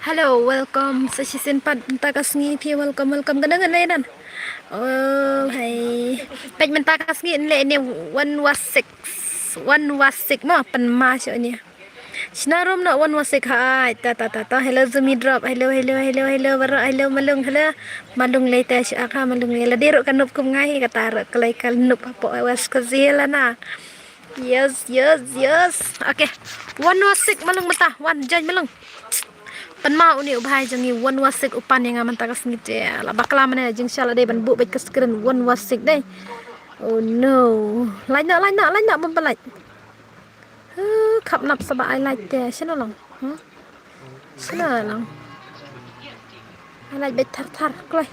Hello, welcome sa season takas ngi pi welcome ganang anay nan. Oh, hay. Pej man takas ngi le ni 116 mo pan ma syo ni. Sinarom na 116 ha ta hello zumi drop hello hello malung le ta sya ka malung le diro kanup kum ngai kata kalai kal nup apo was kazila na. Yes. Okay. 116 malung mata. Wan jan malung. Pan mau ni ubhay jangi 116 upan yang aman takas ngite la bakla mana jing shala dai ban bu bet kaskren 116 dai. Oh no. Lain nak membalai. Kap nap saba I like te sino lang. Sino lang. I like bet tar klai.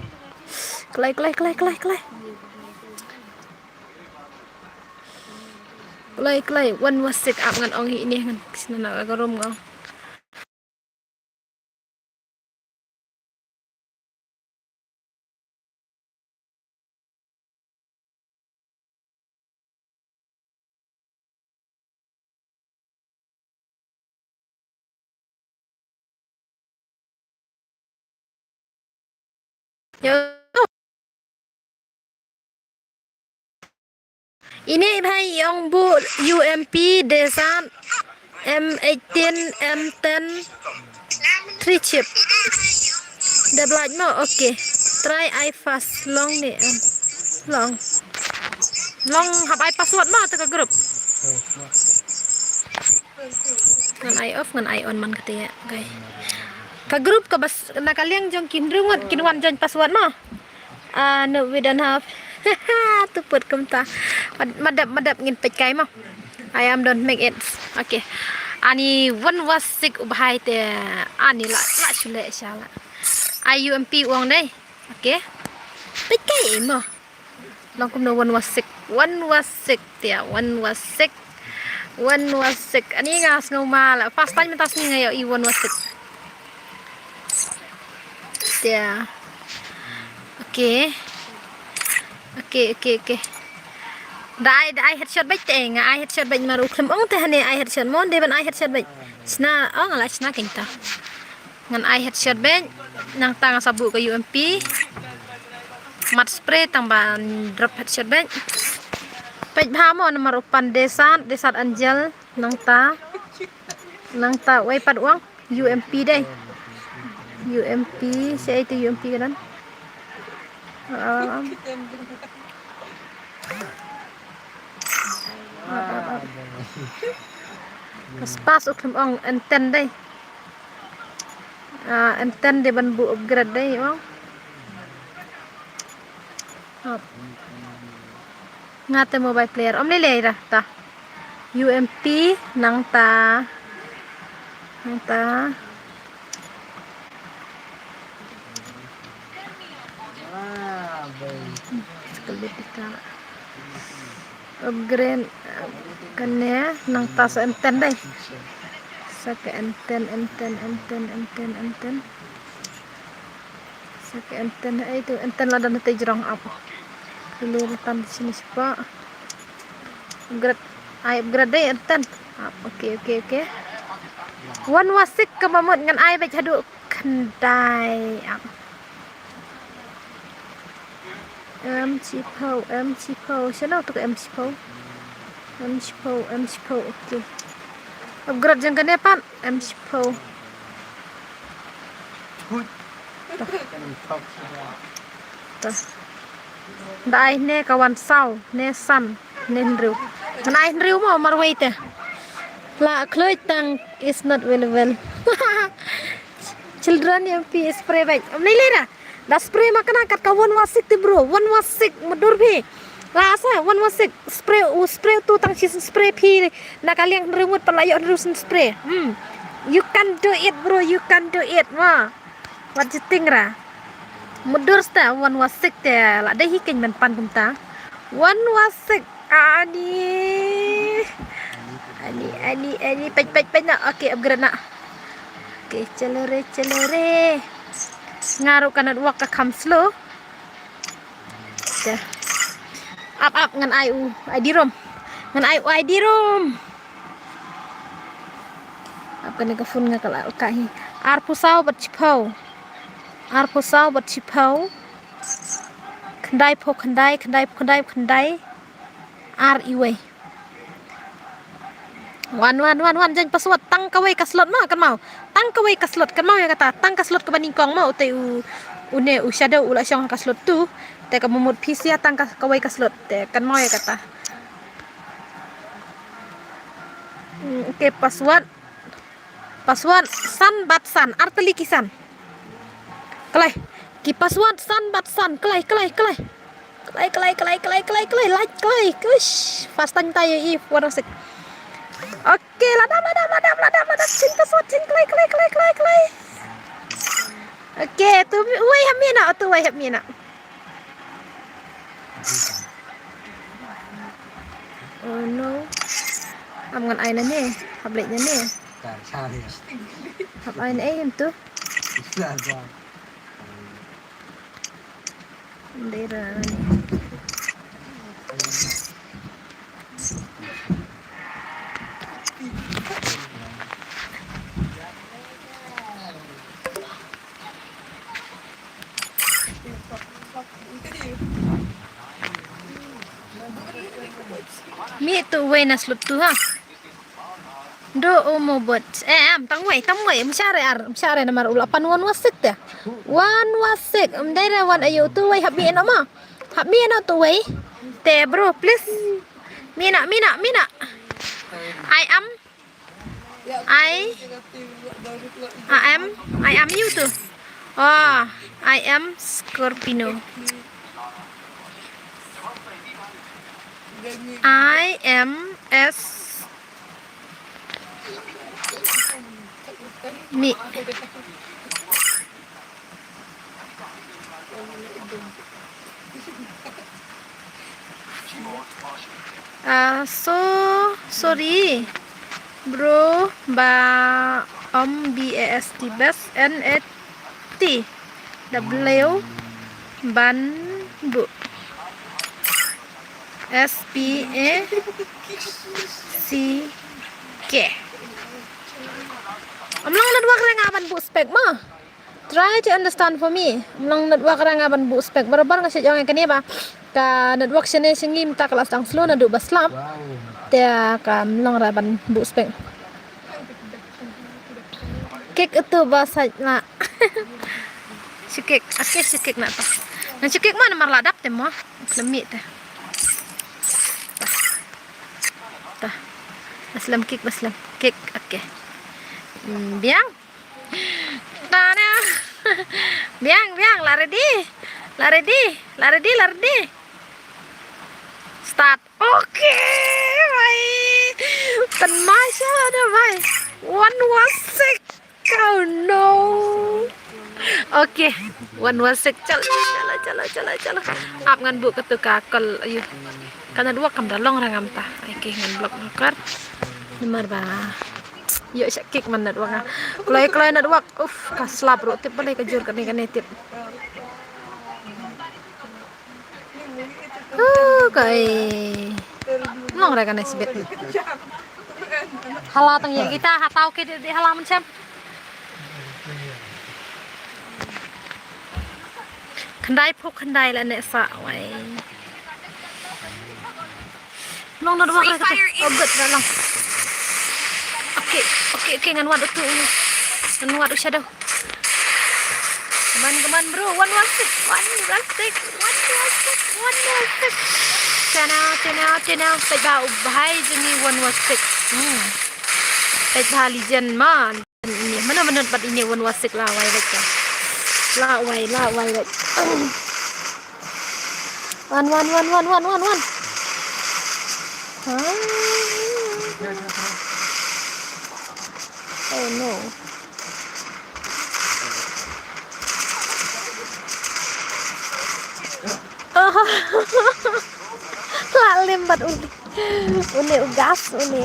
Klai 116 ap ngan ong hi ni ngan sino na garom ngau. Yo. Ini bhai yang bu UMP Desan M18 M10 3 chip. Dah belajar mau okey. Try I fast long ni long hab I password mah tak grup. Ngan I off ngan I on man kata ya guys. Ka grup ka bas nakaliang jong kinrungot kinwan jong password mah. No we don't have. Tuput kumta. Madap ngin pej kai mah. I am don't make it. Okay. Ani 116 ubhay te ani la chule inshallah. IUMP uang dai. Okay. Pej kai mah. Long kum no 116 dia 116 ani ngas ngau mala first time tas ni ngayo I 116 dia okay dai headshot baik te nga I headshot baik maru klem ong te hane I headshot mon de ban I headshot baik sna ong la sna kenta ngan I headshot baik nang tang sabu ke UMP mat spray tamban drop headshot baik pej bhamo nomor upan desat Angel nang ta wai pad uang UMP dai UMP saya itu UMP kan pas uklem ong enten dai enten de ban bu upgrade dai ong ngate mobile player om le ra ta UMP nang ta upgrade kanya nang ta sa enten dai sa ke enten sa ke enten itu enten la dan te jrong apa keliritan di sini siapa upgrade deh enten okay 116 kemamut ngan ai baik hadu kendai MC Pow siapa tu MC Pow okay upgrade jang kene pan MC Pow Dai ne kawan sau ne san nen riu nai riu mo marwai te la kloi tang is not available children MP spray baik ni lera da spray makana kat ka 116 te bro 116 mudur bhi la asa 116 spray tu tang spray phi nakaliang remote palayo rusun spray you can do it bro ma what you think ra mudur sta 116 te la dai hikin man pan kumta 116 ani pej na okay upgrade na okay celere ngaru kana wak ka kam slow up ngan ID rom apa ni ka phone nga kala ka hi Arpusau bercipau. Arpusau bercipau. Kendai po kendai. Ar iwe. Wan jangan pasuat tang kawai kaslot mah kan mau. Tang kawai kaslot kan mau ya kata. Tang kaslot ke baningkong mau te une shadow ula syang kaslot tu. Te ka mumut pisia tang kawai kaslot te kan mau ya kata. Oke, pasuat san bat san arteli kisan. Kelai. Ki pasuat san bat san kelai. Kush. Fastan tayo if warasik. Oke, ladam. Cinta suat kelai. Oke, tu wai hamina. Oh no. Amngan aina ni, habletnya ni. Hab aina ayam tu. Bendera. Mi tu wei naslut tu ha. Do umo bot. Tang wei msyare namar ulapan wan wasik ta. Wan wasik daira wan ayo tu wei habi nama. Habi na tu wei. Te bro please. Mina. I am you tu. Oh, I am Scorpio. I am S me. Sorry bro BAST best NAT W ban bu SPACK. Amlang network rangaban bu spek mah. Try to understand for me. Amlang network rangaban bu spek barabar ngasih jangan kene ba. Ka network sini singim ta kelas tang slow na du baslam. Te ka amlang raban bu spek. Kek itu bahasa na. Sikek, sikek na ta. Nan sikek mana mar ladap te mah. Lemit te. Baslam kek. Oke. Biang. Tana. Biang, lari di. Start. Oke, baik. Penmasya ada baik. One was sick. Oh no. Oke, one was sick. Cala. Ap ngan bu ketuka kal ayu. Karena dua kam dalong rangam ta. Oke, ngan blok makar. Nomor ba. Yo sakik man na duwa nga. Kulay na duwa. Kaslap ro tip balay kajur kani tip. Okay. Long ra kana sibet. Halatang ya kita hatau ke di halaman sem. Kendai la ne sa wai. Long na duwa ka. Obat na lang. Oke, ngan wad tu. Ngan wad shadow. Keman bro, one was sick. Channel. Pej ba ubhay jeni one was sick. Pej ba lijan man. Ini mana pat ini one was sick lawai baca. Lawai baca. One. Oh no. Lalim bat uni ugas uni.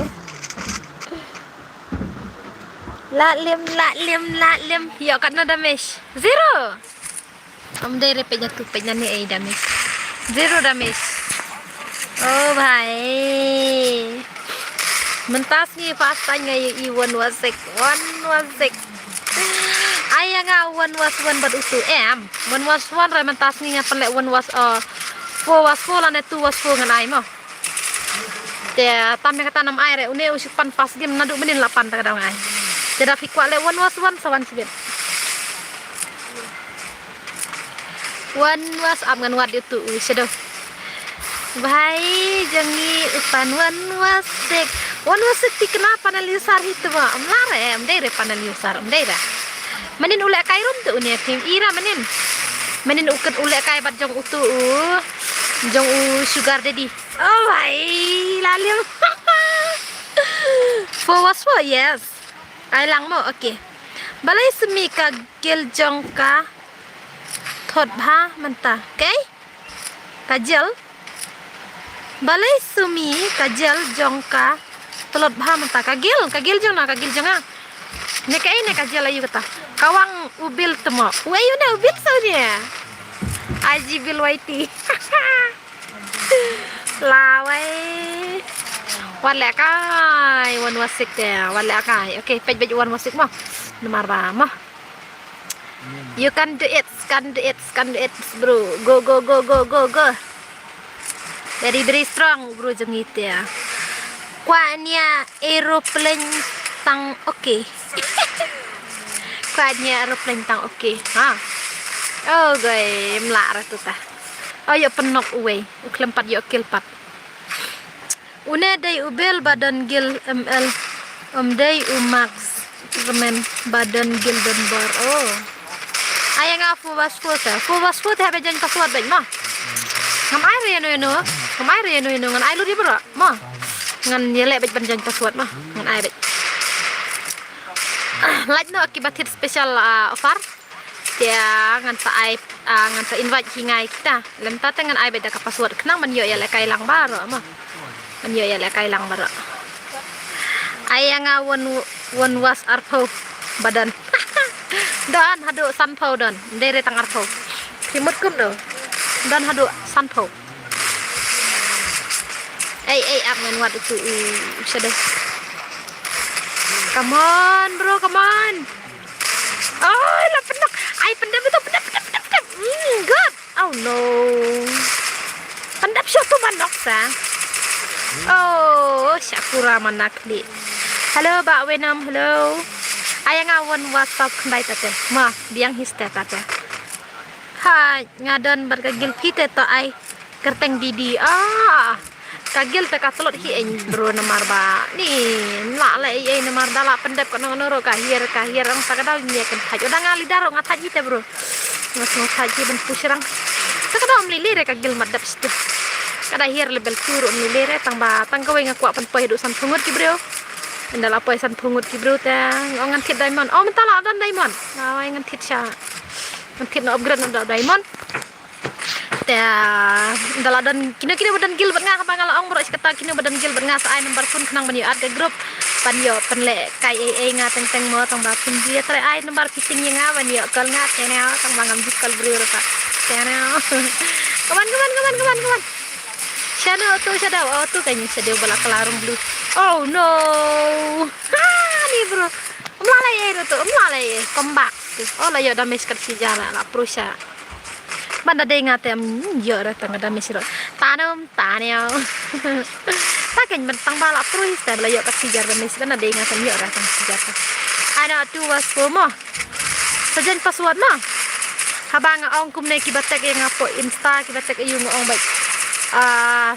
Lalim. Yo kana damage. 0. Dere pe jatuh pe ni ai damage. 0 damage. Oh bhai. Mentas ni fast tanya i one was sick. ayah nga 1 was 1 bad utu 1 was 1 ray man tas nginya pelek 1 was 4 was 4 lan 2 was 4 ngan ai mo te tam kata nam ai re une usik pan pas game nadu menin 8 ta kadang ai te da fikwa le 1 was 1 sawan sibet 1 was up ngan wat itu sedo Bhai jangi upan 1 was 6 1 was 6 kenapa panaliusar itu ma amlare amdere panaliusar amdere manin ulek kai rum tu unia tim ira manin uket ulek kai bat jong utu jong sugar daddy oh bhai lalim 4 was 4 yes ai lang mo okay balai semi ka gel jong ka thot bha manta okay kajal balai sumi kajal jong ka telot bha manta kagil jong na kagil jong ne kai ne kajal ayu kata kawang ubil temo wayu na ubil saunya aji bil waiti lawai wala kai 1 was 6 ya wala kai okay pej 1 was 6 mo nomor ba mo you can do it bro go very strong bro jengit ya kuanya aeroplane tang okay kuanya aeroplane tang okay ha oh gue melak ratu ta oh ya penok uwe uklempat yo kilpat une day ubel badan gil ml day umax remen badan gil dan bar oh ayah nga fu was fu ta bejan password ben ma ngam ai re no ngan ai lu di bro ma ngan yele bet bejan password ma ngan ai bet like no akibat hit special offer dia ngan sa invite hingai kita lem ta ngan ai bet ka password kenang man yo ya le kai lang baro ma man yo ya le kai lang baro ayah nga 1 was arpo badan dan hadu sanpo dan dere tang arpo timut kum do dan hadu sanpo up ngan wat itu sudah come on bro come on oh la penak ai pendap itu pendap good oh no pendap siapa manok sa oh syakura manakli halo Mbak Wenam halo ayang awan WhatsApp kendai tate ma biang histe tate ha ngadon berkagil pite to ai kerteng didi kagil te katelot hi en bro nomor ba ni la la ai nomor dala pendep kono noro kahir ang sakadal ni kan thaj oda ngali daro ngathaj ite bro ngasno thaj ben pusirang sakadal mlili re kagil madap stu kada hir lebel turu mlili re tang gawe ngakwa pan poy do san pungut ki bro ndala poy san pungut ki bro ta ngan thit diamond oh mentala dan diamond nawai ngan thit sha ngan thit no upgrade no diamond ta ndala dan kina badan gil bat nga kapang ong bro iskata kina badan gil bat nga sa ai number pun kenang ban yo ad ke grup pan yo penle kai nga teng mo tang ba pun dia tre ai number fitting nga ban yo kal nga channel tang bangam jikal bro ta channel kawan channel tu kayaknya shadow bala kelarung blue oh no ni bro melalai kombak oh la yo damage kat si jala la prusha banda de ngate yo ra tang damage ro taneo taken bentang bala prus ta la yo kat si jar damage banda de ngate yo ra tang si jar ana tu was mo sajen password mo habang ong kumne kibatek yang apo insta kibatek yung ong baik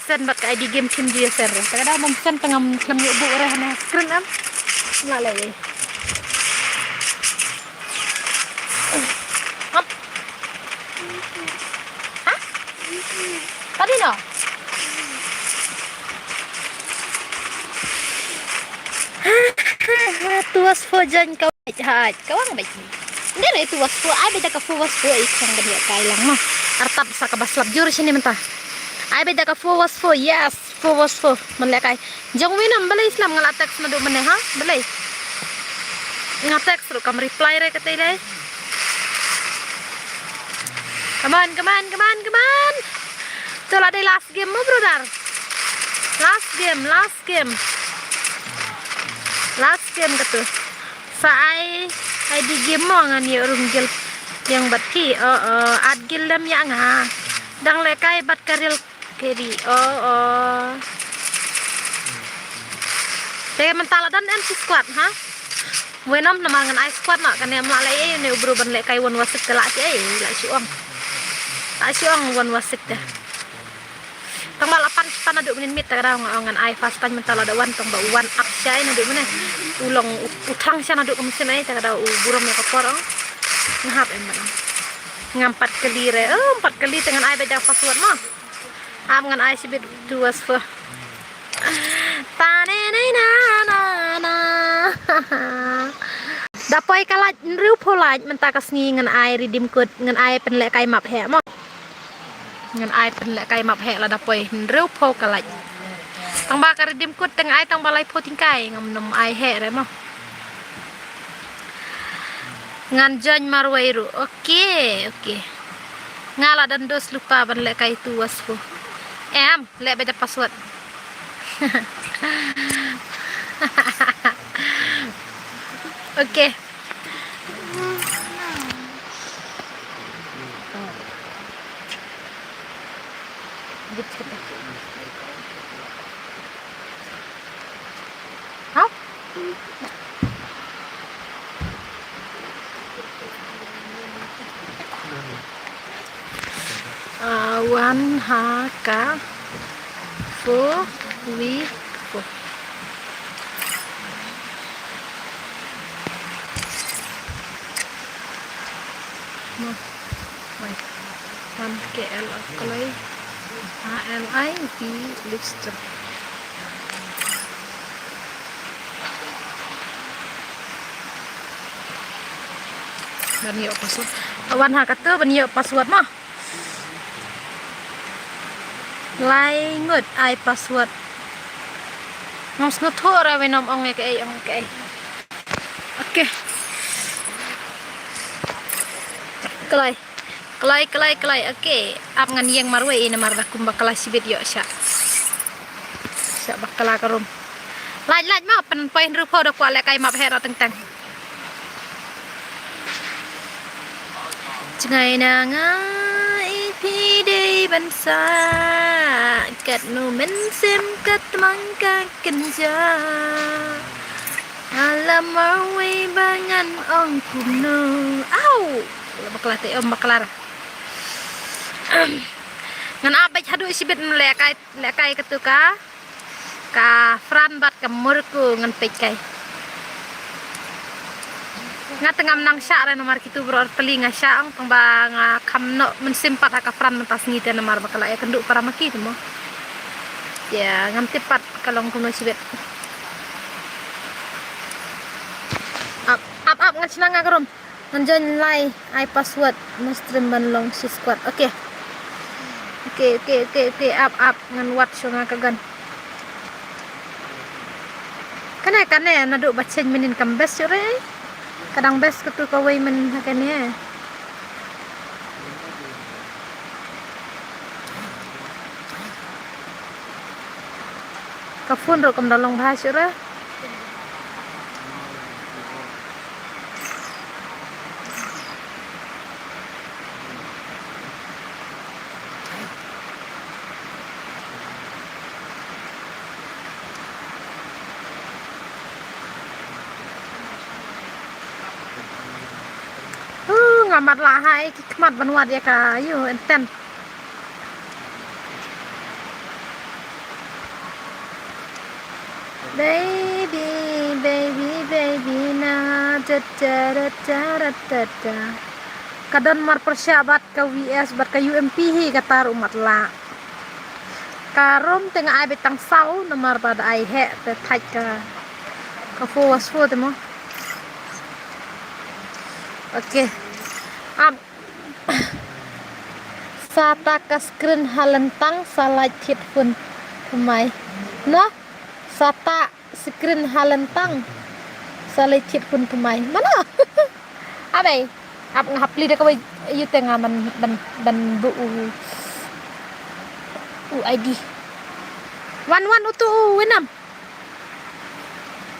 sen bat ka ID game tim dia ser kada mom sen tengam lam yo bu reh na screen am lalai tadi no tuas fojan kau kawang baik ndere itu was ai beda ka was ikang dia kailang mah artap sa ka baslap jur sini mentah ai beda ka was yes was melekai jong winam balai islam ngalatek na do mene ha balai ngatek suruh kam reply re kata ile come on tu lah last game mo brother last game kata sa ai ai di game mo ngan ye runggil yang bat pi ad gil lam ya nga dang le kai bat karil keri te mentala dan MC squad ha wenom na mangan ai squad na kan em la le ne ubro ban le kai won wasik la ti ai la suang ta suang won wasik dah tang balapan pan aduk menin mit kadang ngan ai fast time mentala da wan tang ba wan up sai na aduk meneh ulong utang sian aduk mesin ai ta kada burom ya kotor ngap em mana ngampat kali re 4 kali dengan ai beda password mah am ngan ai sibit duas fo ta ne na na dapoi kalaj riu pholaj menta kasngi ngan ai redeem code ngan ai pen le kai map he mah ngan ai pen le kai map he la dapoi riu pho kalaj tang ba ka redeem code teng ai tang balai pho tingkai ngam nom ai he re mah ngan jan marwairu oke ngala dan dos lupa ban le kai tu waspo em le beda password oke Hao? Wan haka fo wi fo wan KL kalai HLI di lister ban yo password wan haka tu ban yo password mah lai ngut ai password ngos nguthor ra venom ong ke oke kelai oke ap ngan yang marwe ina mar dakum bakala sibit yo sya bakala karum laj ma pen poin rupo dak wale kai map hera teng cengai nanga ipi dei bansa kat nu men sem kat mangka kenja alam marwe bangan ong kuno au bakala te baklar ngan abai hadu sibit le kai ketuka ka fran bat kamurku ngan pekai ngatengam nang sya re nomor kitu bro peli ngasya ang tangba nga kamno mensimpat ka fran mentas ngite nomor bakala ya kenduk para maki tu mo ya ngam tipat kalong kuno sibit up ngan senang ngarom ngan lai ai password mustrim ban long si squad oke up ngan wat so ngakagan kane naduk bacen menin kambes sore kadang bes ketu kawai men hakane kafun ro kam dalong bha sore ngamat lahai kikmat banwat ya ka yo enten baby na da kadon mar persyabat ka WS bat ka UMP hi kata umat la karom tengah ai betang sau nomor pada ai he te thaj ka fo wasfo te mo oke sata ka screen halentang salaj thit pun kumai no sata screen halentang salaj thit pun kumai mana abai ap ngapli de ka yu tengah ban bu ID wan utu wenam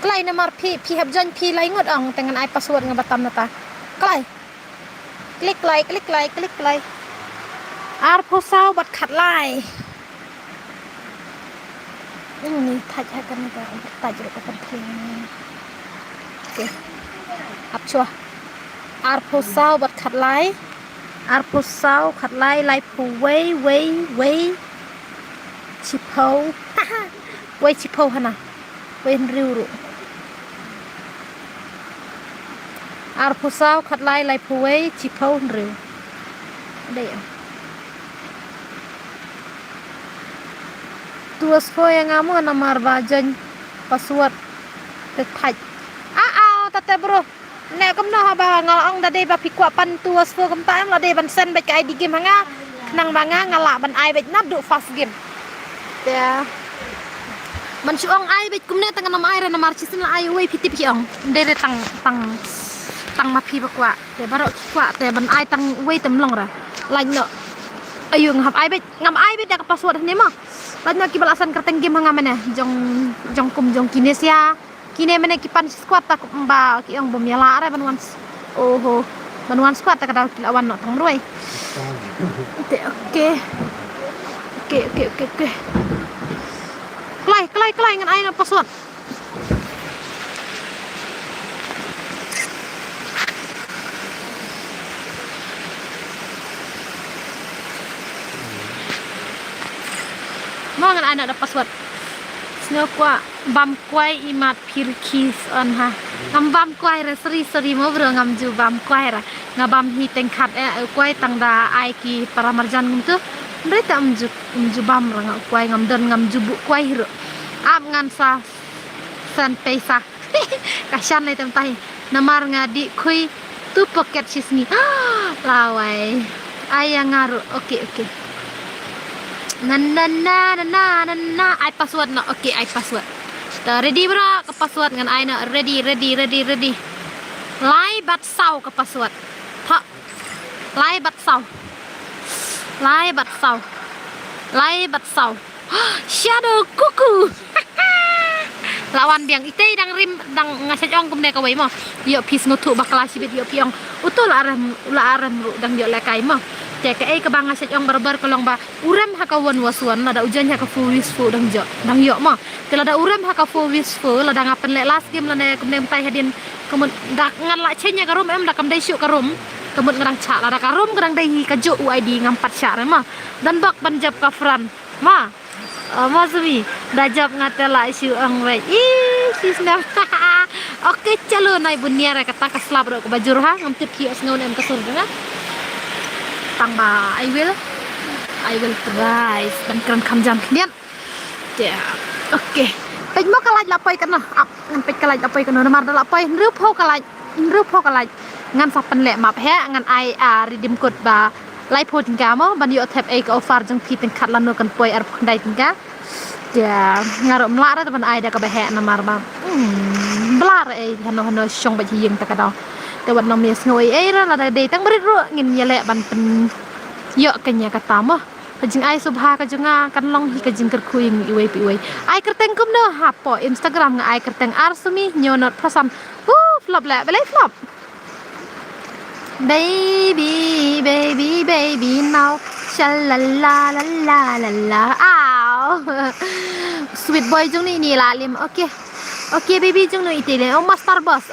Kelai nomor pi habjan pi lai ngot ang dengan ai password ngabatam nata. Kelai. Klik like. Ar posau bat khat lai. Ini taj akan nata taj ro kan pling. Okey. Ap chua. Ar posau bat khat lai. Ar posau khat lai lai pu wei chipau. Wei chipau hana. Wei riu ru. Ar posau khat lai pu wei chipau riu. Đây ạ. Tuas po yang ngamu nomor bajan password tetap. Tate bro. Nek kamno ba ngalong dade ba pikwa pan tuas po kam taem la de ban sen ba kai di game hanga nang banga ngala ban ai bet nap du fast game. Ya. Man suong ai bet kumne tang nom ai ra nomor chisin la ai wei piti piong. Dere tang ma pi bakwa. Te barok kwa te ban ai tang wei tem long ra. Lain no. Ayo ngap ai bet ngam ai bet dak password ni mah. Lain no ki balasan kerteng game hanga mana jong kum jong kinesia. Kini mana kipan squad tak mba ki ong bom yala are banwan. Oh banwan squad tak ada lawan no tang roi. Oke. Kelai ngan ai no password. Mau ngan ai no ada password. Sino kwa bam kwai imat pirkis on ha ngam bam kwai ra seri mo bro ngam ju bam kwai ra ngabam hi teng khat kwai tang da ai ki paramarjan ngum tu ndai ta umju bam ra kwai ngam don ngam ju bu kwai ro ap ngan sa san pesa kasan lai tem tai namar ngadi khui tu pocket sisni lawai ayang ngaru oke na ai password no oke ai password ready bro ke password ngan ai no ready lai bat sau ke password ha lai bat sau shadow kuku lawan biang ite dang rim dang ngasej ong kumne ka wei mo yo pis ngotu bakala sibet yo piong utul aram ru dang yo lekai mo cek ke bang ngasej ong barbar kolong ba uram hakawan wasuan lada ujan haka full wisfu dang yo mo kala da uram haka full wisfu lada ngapen le last game lane kumne tai hadin kemun dak ngan la chenya karum em dak kam dai syuk karum kemun ngarang cha lada karum kadang dai kajo uid ngampat sya ma dan bak banjab ka fran ma Masumi dajab ngatela isu ang right sisna oke chalo nai bunia ra kata kaslab ro bajur ha ngam tip kios ngaun em kasur nga tangba I will try dan kran kam jam nian ya oke pej mo kalaj lapoi kana ap ngam pej kalaj lapoi kana nomar da lapoi nru pho kalaj ngan sapen le map he ngan ai redeem code ba lai po tingga mo ban yo tap e ko offer jeng pi teng khat lanu kan poi ar dai tingga ya ngaro mla ra ban ai da ka behe namar ba blar e hano song ba ji yeng ta ka daw te wat nom yes ngoi e ra la dai tang brit ro ngin yele ban pen yo kanya kata mo kajing ai subha ka junga kan long hi kajing ker kuing iwei pi wei ai kerteng kum no ha po Instagram nga ai kerteng arsumi nyonot prasam flop la belai flop baby now shalalala ow sweet boy jung ni la lim okay baby jung no itile master boss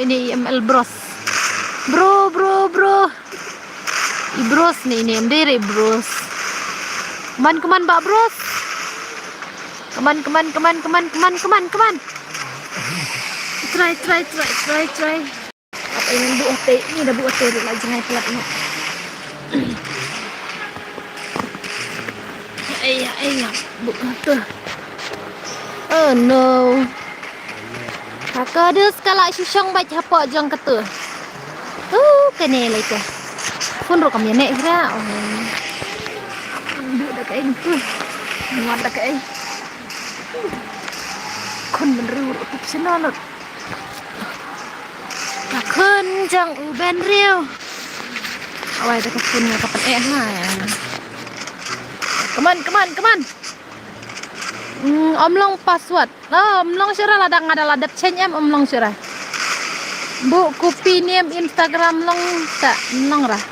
ini ML bros bro ibros ni ini mdere bros Keman Mbak Bros. Keman. Try. Apa yang bu ote? Ini udah bu ote lah jangan pelat no. Iya, bu ote. Oh no. Kakadus kalau susong baca apa jong ketu. Kene lagi. Pun ro kam nek kira. Được cái anh cười ngoan là cái con mình rượu tục xin nó lột cả khơn chẳng u bên riêu ôi đây cái phun cái phần em này come on Long password. Long syurah ladang ada ladat change long syurah. Bu kopi name Instagram long tak long rah.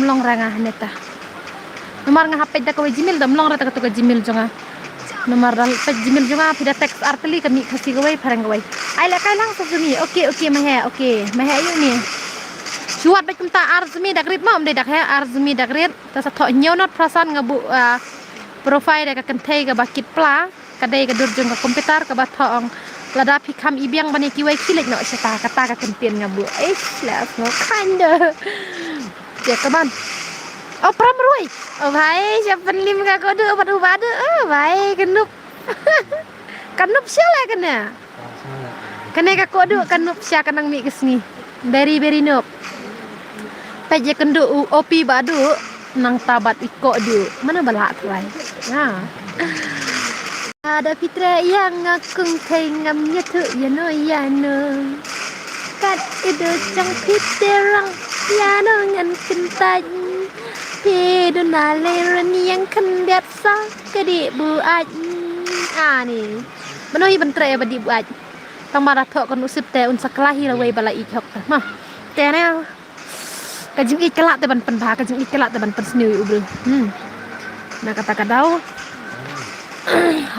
Long rangah neta. Nomor ngah HP dak Gmail dam long rah tak Gmail jonga. Nomor Gmail jonga pida teks artli kami kasih gawai parang gawai. Ai la kai lang sesumi. Okey mah yuk ni. Cuat baik kita arzmi dakrit mam de dak arzmi dakrit ta sa tho nyonot prasan ngabu profile dak kan thai ga bakit pla kadai ga dur jong ga komputer ka ba thong lada phikam ibiang bani kiwai khilek no seta kata ka kentien ngabu las no kanda ya kaban pramroi bhai siapa lim ka kode padu padu bhai kenup kenup syala kana kene ka kode kenup sya kanang mi kesni very noob paje kendu opi badu nang tabat iko du mana balak tuai ada fitra yang ngakung kai ngam nyatu ya no kat itu cang fitrang ya no ngan kentan pi do naleran yang kendat sa kedi bu aj ni menoi bentre badi bu aj tang maratho kon usip te un saklahi lawai bala ikok mah te ne kajing ikelak te ban pen ba kajing ikelak te ban pen sniu ubru na kata kadau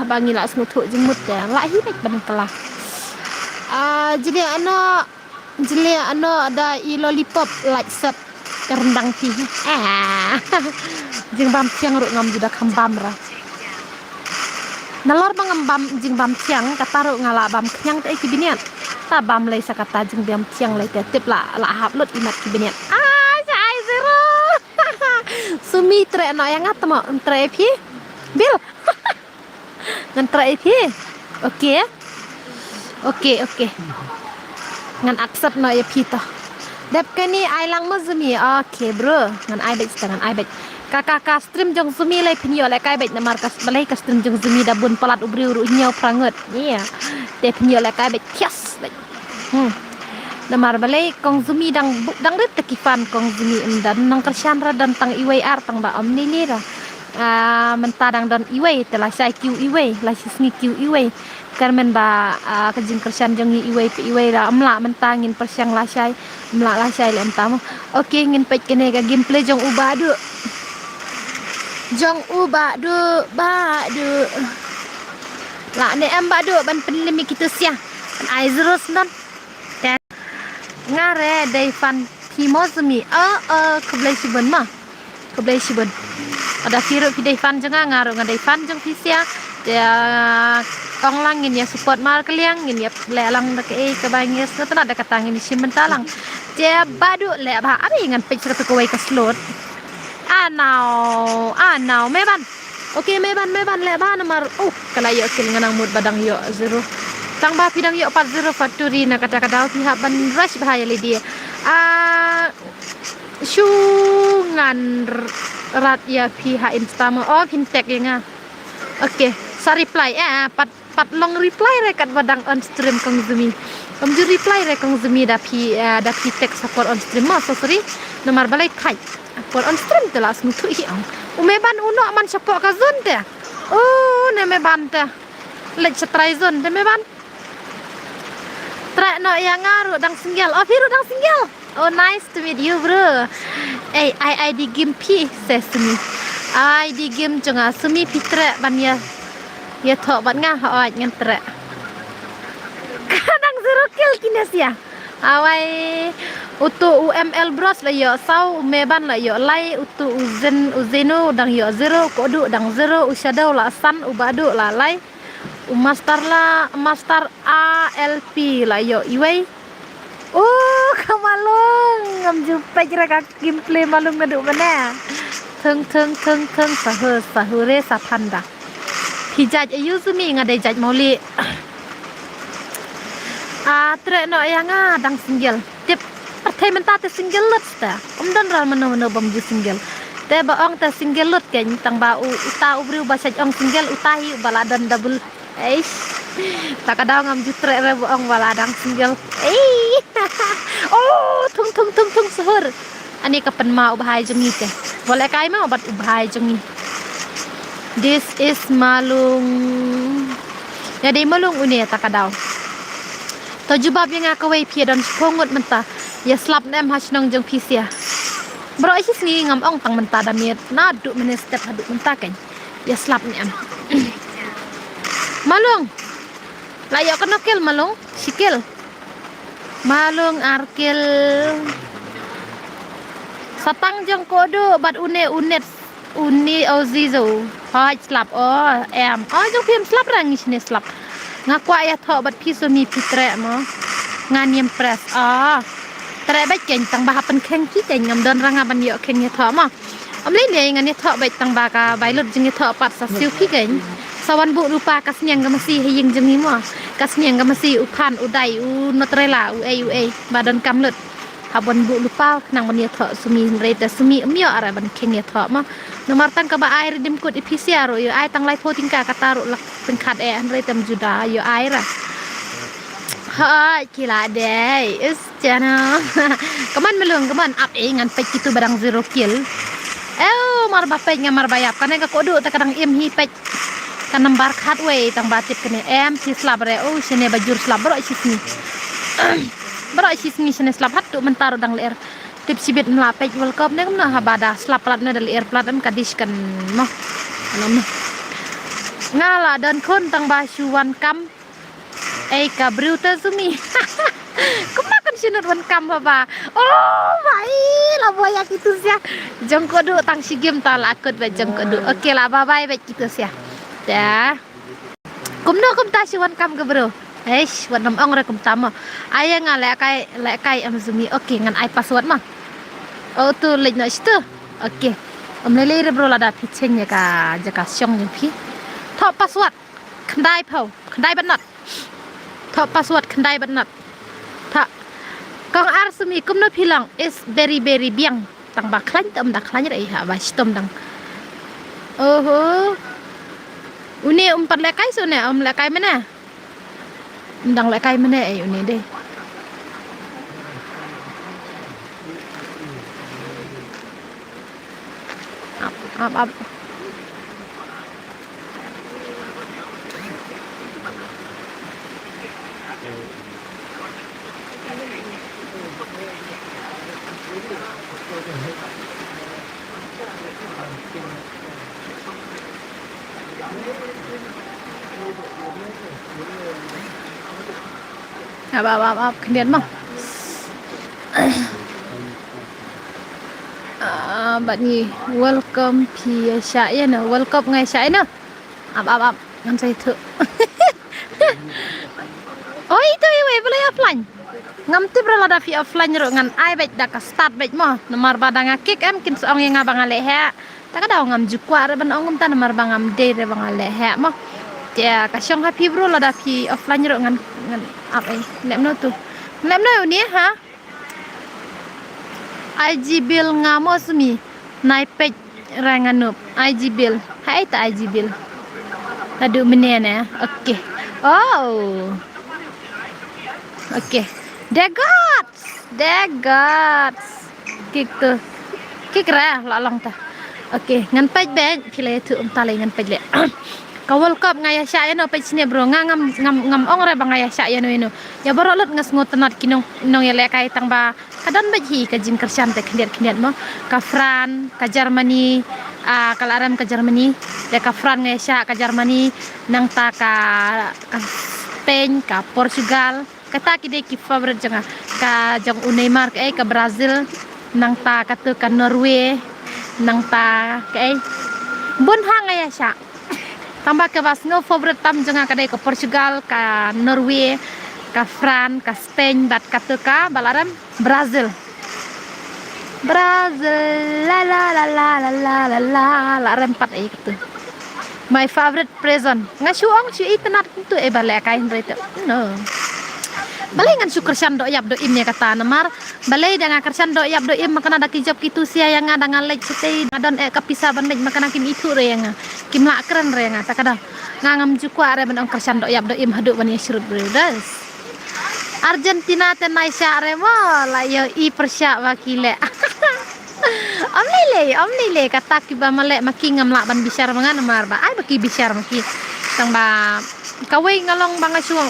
abangi lak smutuk jemut ya lak hinek ban kelah jadi ano ada i lollipop like sep kerendang pi jing bam siang ru ngam judak hambam ra nalor bam jing bam siang kata ru ngala bam kyang te kibinian ta bam lai sakata jing bam siang lai te tip la hap lut imat kibinian sumi tre no yang atmo tre pi bil ngan tre pi oke ngan accept no ya pi to dep kani ai lang ma sumi oke bro ngan ai bet ngan ai bet kakak stream jong sumi lai pinyo lai kai bet na markas balai ka stream jong sumi da bun palat ubri uru nyau pranget iya te pinyo lai kai bet kias namar balai kong zumi dang rit tekifan kong zumi dan nang kersian ra dan tang iwai ar tang ba om ni ra mentadang dan iwai telah sai kiu iwai la sisni kiu iwai karmen ba kajing kersian jong iwai pe iwai ra amla mentangin persiang la sai amla la sai lem tamu oke ngin pek kene ga gameplay jong ubadu badu la ne am badu ban penlimi kita sia ai zerus non ngare dai fan pimozmi keblai sibun ada firu pi dai fan janga ngaru ngadai fan jang fisia ya kong langin ya support mar kaliang ngin ya lelang dak ke bangis tena ada katangin di simentalang dia badu le ba abi ngan pek satu kawai ka slot anau meban oke meban le ba nomor kalayo kin nganang mud badang yo zero tang ba pidang yo 40 factory na kata-kata pihak ban rush bahaya le dia syungan rat ya pihak instama fintech ya nga oke sa reply pat long reply rekat badang on stream kong zumi ju reply re kong zumi da pi tech support on stream so sorry nomor balai kai for on stream telas mutu iang umeban uno man support ka zon te ne meban te lek setrai zon te meban tra no yang ngaru dang singgel firu dang singgel nice to meet you bro I di game pi sesumi I di game jonga sumi pitra ban ya tho ban nga ngan tra kadang zero kill kines ya awai utu UML bros la yo sau meban la yo lai utu uzeno dang yo zero kodu dang zero ushadow la san ubadu la lai master ALP lah yo iway kamalong ngam jumpa kira gameplay malung ngaduk mana theng sahure satanda hijaj ayu sumi ngadai jaj mauli tre no yang dang single tip partai menta te single lut ta dan ral mana bam ju single te baong te single lut ken tang ba uta ubri basaj ong single utahi baladan double tak ada ngam jutre re boong baladang single tung suhur ani kapan mau bahai jengi te boleh kai mau obat ubahai jengi This is malung. Jadi malung uni tak kadau. Tojubab yang aku wei pia dan pongut mentah. Ya slap nem hasnong jeng pisia. Bro isi sini ngam ong tang mentah damir. Naduk mene step haduk mentah kan. Ya slap nem. Malung. Layak kena kel malung. Sikil. Malung arkil. Satang jeng kodo bat unet uni ozizo. Hai slap oh em. Oh jeng piem slap rangi sini slap. Ngaku ayah thok bat piso mi pitre mo ngan press tre ba ken tang ba pen khen ki ten ngam don ranga ban yo khen ye thok mo am le le ngan ye thok ba tang ba ka bai lut jing ye thok pat sa siu ki ken sawan bu rupa kasnyang ga masi hiying jemi mo kasnyang ga masi upan udai u notrela u ei badan kam lut habon bu lupa nang ban ye thok sumi reta sumi myo ara ban khen ye thok mo nomor tang ka ba air dim kut ipisiaro yo ai tang lai pho tingka ka taru lak pen khat e an retam juda yo air hai kila deh is channel kaman melung kaman up ngan pek itu barang 0 kill mar ba pek ngamar bayap kan ka kodu ta kadang im hi pek kan nambar khat we tang batit kene em si slab re sine bajur slab bro sisni bro sisni sine slab hat tu mentar dang ler tip sibit mla pek welcome ne kamna habada slab plat ne dal air plat am kadis kan mo alam ngala dan kon tang ba suwan kam ka bruta sumi kemakan sinut wan kam baba oh baik lah boya gitu sia jengkodu tang sigim ta lakut ba jengkodu oke lah bye bye gitu sia ya kumno kum ta siwan kam ke bro wan nam ong re kum tama aya ngale kai am sumi oke ngan ai password mah oh tu lej no situ oke lele re bro lada pichen ya ka jaka syong ni pi top password kendai pau kendai banat top password kendai banat tak kong ar sumi kum no pilang is very biang tang ba klan tam da klan re ha ba stom dang uni umpat lekai so ne lekai mana dang lekai mana uni deh up kemudian mah bạn nhỉ welcome thì chạy nè welcome ngày chạy nè up anh say thử ôi itu ya boleh offline ngam tip rala fi offline ro ngan ai bet da ka start bet mo nomor badanga kick em kin song yang abang ale ha ta ka daw ngam jukwa re ban ongum ta nomor bangam de re bang ale ha mo ya ka syong ha pi bro la da fi offline ro ngan up lem no tu lem no ni ha IG bill ngamos mi nai pej ranganup IG bill hai ta IG bill adu menene oke oh oke degots gitu kikra lalong ta oke ngan pej ben pile tu tale ngan pej le kawal kap ngaya sya no pej sine bro ngam ong re bang ngaya sya no ino ya borolot ngas ngotenat kinong nong ya le kai tang ba kadan baji ka jin kersan te khndiat mo ka Fran ka Germany kalaram ka Germany de ka Fran ngaya sya ka Germany nang ta ka Spain ka Portugal kata kide ki favorite janga ka jang Neymar ka Brazil nang ta ka tu ka Norway nang ta ka bon hanga ya sya tambah ke was no favorite tam janga ka ka Portugal ka Norway ka France ka Spain bat ka tu ka balaram Brazil la la la la la la la la rempat gitu my favorite present ngasuang si itanat tu balai kain rete no balai ngan syukur sando yap do imnya kata namar balai dengan kersan do yap do im makana da kijab kitu sia yang ada ngalek sete ngadon kapisa ban lek makana kim itu re yang kim la keren re yang takada ngangam jukwa re ban kersan do yap do im haduk ban yasrut brothers Argentina tenai sya re mo la yo i persya wakile om lele kata kiba malek maki ngamlak ban bisyar mangan mar ba ai baki bisyar maki tang ba kawe ngalong bang asuang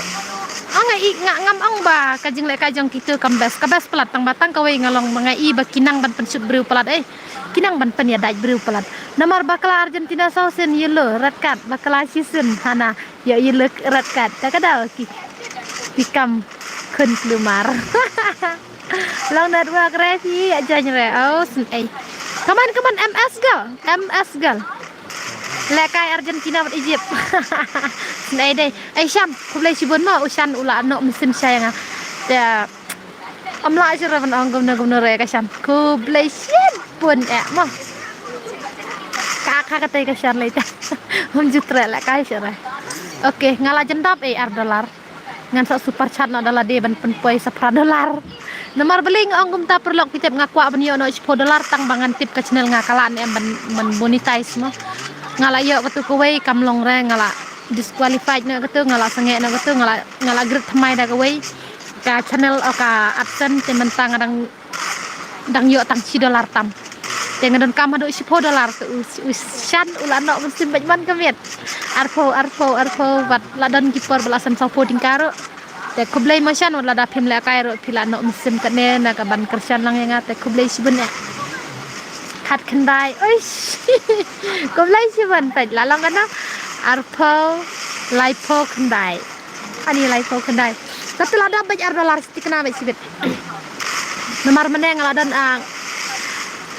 angai ngam ong ba kajing lek kajang kitu kabes pelat tang batang kawe ngalong mangai ba kinang ban pensut breu pelat kinang ban pen ya dai breu pelat namar bakala Argentina sausen yellow red card bakala season hana ya yellow red card takadal ki pikam kun lumar long network revi aja nyere oh kaman MS gal lekai Argentina buat Egypt nay đây Syam kulai sibun ma usan ula no mesin saya ya amla aja ravan gomna re ka Syam kulai sibun mah kakak kata ka Syam lai ta jutre lekai sira oke ngala jendap $1 ngan sa super chat no dala de ban penpoi $10 nomor beling ongum ta perlok pitep ngakwa ban yo no $10 tang bangan tip ke channel ngakalan em ban monetize mo ngala yo ketu kowe kamlong re ngala disqualified na ketu ngala sange na ketu ngala grid thamai da kowe ka channel o ka adsense te mentang dang yo tang $10 tam te ngadon kam hado $10 tu usan ulano musim bajman kamet arpo bat ladan kipor belasan sapo tingkaro te kublai masyan wala da pim la kairo pilano musim kane na ka ban kersan lang yang te kublai sibun hat kendai oish kublai sibun tai lalang kana arpo laipo kendai ani laipo kendai setelah ada banyak $1 stikna be sibet nomor meneng ladan ang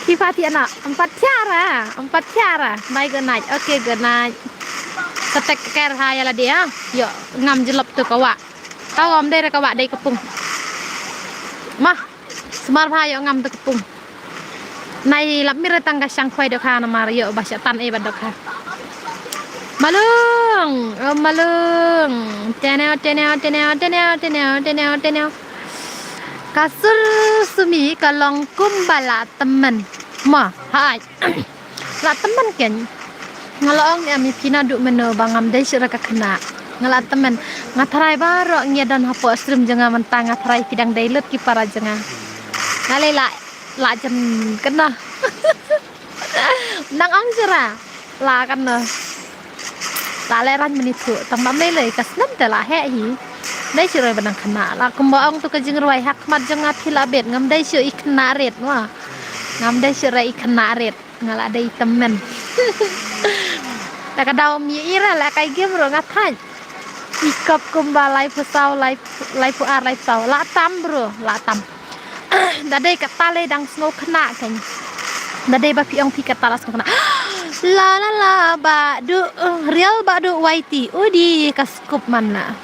kifati anak 4 tiara baik good night oke good night ketek ker haya lah dia yo ngam jelop tu kawa kau om dai kawa dai kepung mah semar haya ngam tu kepung nai lap mir tangga sang khoi dok ha namar yo basya tan e badok ha malung teneo kasur sumi kalong kumbala temen mah hai la temen ken ngalong ya mi pina duk meno bangam dai sira ka kena ngala temen ngatrai baro ngedan hapo stream jenga mentang ngatrai pidang dailut ki para jenga ngale la jen kena nang ong sira la kena la leran menitu tambam le kasnam te la he hi dai sira benang kena la kumbaong tu ka jeng roi hak mat jenga pila bet ngam dai sira ikna ret wa ngam dai sira ikna ret ngala dai temen tak ada mi ira la kai game ro ngatai ikap kumbalai pusau lai pu ar lai sau la tam bro la tam dadai katale dang snow kena kan dadai ba piong pi katala snow kena la ba du real ba du waiti udi kaskup mana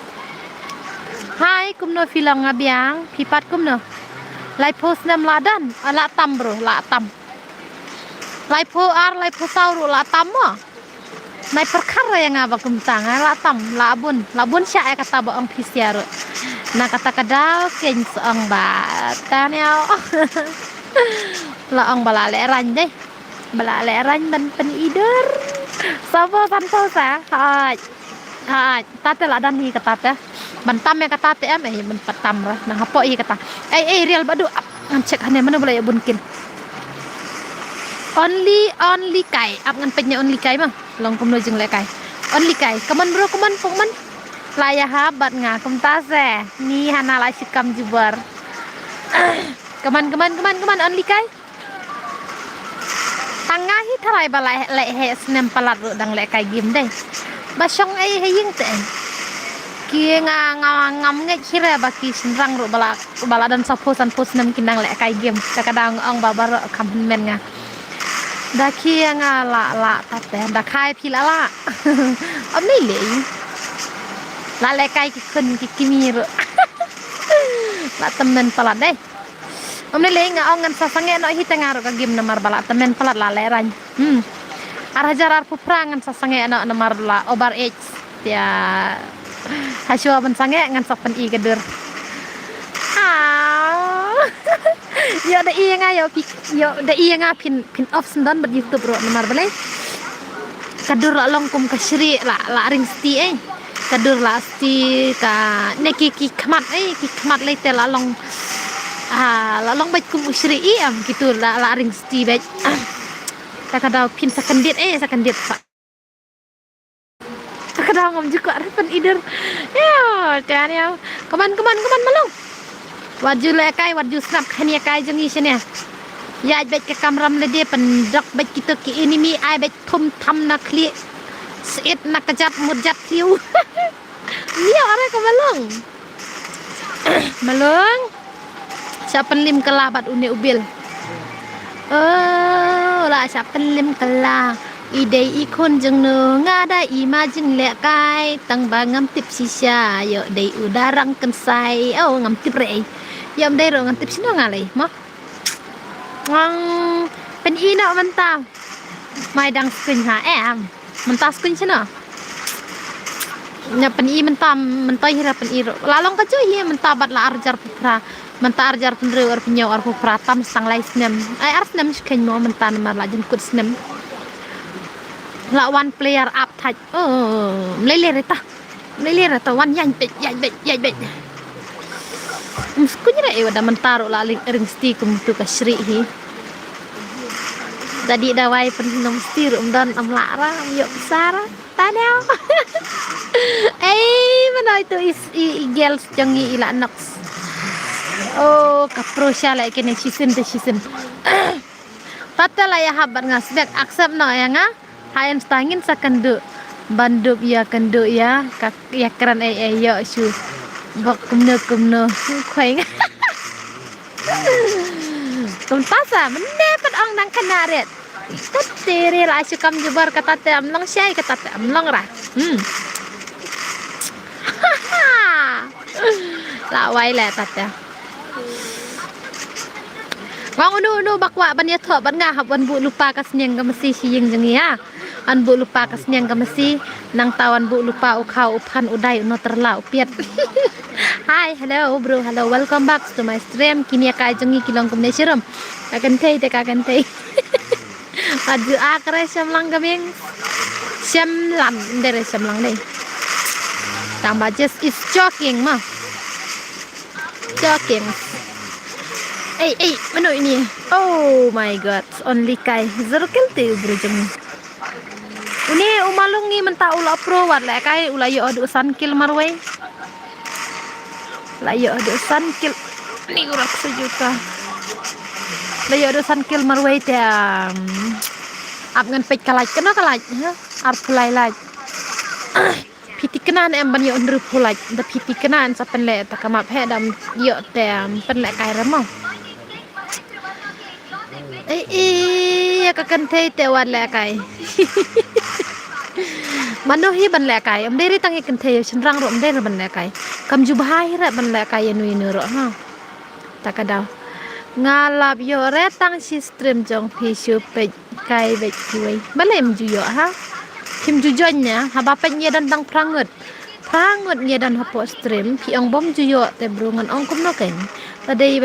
hai kumno filang ngabiang pipat kumno lai pos nem ladan la tam bro la tam lai pu ar lai pusau ro la tam mo nai perkara yang ngaba kumtang la tam labun sya kata ba ang pisiaro na kata kadal ken seong ba taneo la ang balale ran deh balale ran ban pen ider sabo santo sa hai tate la dan hi kata te ban tam ya kata te em ban patam ra na hapo hi kata real badu am cek hane mana boleh bunkin only kai ap ngan penya only kai bang long kumno jeng le kai only kai kaman bro kaman pokman laya habat nga kum tase ni hana la sikam jubar kaman only kai tangga hi tharai balai le he snem palat ro dang le kai gim deh basong heying te ki ngam nge khire baki sinrang ro bala dan saposan pos nem kinang le kai gim kadang ong babar kam men nga daki yang la tapi dak kai pila la om ni le la le kai ki kun ki kimir la temen palat deh om ni le nga ongan sasange no hitanga ro ka gim namar bala temen palat la leran arhajar puprangan sasange no namar la obar age ya haswa ban sange ngan sak pen i geder ya da iya nga pin off sendan buat YouTube bro nomor balai kadur la longkum ka shri la ring sti kadur la sti ka neki ki khmat le te la long Lalong baik kum usri am gitu la ring sti baik. Tak ada pin sakandit pak. Tak ada ngom juga repen ider. Ya, dan ya. Keman malong. Waju lekai waju snap khania kai jengi sini. Ya baik ke kamram le dia pendok baik kita ki ini mi ai baik thum tham na kli. Sit nak kejap mujat siu. Iya orang ke malong. Malong. Siapa lim kelabat uni ubil. Lah siapa lim kelah. Ide ikon jeng no ngada ima jeng lek kai tang bangam tip sisa yo dei udarang kensai ngam tip rei yam dei ro ngam tip sino ngalai mo wang pen ina mantap mai dang skun ha mentah skun sino nya pen i mentoi hira pen i lalong ka cu hi mentabat la arjar putra mentar arjar penre or penyo or putra tam sang lai snem ai ar snem skeng mo mentan mar la jeng kut snem la one player up touch lele reta one yang bet muskunya re wada mentaro la ring sti kum tu ka shri hi jadi dawai penom sti rum dan am lara am yok sara tanel mana itu girls jangi ila nox kapro shala kene season tatala ya habat ngasbek accept no ya nga hayan stangin sa kando banduk ya kando ya kak ya keren yo su bak kumno khoing kum pasa mendapat ong nang kanaret tatiri la su kam jubar kata te amlang syai kata te amlang ra la wai la tata wang unu bakwa ban ya tho ban nga hab ban bu lupa kasnyang gamasi siying jengi ya an bu lupa kasnyang gamasi nang tawan bu lupa ukau upan udai no terla upiat. Hi, hello bro, hello, welcome back to my stream. Kini ka jengi kilong kum nesirum kakan tei adu akre syamlang gaming syamlang dere syamlang dei tambah just is joking mah joking. Mana ini? Oh my god, only kai zerkel te bro jeng. Ini umalung ni mentah ula pro wat le kai ula yo adu sankil marwai. La yo adu sankil ni urak sejuta. La yo adu sankil marwai te ap ngan pek kalaj kena kalaj ha ar pulai laj. Piti kenan em ban yo ndru pulaj da piti kenan sa pen le ta kamap he dam yo te pen le kai ramo. Ya kakan tei te wan le kai mano hi ban le kai am deri tangi kan tei senrang ro am deri ban le kai kam ju bahai ra ban le kai nu ino ro ha takadaw ngalap yo re tang si stream jong pi su pe kai be kiwei balem ju yo ha kim ju jonnya ha ba pen ye dan tang prangut ye dan hapo stream pi ong bom ju yo te brungan ong kum no ken badai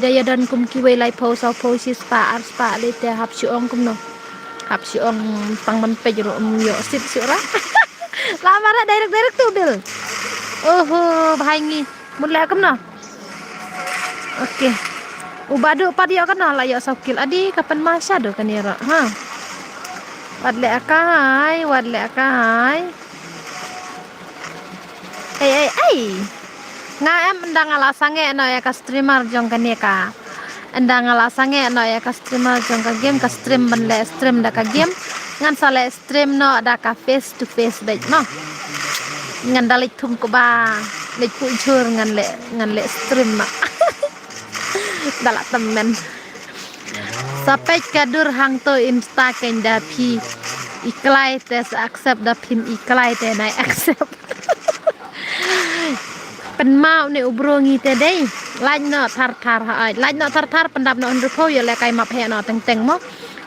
daya dan kum kiwei lai po sau po si spa le te hap si ong kum no hap si ong pang man pe jero yo sit si ora lama ra direct tu del bahai ngi mun le kum no oke ubadu pad yo kan la yo sakil adi kapan masa do kan ya ha wad le akai nga em ndang ala sange no ya ka streamer jong ka neka ndang ala sange no ya ka streamer jong ka game ka stream ban le stream da ka game ngan sale stream no da ka face to face bet no ngan dalik thum ko ba le ku chur ngan le stream ma dala temen sampai kadur hang to insta ken da pi iklai tes accept da pin iklai te nai accept pen mau ne ubro ngi te dei lain no thar pendap no ndu po yo le kai map he no teng mo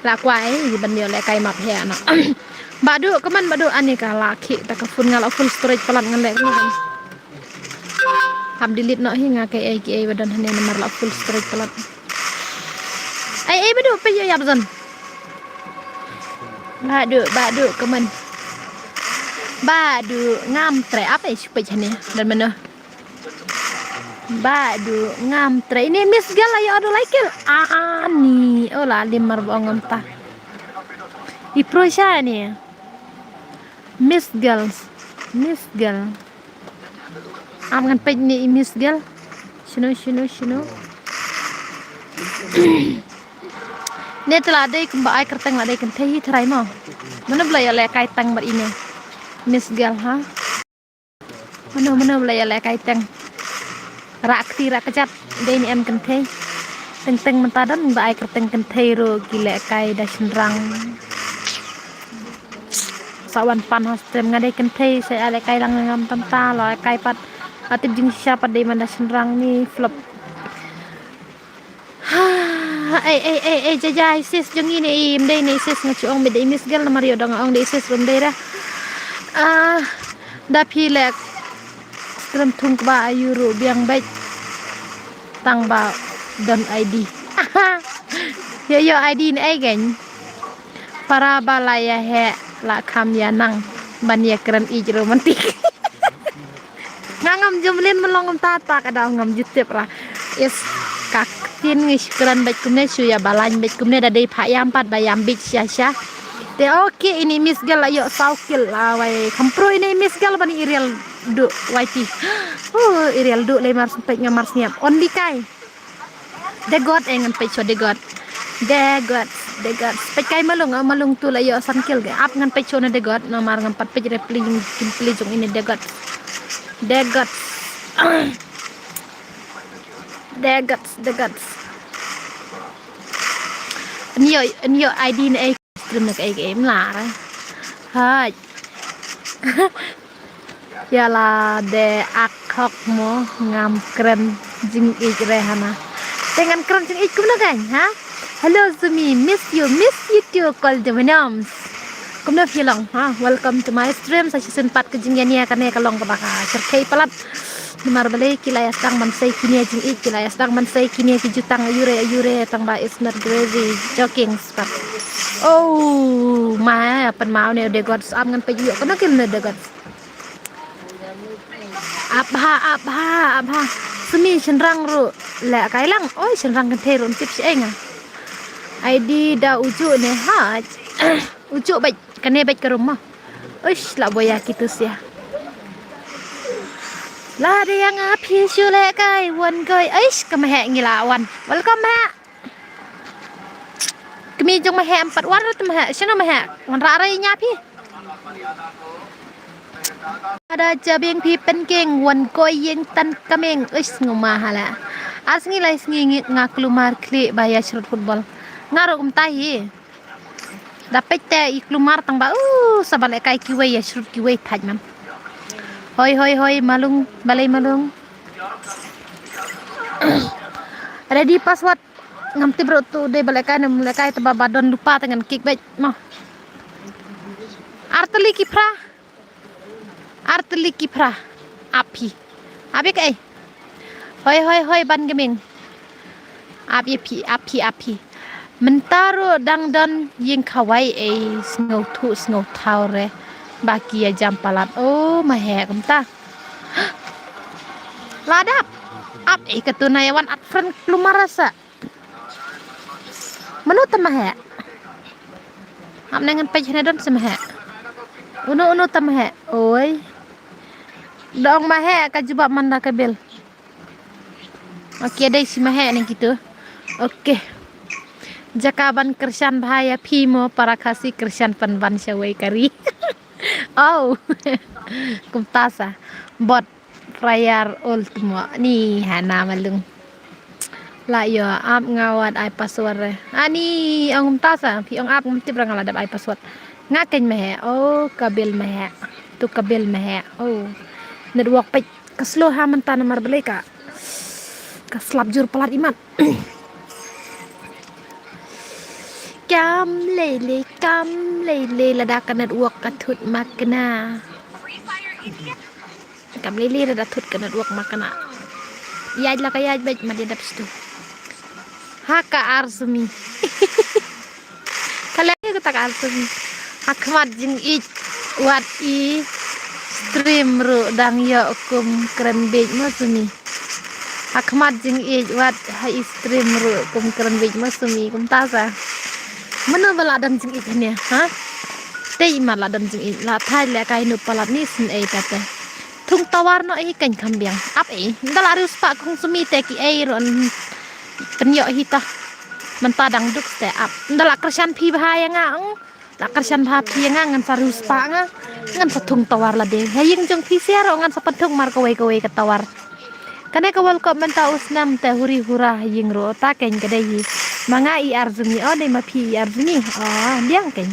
la kwai ban yo le kai map he no badu keman badu ani ka laki ta ka fun ngala full storage pelan ngan le ni ham delete no hi nga kai ai badan hane nomor la full storage pelan ai badu pe yo yap zon badu keman badu ngam tre apa sih pe hane dan mana Badu ngam tre ini Miss Gal ayo adu laikil ani ola limar bongom ta ipro siya ni Miss Gal am ngan pej ni Miss Gal shino ne tela dei kumba ai kerteng la dei kan thei thrai mo mana bla ya le kai tang bar ini Miss Gal ha mana bla ya le kai tang rakti rak kejap dei ni em kan thei teng mentadon ba ai kerteng kan thei ro gile kai da senrang sawan pan hostem ngadai kan thei saya ale kai lang ngam tanta lo kai pat atip jing siapa dei manda senrang ni flop jajai sis jeng ini im dei ni sis ngacuong be dei Miss Gal na Mario dong ong dei sis rum dei dah da pilek skrim tung ba ayuru biang baik tang ba don ID yo ID ni ai gen para balaya he la kam ya nang bania keren ij romantik ngam jumlin melongom tata kada ngam jutip lah yes kak tin ngis keren baik kumne su ya balain baik kumne da dei phayam pat bayam big sya de oke ini Miss Gal ayo saukil awai kampro ini Miss Gal bani irial du waiti irial du le mars pek ngamar siap on di kai de god engan pek so de god pek kai malung tu la yo sankil ge ap ngan pek so na de god nomar ngam pat pek repling kimpli jong ini de god Nyo ID ni ai stream nak ai game lah hai ya la de akhok mo ngam keren jing ik rehana dengan keren jing ik kumna kan ha hello Zumi miss you too call the noms kumna filong ha welcome to my stream sa season 4 ke jing ya kan ya kalong ka baka serkai palat Mar balai kilaya stang mansai kini jing ik kilaya stang mansai kini ki jutang ayure tang ba is not crazy joking stop oh ma pen mau ne de god am ngan pe yu kana kin de god abha semi senrang ru la kai lang oi senrang kan terun tip si enga ID da uju ne ha uju baik kane baik ke rumah ush la boya kitu sia lah ada yang api sule kai wan kai aish kemah ngilawan welcome ha kami jong mah 4 wan tu mah sino mah wan ra rai nya pi ada jabeng pi pen keng wan koi yeng tan kameng aish nguma hala asngi lai sngi ngaklumar kli baya shot football ngaro tai dapat te iklumar tang ba sabale kai kiwe ya shot kiwe thajman hoi malung balai malung ready password ngamti bro tu de balai kai taba badon lupa dengan kick back mah arteli kipra api kai hoi ban geming api mentaro dang dan ying kawai snow taure baki ya jam palat oh mahe kumta ladap ap ketunayawan at friend lumarasa menu tamahe ap nengan page nedon semahe uno tamahe oi dong mahe kajuba manda kabel oke dai si mahe ning gitu oke jakaban kersan bahaya pimo para kasih kersan panban syawai kari oh kumtasa bot rayar ultimo ni hana malung la yo ap ngawat ai password ani ang kumtasa pi ang ap ngumti brang ladap ai password ngaken mehe oh kabel mehe oh network pe keslo ha mentan nomor beleka keslap jur pelat iman kam lele ladakan network katut makna kam lele radatut kan network makna yaj la kayaj baik madidap situ haka arsumi kalian kita ka arsumi hakmat jing wat stream ru dang yo kum keren bej masumi Hakmat jing wat hai stream ru kum keren bej masumi kum tasa. Mana bala dan jing ne ha? Tei mala dan jing la thai le kai nu palat ni sin tate. Thung tawar no kan kambiang. Ap dala rius pak kung sumi te ki ron penyo hita. Mentadang duk te ap. Dala kersan pi bahaya nga. La kersan bha pi nga ngan sarus pak nga. Ngan sa thung tawar la de. Haying jong pi siaro ngan sa patung mar kowe ka tawar. Kane ka wal ko menta usnam te huri hura ying ro ta ken kadai manga i arzuni o de ma pi arzuni diang ken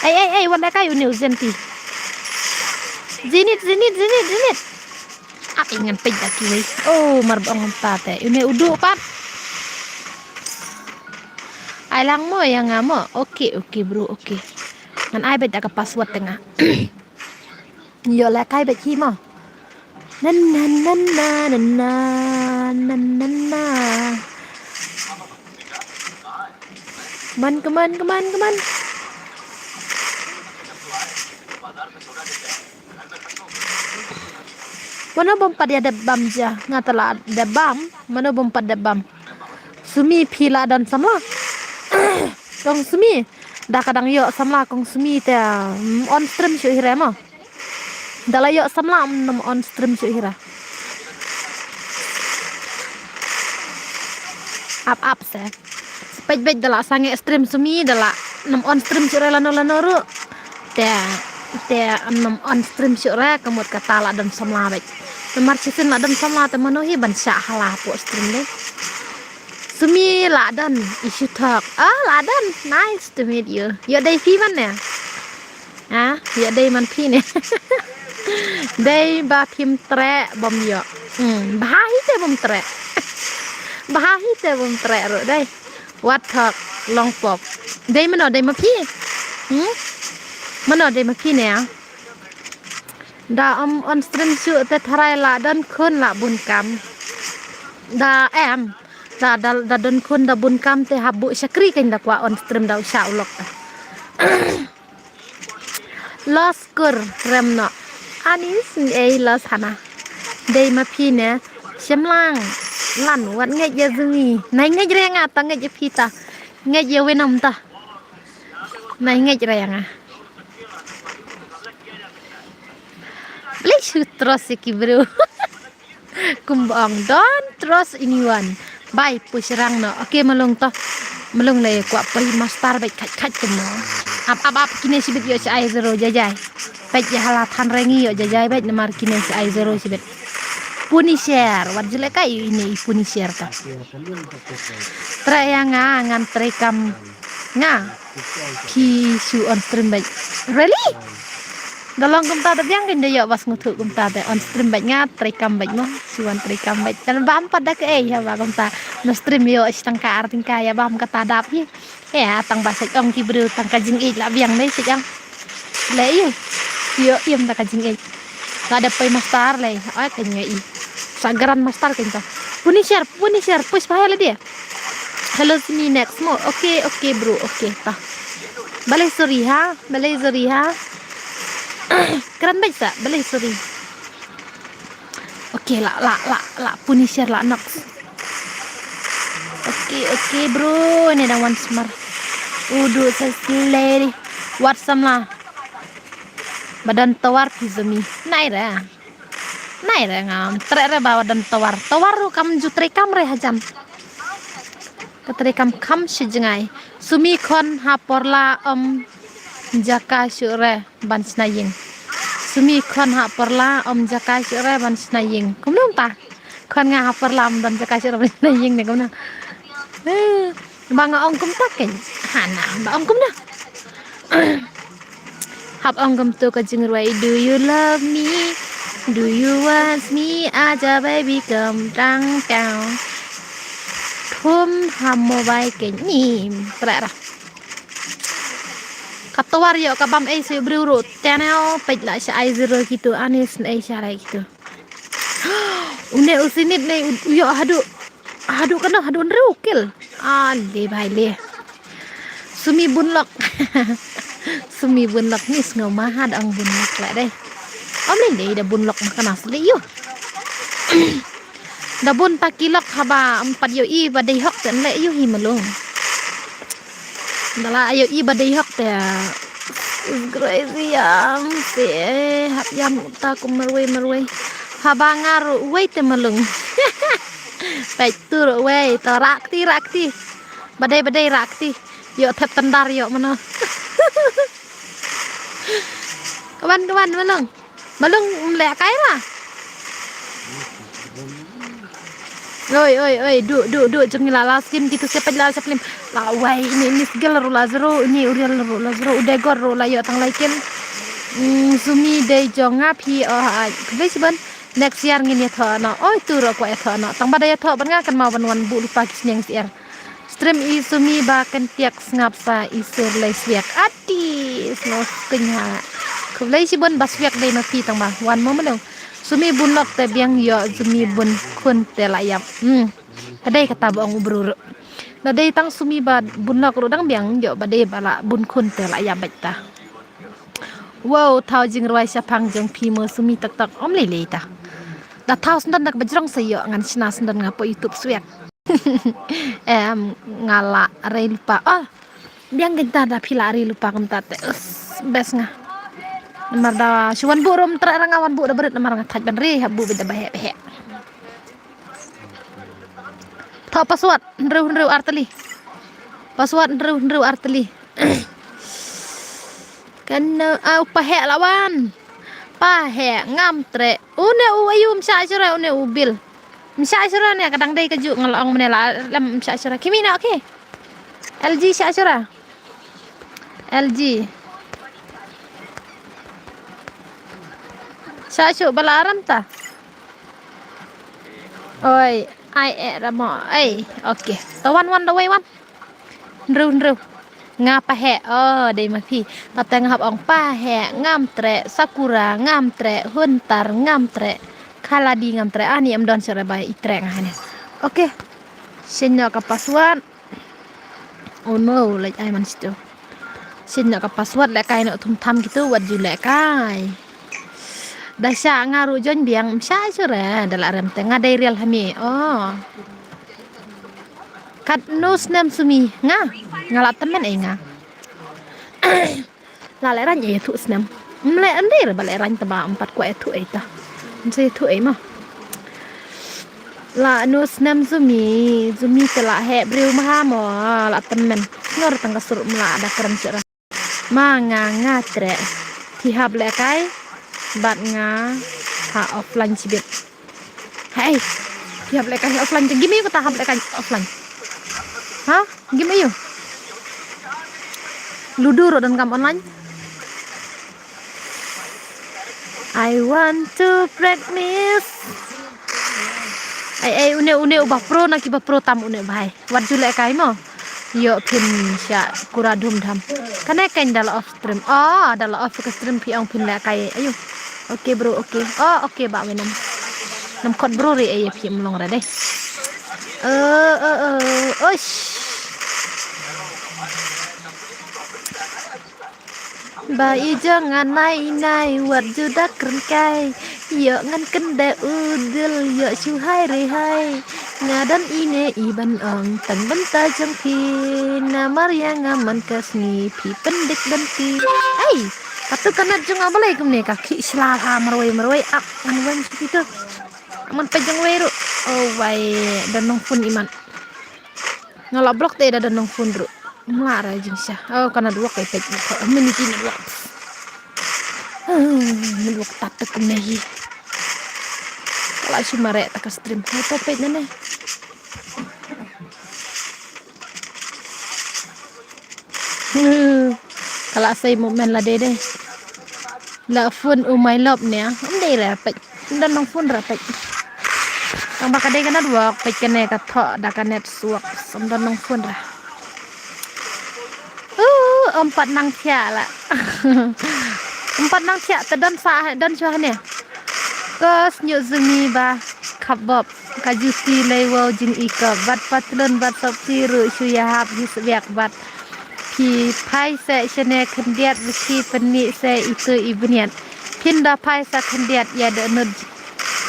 ai wala kayo ni uzenti zinit ingan pejda kiwi marbang tate une udu pat ai lang mo yang ngamo oke bro oke ngan ai beda ka password tengah yo la kai be ki mo nan keman mana bom pada ada bam ja ngatala ada bam mana bom pada bam sumi pila dan sama kong sumi dah kadang yo sama kong sumi te on stream syu hirema dala yo samla nom on stream syu hira up se pej dala sange stream sumi dala nom on stream syu lano te nom on stream syu ra kamut katala dan samla bej temar chisin la dan samla te manohi ban sya hala po stream le sumi la dan isu talk la dan nice to meet you yo dai fi man ne yo dai man fi ne đây ba phim tre bom yo bahai te bom tre rồi đây what talk long pop đây mana đây ma phi mana đây ma phi nè da on stream su te tharai la dan khon la bun kam da dan khon da bun kam te habu sakri kan da kwa on stream da usha ulok los kur remno anis las hana đây ma phi nè xem lang lan wat ngai ya zui nai ngai reng ta ngai phi ta ngai ya wenom ta nai ngai reng please trust ki bro kumbang don't trust anyone bye pusrang no okay malung le kwa pai master bai khat mo ap kine sibit yo ai zero jajai baik ya halat han rengi yo jajai baik namar kine ai zero sibit punisher wat jelek kai ini punisher ka trayanga ngan trekam nga ki su on stream baik really dalong kumta ta biang kin yo was ngutu kumta ta on stream baik nga trekam baik mo su on trekam baik dan bam pada ke ya ba kumta no stream yo istang ka arting ka ya bam kata dap hi ya tang basik ong ki bru tang ka jing la biang nei sik yang le yo im ta ka jing la da pai master le ai ka ngai sagaran master kinta punisher push bahaya dia hello sini next mo okay bro okay ta balai sorry ha keren baik sa balai sorry okay la punisher la next okay bro ini dah once more udu sesledi whatsapp lah badan tawar pizami naik ngam tre bawa dan tawar ru kam jutri kam re hajam katri kam sejengai sumi kon haporla jaka syure ban snaying sumi kon haporla jaka syure ban snaying kumnum ta kon nga haporla ban jaka syure ban snaying ne kumna bang ong kum taken hana ba ong kum na hap ong kum tu ka jingruai do you love me do you want me aja baby come down thum ham mobile ke nim tra katawar yo ka bam ai se bru channel pej la sa ai zero gitu anis ai sa lai gitu une usinit nei yo hadu kana hadu rukil le bhai le sumi bunlok nis ngau ma had ang bunlok lại đây om lên đây đã bunlok makan asli yo Dabun takilok haba 4 yo I badai hok ten le yu hi malung. Dala ayo I badai hok te crazy si hap yam ta kum marwe haba ngaru wei te malung. Pai tur wei ta rakti badai rakti yo thep tandar yo mana. Kawan malung le kai lah. Oi, du jangan lala skin gitu siapa lala skin lah wai ini segala ru lazaro ini urial ru lazaro udah gor ru layo tang laikin sumi dei jonga pi kebe siban next year ngini thana oi tu ro ko thana tang badaya tho ban nga kan mau ban bu lupa kisnyang siar stream I sumi ba kan tiak ngap sa isur lai siak ati no kenya kebe siban baswiak dei ma pi tang ba wan mo melong sumi bun lok te biang yo sumi bun kun te layap kadai kata bong ubrur nadai tang sumi ba bun lok ro dang biang yo badai bala bun kun te layap baita wow thau jing roi sapang jong pi mo sumi tak om le ta da thau sandan nak bajrong sayo ngan sina sandan ngapo YouTube swek ngala rei lupa biang genta da pila rei lupa kam tate bes nga marda suwan burum terang awan bu da berit namar ngataj ban ri habu beda bahe tho password nrew arteli password nrew arteli kan au pahe lawan pahe ngam tre une u ayum sha sira une u bil msha sira ne kadang dai kaju ngalong menela lam msha sira kimina okay LG sha sira LG Sasyo balaram ta. Oi, ai ramo. Ai, okay. Tawan the way wan. Nrew. Ngapa he? Oh, dei ma pi. Tata ngap ong pa he ngam tre sakura ngam tre huntar ngam tre kaladi ngam tre ani am don sere bai itre ngane. Okay. Sinyo ka password. Oh no, like I man still. Sinyo ka password lek kai no thum tham gitu wat ju lek kai. Dasya ngaru jon biang sya sura dala rem tengah dai real hami kat nus nem sumi ngalat temen nga la le ran ye tu snem mle andir bale ran taba 4 ku etu eta se tu ma la nus nem sumi tela he briu ma mo la temen ngor tang kasur mla ada kerem sura ma nga tre tihab le kai bat nga ha offline cibit hey tiap lekas offline gimi ko tahap lekas offline ha gimi yuk ludo dan kam online I want to practice ai une ubah pro na ki pro tam une bhai wat jule kai mo yo pin sya kuradum dham kane kain dala off stream dala off ke stream pi ong pin le kai ayo okay bro okay okay ba wenam nam khot bro ri ay pi mlong ra deh osh ba i jangan nai wat judak rengkai yo ngan kende udil yo chu hai re hai ngadan ine iban ong tang benta jang pi namar yang aman kasni pi pendik dan pi ai patu kana jung abalai kum ne kaki slaha marwai up anwan seperti itu aman pejang weru wai dan nong pun iman ngala blok te dan nong pun ru mlara jing sya kana dua kai pej meniti ni dua dua tatte kum ne hi kala si mare tak stream to pej ne kala sai momen la dede la phun umai lop nya dei ra pej dan nong phun ra pej ang baka dei kana dua pej kene ka tho da kanet suak som dan nong phun ra empat nang tia la empat nang tia tedan sa dan chua ne kos nyu zumi ba khabab kajuti lewo jin ika bat patlen bat sapti ru suya hab his biak bat pi pai se chene khendiat vichi pani se itu ibniat pinda pai sa khendiat ya de nud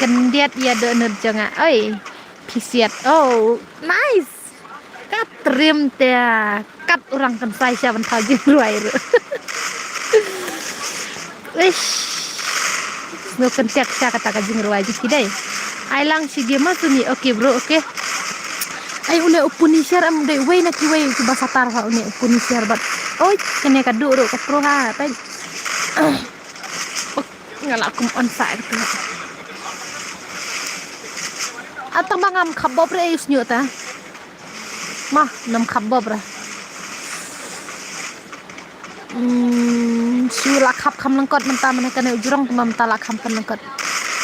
khendiat ya de nud janga oi Pisiat. Oh, nice. Kat trim tia. Kat orang kan saya siapa tahu ruai ru. Wish. No kan tiak siapa kata kajing ruai jadi deh. Ai lang sige mas ni. Okay bro, okay. Ay une upuni share am de way na ki way ki basatar ha une upuni share bat. Oi, kene ka duro ka pro ha. Pai. Ngala kum on sa itu. Atang mangam khabob re us nyu ta. Mah nam khabob ra. Sula khap kham lengkot menta mana kene ujurong mam tala kham pan lengkot.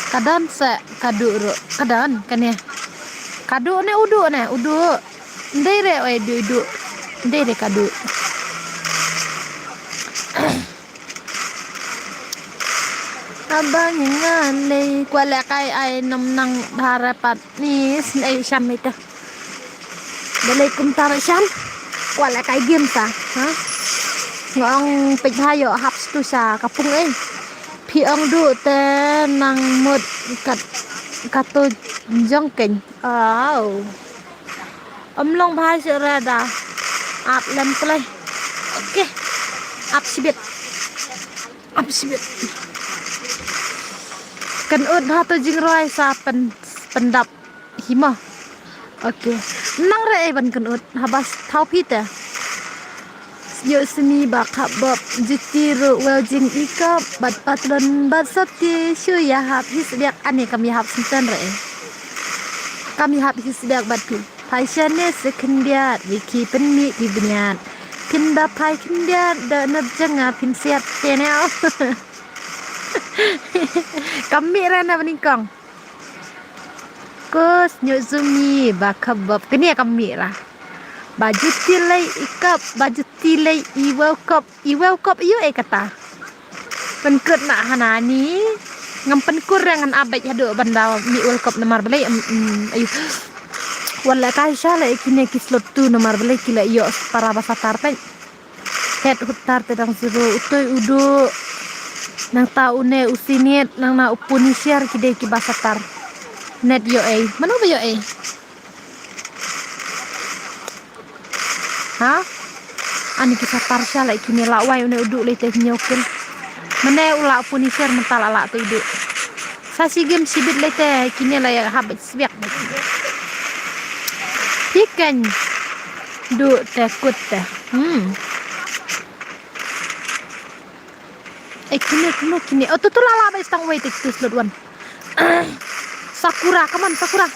Kadan se kaduro. Kadan kene. Kadu ne udu. Ndere oi du. Ndere kadu. Abang ngale kwala kai ai nam nang harapat ni ai syam itu. Balaikum tarasan. Kwala kai game sa, ha? Ngong pejhayo haps tu sa kapung Pi ong du te nang mut kat katu jongkeng. Oh. Long bahas rada. Ap lem play. Oke. Ap sibit. Kan ud hatu jing roi sa pendap hima. Oke. Nang re ban kan ud habas thau pita. Yo seni bakap bob jitiru wel jing ika bat patron bat sati shu ya hap his biak ane kami hap sinten re. Kami hap his biak bat pi. Passion ne sekendiat wiki penmi di beniat. Pin ba pai kendiat da nab janga pin siap tenel. Kami rana meningkong. Kus nyuzumi bakap bob kini kami lah. Baju tilai ikap, baju tilai iwelkop iyo kata. Penkut nak hana ni ngampen kurangan abad hadu bandau mi welkop nomor belai ayu. Wala kai shala ikine kislot tu nomor belai kila iyo para basatar pai. Het hutar tedang zero utoy udu nang taune usinit nang na upuni share kide ki basatar. Net yo mano ba yo Ha? Ani kisah tarsya lah kini lawai une uduk le teh nyokin. Mene ula punisher mentala la tu uduk. Sasi game sibit le teh kini lah ya habis siak. Ikan du tekut teh. Kini. Oh tu lala ba istang wait itu slot one. Sakura, come on Sakura.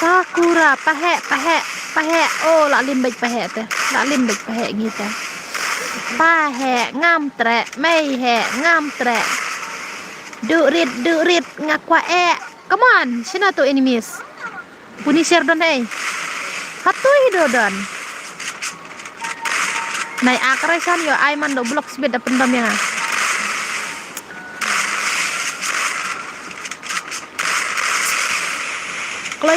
Sakura, pahe. Oh, la lim baik pahe teh. La lim baik pahe gitu. Pahe ngam tre, mei he ngam tre. Durit ngakwa Come on, sina tu enemies. Punisher don Hatui dodon. Nai akresan yo aiman do blok sibet da pendam ya.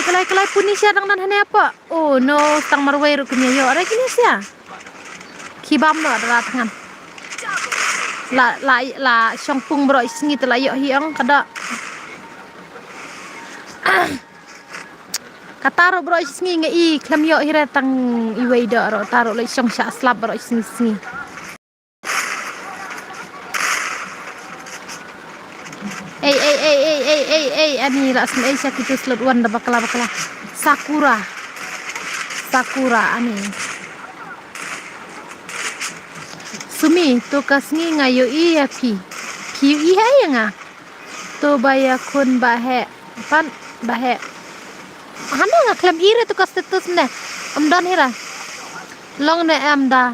Kelai punisher dang dan apa? Oh no, tang marwai ru kini yo. Are kini sia. Kibam no ada tangan. La songpung bro isingi tu la yo hiang kada. Kataro bro isingi ngai klam yo hira tang iwai do ro taro la song sha slap bro isingi. Ani la asma Asia kita slot one da bakala. Sakura ani. Sumi to kasngi ngayo iya pi. Ki iya nga. To baya kun bahe. Pan bahe. Hana nga klam hira to kastetus ne. Amdan hira. Long ne amda.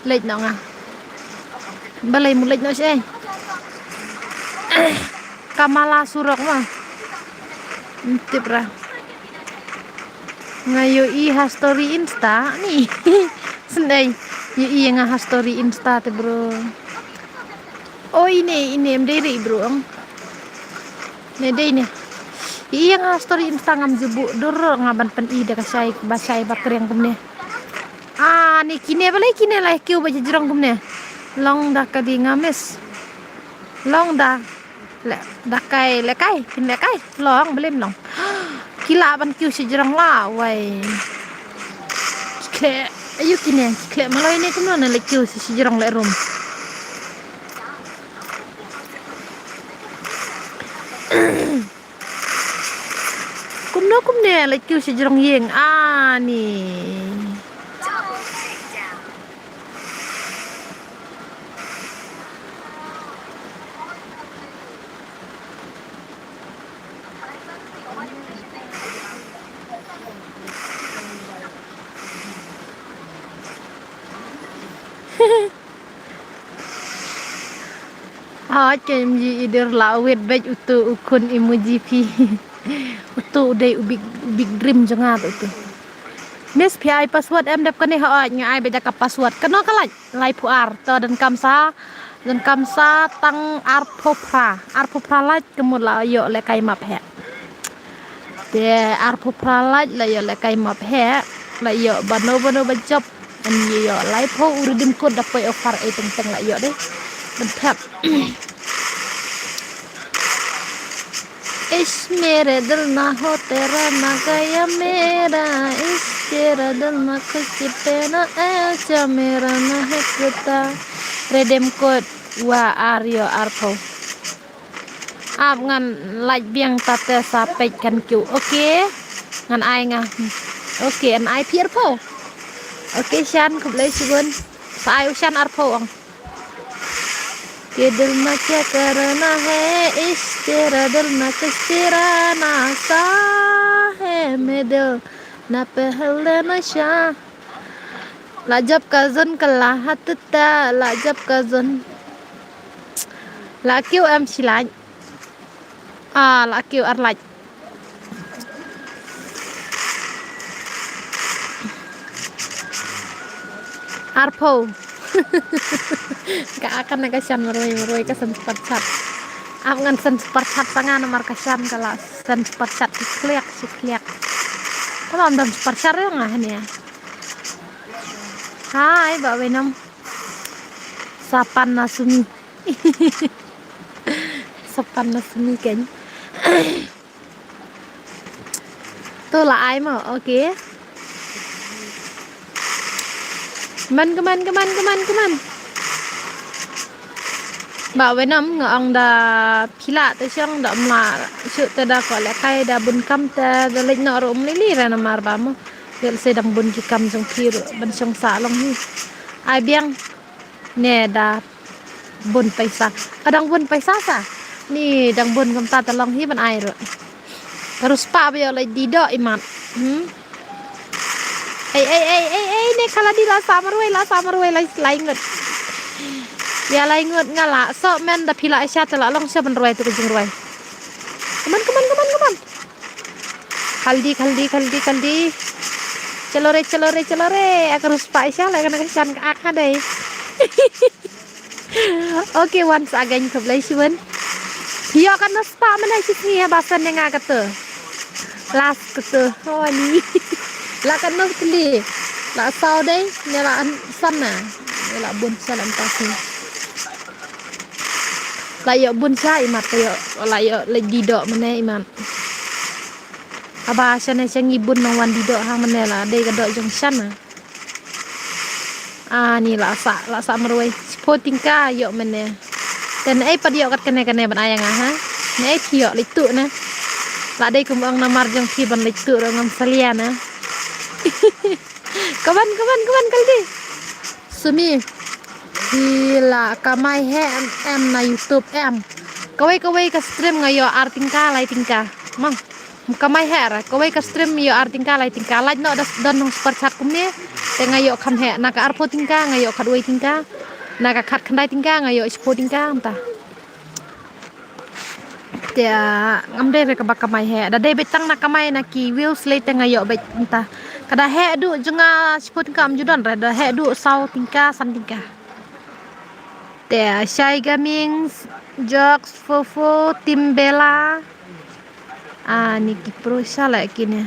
Late na nga. Balay mo late na siya Kamala surok mah. Tip ra. Ngayo story insta nih. Sendai. Yi nga story insta te bro. Oh ini mdiri bro. Nede ini. Iya nga story insta ngam jebu dur ngaban pen ida kasai basai bakri yang kumne. Ni kine balai kine lah kiu baca jerong kumne. Long dah kadi ngames. Long dah lekai long belum long Kila ban kiu sejarang la wai. Kle ayo kini kle malah ini kemana le kiu sejarang le rum. Kumno kumne le kiu sejarang yeng nih. Kem ji ider lawet bej utu ukun emoji pi. Utu uday ubig dream jangat utu. Miss PI password em dep kani ha nya ai beda ka password keno kalaj lai puar to dan kamsa tang arpopra laj kemud la yo le kai map he. De arpopra laj la yo le kai map he la yo bano bajop an yo lai po urudim kod dapai offer e teng la yo de. Ben pep. इश्क मेरे दिल ना हो तेरा ना गया मेरा इश्क तेरा दिल ना कुछ पे ना ऐसा मेरा ना है कुता redeem code wa Aryo Arpo ap ngan like biang tate sapej kan kiu okay ngan ai nga okay an ai pier po okay shan kublai sigun sa ai ushan Arpo ang के दिल में क्या करना है इश्क तेरा दिल में किस तेरा नासा है मैं दिल ना पहले नशा लाजब कजन कला हत्ता लाजब कजन लाक्यू em silaj laक्यू arlaj Arpo gak akan nagasan meroi kesan super chat ngan sen super chat sangat nomor kesan kalau sen super chat sikliak kalau am super chat ya ngah nih hai Mbak Wenam Sapan Nasumi Sapan Nasumi kan tuh lah ai mau oke Keman. Mbak Wenam ngong da pila te siang da mla syuk te da ko le kai da bun kam te da lek no rum li ra na mar ba mo yel se dang bun ki kam jong pir ban song sa long hi ai biang ne da bun paisa kadang bun paisa sa ni dang bun kam ta ta long hi ban ai ro terus pa ba yo le di do imat ne kala di la samarwe lai ngot ya lai ngot ngala so men da pila isya tela long sya ban roi tu jing roi keman kaldi celore aku harus pa isya lai kana kesan ka akha dai okay once again keblai siwen hiyo kan spa mana sisi ya basan yang agate las kete oh ni la kan no kli la sau dai ne la san na ne la bun sa lam ta si la yo bun sa imat yo la yo le di do mene imat aba sane sengi bun nang wan di do hang mene la dei ka do jong san na ni la sa meroi sporting ka yo mene dan ai pad yo kat kene ban ayang ha ne thi yo le tu na la dei kum ang namar jong thi ban le tu ro ngam salia na kawan kaldi sumi hila kamai he em na YouTube em kawai ka stream ngayo artingka lai tingka mang kamai he ra kawai ka stream yo artingka lai tingka laj no das don nong super chat kumne te ngayo kan he na ka arpo tingka ngayo kadwai tingka na ka khat khandai tingka ngayo spo tingka amta dia ngamde re ka bakamai he da dei betang na kamai na ki wheels le te ngayo bet entah kada he du junga spot kam judan re da he du sau tingka san tingka te Shy Gaming Jokes Fofo Timbela ni ki pro sala kini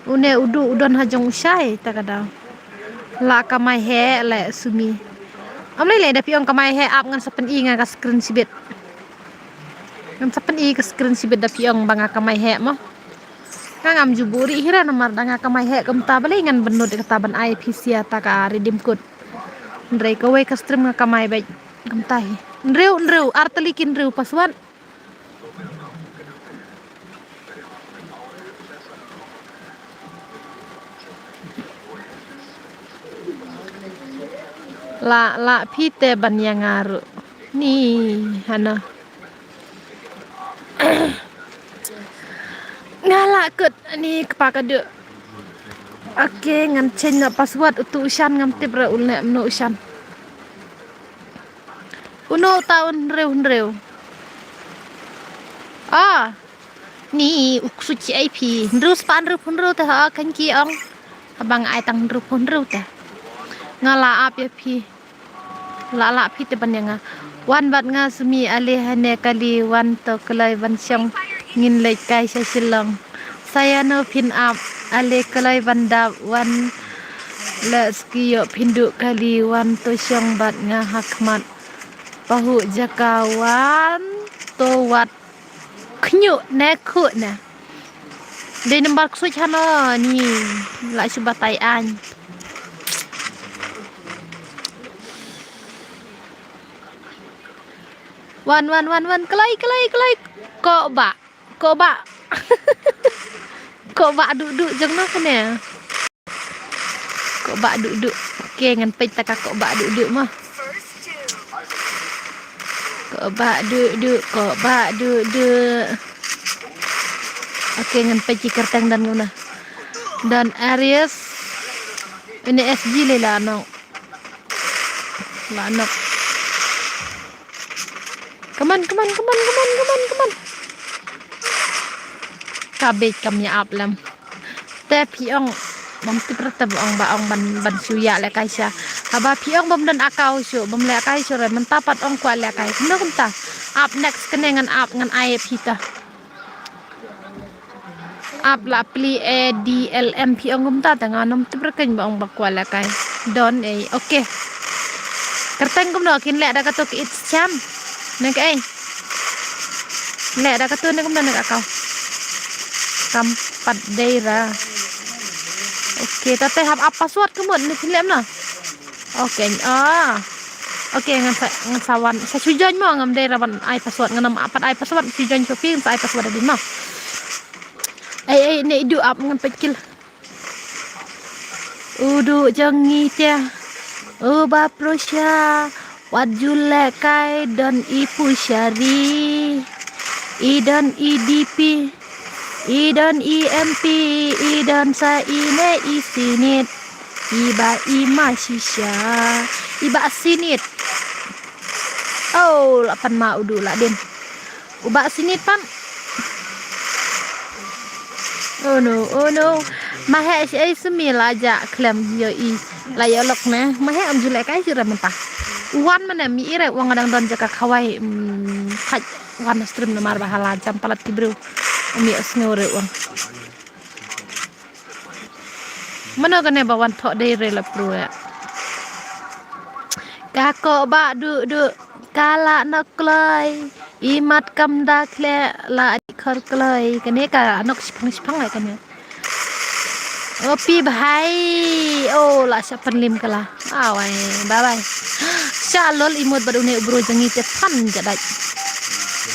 une udon hajong usai ta kada la kamai he le sumi amle le da piong kamai he ap ngan sapen i nga ka screen sibet ngam sapen i ka screen sibet da piong banga kamai he mo ngam juburi hira namar danga kamai he kamta bale ngan benut kataban ai pisia ta ka redeem code ndrei ko we custom kamai bai kamta hi ndreu artelikin ndreu paswan la pite banyangaru ni hana ngala ket ni kepakade oke ngan change password utu usan ngam tibra ulne mno usan uno tahun reu ni uksuci IP ndru span ru pun ru ta kan ki ong abang ai tang ru pun ru ta ngala ap ya pi la pi te banyanga wan bat nga sumi ale hane kali wan to kelai ban syang ngin lek kai sa silang saya no pin up ale kelai banda wan la skiyo pindu kali wan to syang bat nga hakmat pahu jakawan to wat knyu ne khu na de nomor kusut hano ni la subatai an wan kelai kok ba kok ba duduk jeng no kene kok ba duduk oke ngan pej tak kok ba duduk mah kok ba duduk oke ngan pej kerteng dan guna dan Aries ini SG le la no Come on. Kabej kamnya up lam. Te piong bom tiprata bong baong ban suya le kaisa. Aba piong bom dan akau su bom le kai su re mentapat ong kwa le kai. Kena kumta. Up next kenengan up ngan ayep hita. Up la pli DLM piong kumta tanga nom tipraken bong bakwa le kai. Don okay. Kerteng kum no kin le ada katuk it's cham. Neng cái lẹ đã cái tuần này cũng đang được cào cầm bật đây ra ok ta tay hấp apa password ke mun ni film na ok ok ngan sawan sa sujon mo ngam đây ra ban ai password ngam apa ai password sujon cho film sa ai password di mo ai ni du up ngan pekil udu jangi tia ba prosya Wajule kai dan ipu syari idan IDP idan IMP idan sa ine isinit iba ima sisya iba sinit lapan ma udu la den uba sinit pan oh no mahe si semila aja klem yo i la yo lok na mahe am jule kai sira mentah wan mana mi ire wang adang don jaka kawai haj wan stream na mar bahala jam palat tibru mi asngore wang mana kane bawan thok dei re la pro ya ka ko ba du kala nok kloi imat kam da kle la khar kloi kane ka nok sipang la kane pi bhai la sapan lim kala awai bye bye Shalol imut baru ne bro jangi te tan jadai.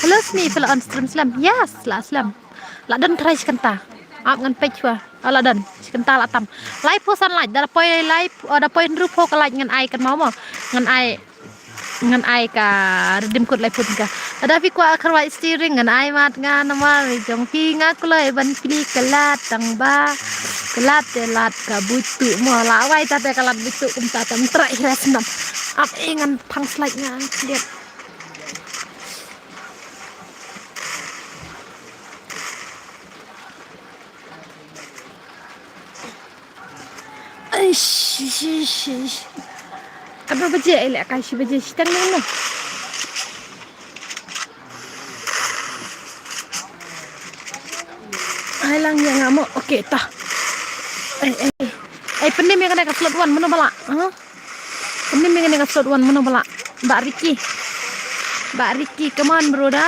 Hello me fel on stream slam. Yes, la slam. La dan try skenta. Ap ngan page wa. Ala dan skenta la tam. Live posan like da poi live da poi ru po ka like ngan ai kan mau mo. Ngan ai ka redeem code live pun ka. Ada fi kwa kharwa steering ngan ai mat ngan ma jong pi nga ko lai ban pili kalat tang ba. Kelat telat kabutu mo la wai ta te kalat butu kum ta tam trai resnam ap ingan pang slide nya lihat apa baje elak kasih baje sitang mana hilang yang ngamuk okey tah penim yang kena slot one mana bala penim yang kena slot one mana bala Mbak Ricky come on brother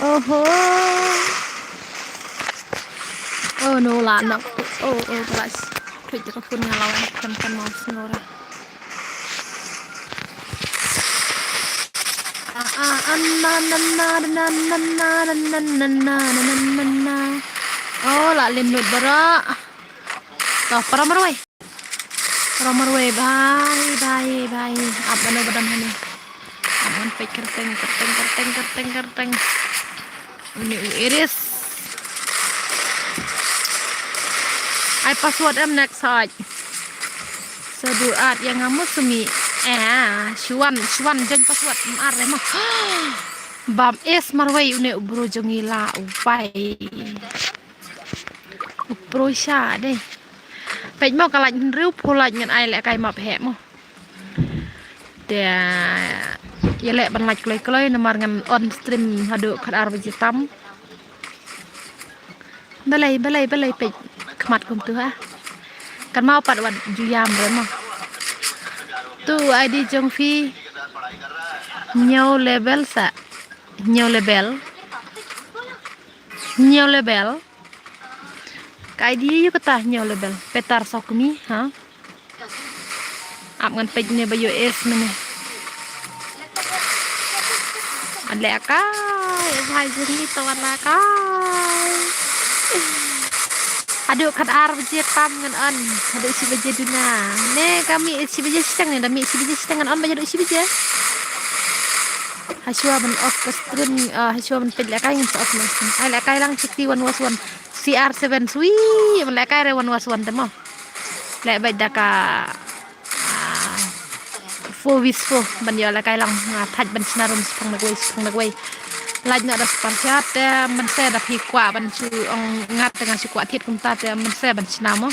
Oh ho. Oh no lah nak. Oh kelas. Tuh jika pun ngalawan kan mau senora. Oh lah lindut berak. Toh para marway bye. Apa na badan ini? Aman pe kerteng. Ini iris. Ai password am next side. Seduat yang ngamu semi. Shuan jeng password ar mah. Bam es marway une ubro jongila upai. Ubro sya deh. Pej mau kalaj riu pulaj ngan ai lek kai map he mo. Dia ya lek ban laj kloi nomor ngan on stream hadu kadar bejitam. Balai pej kemat kum tu ha. Kan mau pad wan juyam re mo. Tu ID Jongfi nyaw level sa. Nyaw level. Cái đi có ta nhiều level petar sau kami ha ap ngan pej ne bayo es mene ale ka bhai jini to ala ka adu khat ar bje pam ngan on adu si bje duna ne kami si bje stang ne dami si bje stang on bayo si bje haswa ban off kastrin haswa ban pej la kai ngin off mas ai la kai lang cikti wan was wan CR7 sui melaka re wan waswan temo lek baik daka 4 ban yo la kai lang thaj ban snarum spang nagway laj na das parchat man se da phi kwa ban chu ong ngat dengan su kwa thiet kum ta man se ban snamo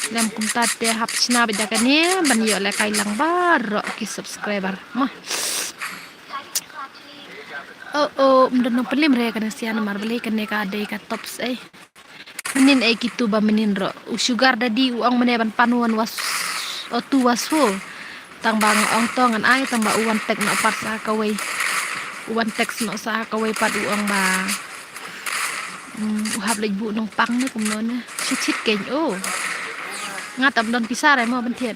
lem kum ta hap sna baik daka ni ban yo la kai lang bar ki subscriber mo mden no pelim re kana sian mar beli kene ka de ka tops menin gitu ba menin ro sugar dadi uang meneban panuan was tu waswo tang bang ong tongan ai tang ba uan tek no par sa kawai uan tek no sa kawai pad uang ba hab lej bu nong pang ne kum non chit ken ngatam don pisar mo ben thiet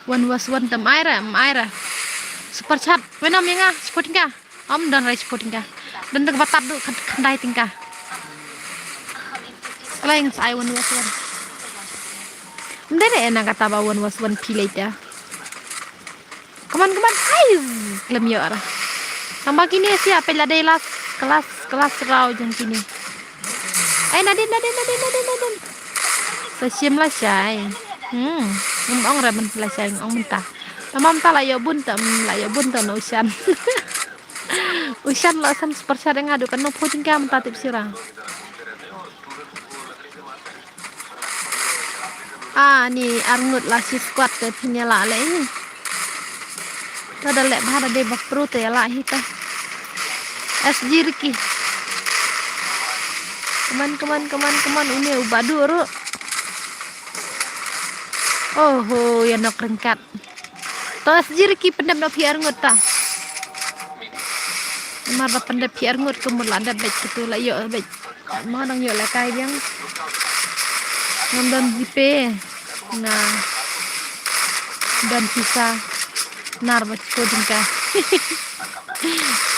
wan was wan tam ai ra super chat wenam yang sporting ka om don rai sporting ka dan teng batat du kandai tingkah lain sai wan waswan ndene ena kata ba wan waswan pilih ya keman ai lem yo ara tambah kini siapa la delas kelas rau jeng kini nadin sesiam lah syai ong ra men la syai ong mentah tamam ta la yo bun ta no usan usan la san seperti ngadu kan no puting kam tatip sirang ni arngut la si squad ke pinyala le ini tada lek bahada de bak perut ya la hita SG Riki keman ini ubadu ru ya nok rengkat to SG Riki pendam no pi arngut ta mar pendam pi arngut kemudian ada baik itu la yo baik mau dong yo la kai yang nonton jipe nah dan bisa nar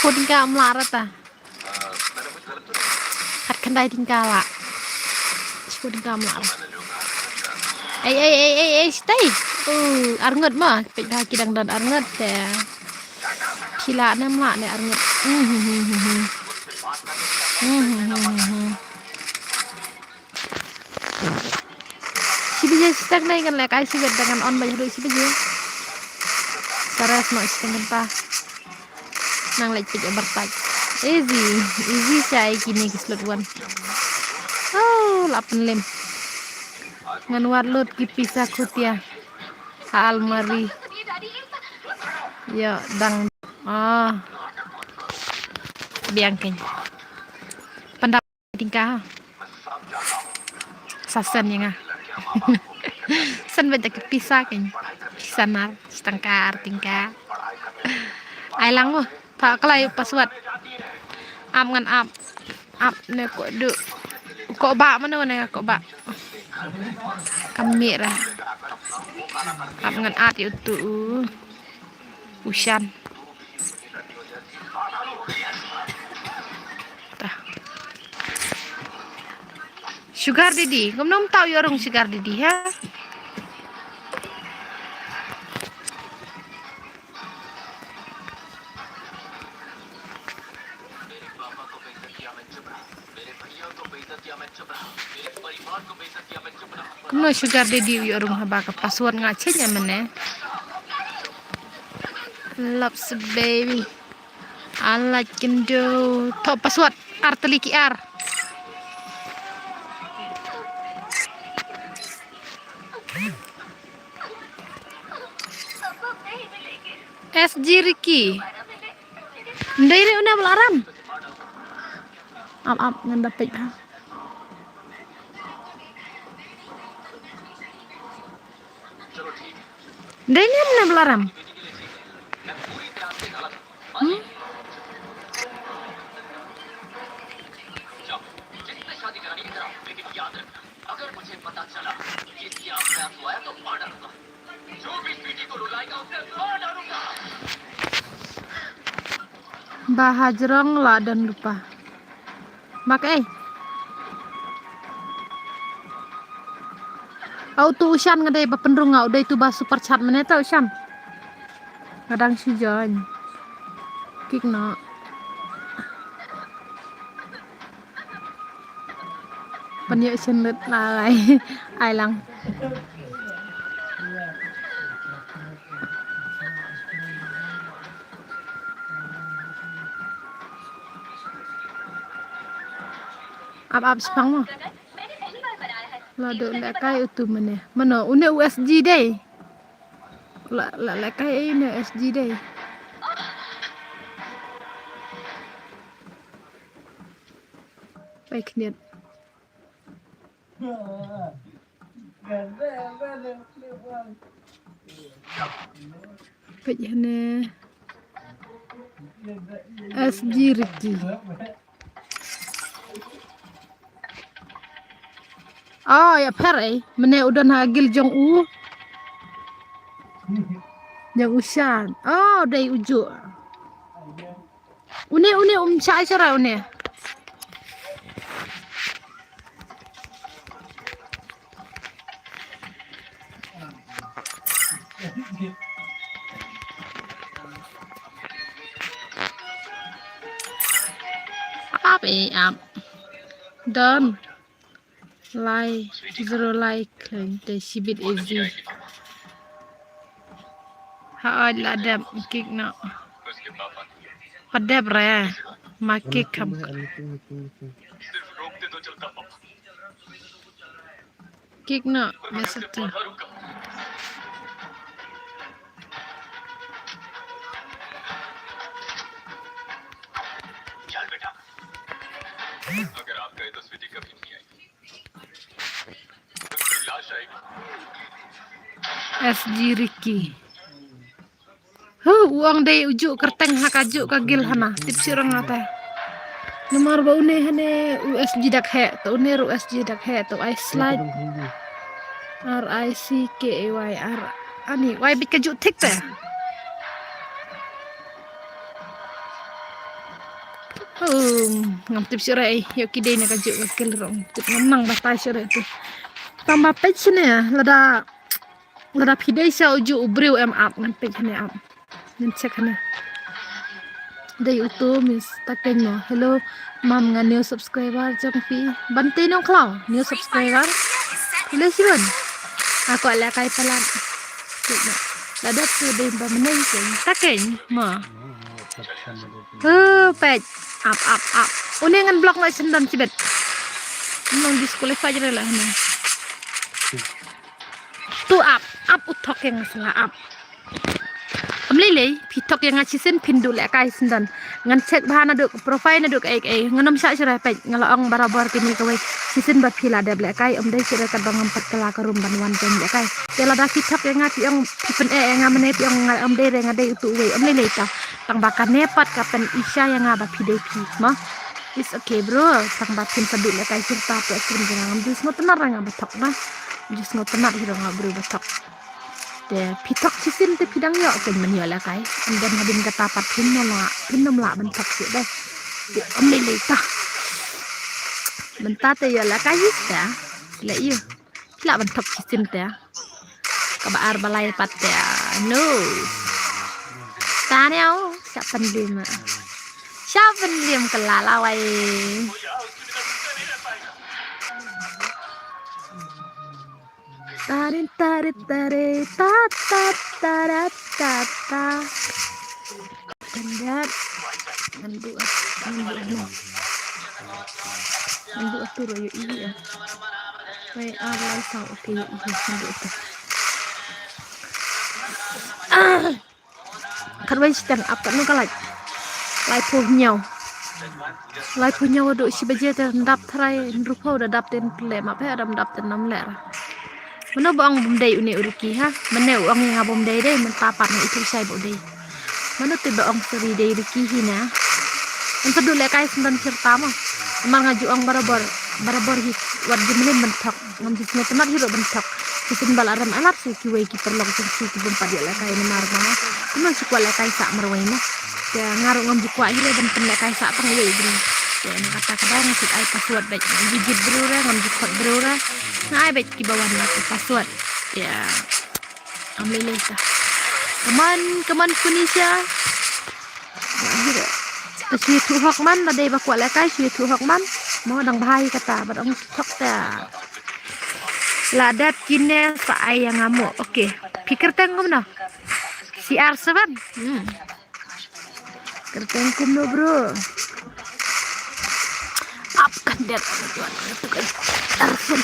kodingka melarat ta hat kendai tingkala kodingka melarat stay arngut mah pek kidang dan arngut ya kila na mla ne arngut Sibije stag na kan lek ai sibet dengan on banyak duit sibije saras mau setengah pa nang lek pijak bertaj easy saya kini keslot wan 8 lem ngan warlot ki pisah kutia almari ya dang biangkin pendapat tingkah sasan yang san banyak pisah kan pisanar setengkar tingkah ai lang tak kelai password Ap ngan ap ne kok bak mana ne kok bak kami lah ap ngan at itu usan tah sugar daddy kamu nom tahu ya orang sugar daddy ha no sugar daddy ya orang haba ka password ngacenya mana loves baby I like can do top password arteliki ar SG Ricky ndai re una belaram ap ngan dapet ha ndai ni una belaram Bahajrong lah dan lupa makai auto usan ngadai bapenrung ngau dai tu ba super chat meneta usan kadang si join kik no penye senlet lai ai lang ap spang mo la do la kai utu mene mano une USG dai la kai une USG dai baik niat baik ne SG Ricky oh ya per mene udah hagil jong yang usan oh dari uju une cha cara une ap done like zero like the sibit easy ha la dab kik no padab ra ma kik kam kik no mesut अगर आप गए तो स्वीटी कभी नहीं आएगी उसकी लाश आएगी SG Ricky uang dai ujuk kerteng hakajuk kagil hana tips orang ngata nomor bau ne hane USG dak he to ne USG dak he to I slide RICKAY R ani wai bit kajuk tik ta ngam tips rai yo kidai na kajuk kagil rong tip menang batai sore tu tambah page ne lada pidai sa uju ubriu em up ngan page ne up nên check này đây uto miss taken no hello mam nga new subscriber jong pi bante nong klaw new subscriber hello siron ako ala kay palan lada tu din ba menay taken ma pet up uningan block na sendan sibet nong disqualify jere lah na tu up utok yang salah up amlele pitok yang ngaci sen pindu lek kai sendan ngan cek bahana duk profile na duk ai nganom sa sira pe ngalaong barabar kini kawai sisen ba pila de lek kai dai sira kad bang empat kala karum banwan pen lek kai tela da pitok yang ngaci yang pen ngamane yang dai re ngadai utu we amlele ta tang bakan nepat kapen isya yang ngaba pidai pi ma It's okay bro, tang batin pedut la kai cerita apa ekrim jangan dus ngotenar nga batok na. Just ngotenar hiro nga bro batok. De pitok sisin te pidang yo ken menyo la kai. Dan habin kata patin no la, pinom la bentok si deh. Di omle leta. Mentate yo la kai sta. La iyo. La bentok sisin te. Kabaar balai pat te. No. Taneo siapa pendim. Siapa pendim kelalawai. Tarin tarit tarit ta ta ta ta ta. Kendat ngandu atur yo iya. Wai alai sa oke yo iya ngandu atur. Kan wai sedang apa nu kalai. Lai punyau. Lai punyau do si baje ter ndap trai rupa udah dap ten ple ma pe adam dap ten nam lera. Mana bang bumdai uni uriki ha? Mana uang yang bumdai deh mentapat ni itu saya bumdai. Mana tu bang seri deh uriki hina? Untuk dulu lekai sembilan cerita mah. Emang ngaju uang barabar hit. Wajib ni bentak. Ngam jisnya tenar hidup bentak. Kisin balaram alat sih kiwai kiper log sih bumpat dia lekai ni marma. Cuma suka lekai sak marwai mah. Ya ngaruh ngam jikwa hidup dan lekai sak pengwai beri. Ya kata-kata ngasih ai password baik digit berura ngam jikot berura. Nah, ai baik ki bawah nak password. Ya. Ambil leta. Keman Indonesia. Akhir. Taswi tu hokman badai bakwa lekai swi tu hokman. Mau dang bahai kata badang stok ta. Ladat kine sa ai yang ngamuk. Okey. Pikir tengkum no. CR7. Kertengkum no bro. Apkan dia tuan itu kan arsun.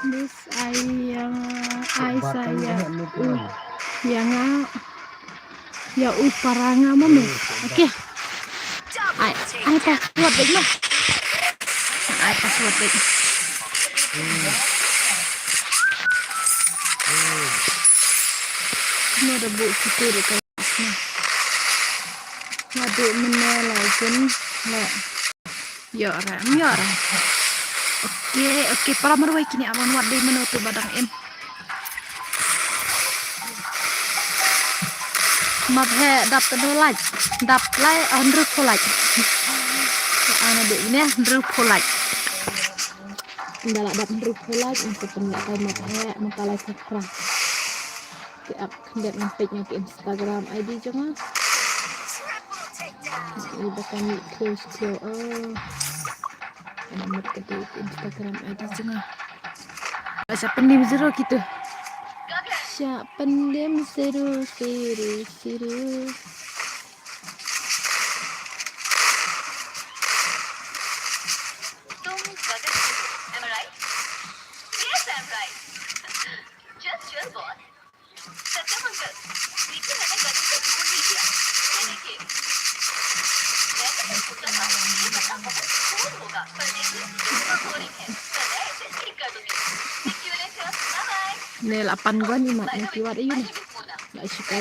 This ayang ay saya yang ya paranga mama. Okey. Ay password baik no. Ay password baik. Ini ada buku situ dekat sini. Ada menelajen lah. Ya orang. Okey, para marwai kini aman wat day menutup badang in. Map he dap tedolaj. Dap lai andru polaj. Ana de ini andru polaj. Ndala dap andru polaj untuk pendakai map he mentalai sakra. Di up kendat ngampeknya ke Instagram ID jangan. Ini bakal close. Nomor kedua Instagram ID jangan. Siapa pendim zero gitu. Siapa pendim zero. Này là pan quá nhưng mà nó kêu ở đây này lại suka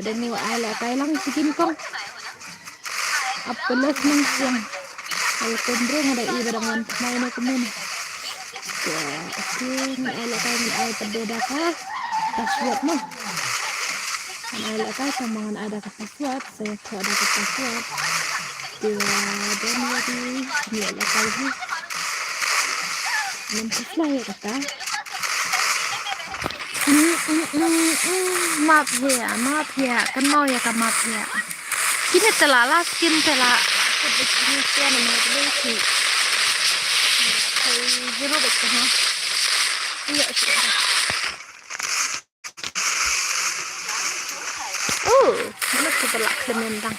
dengo ai là cái lăng skin con Apelas nang siang. Kalau kondrong ada ibarangan main aku mana. Ya, oke, ngelak kan ay pada kah? Password mah. Kan ay kan sama ada ke password, saya tahu ada ke password. Dia dan lagi dia lagi mencetak ya kata. Maaf ya, kan mau ya kan maaf ya. Kini telah skin telah aku begini sih nama beli. Jero betul ha. Iya sih. Mana tu belak kementang.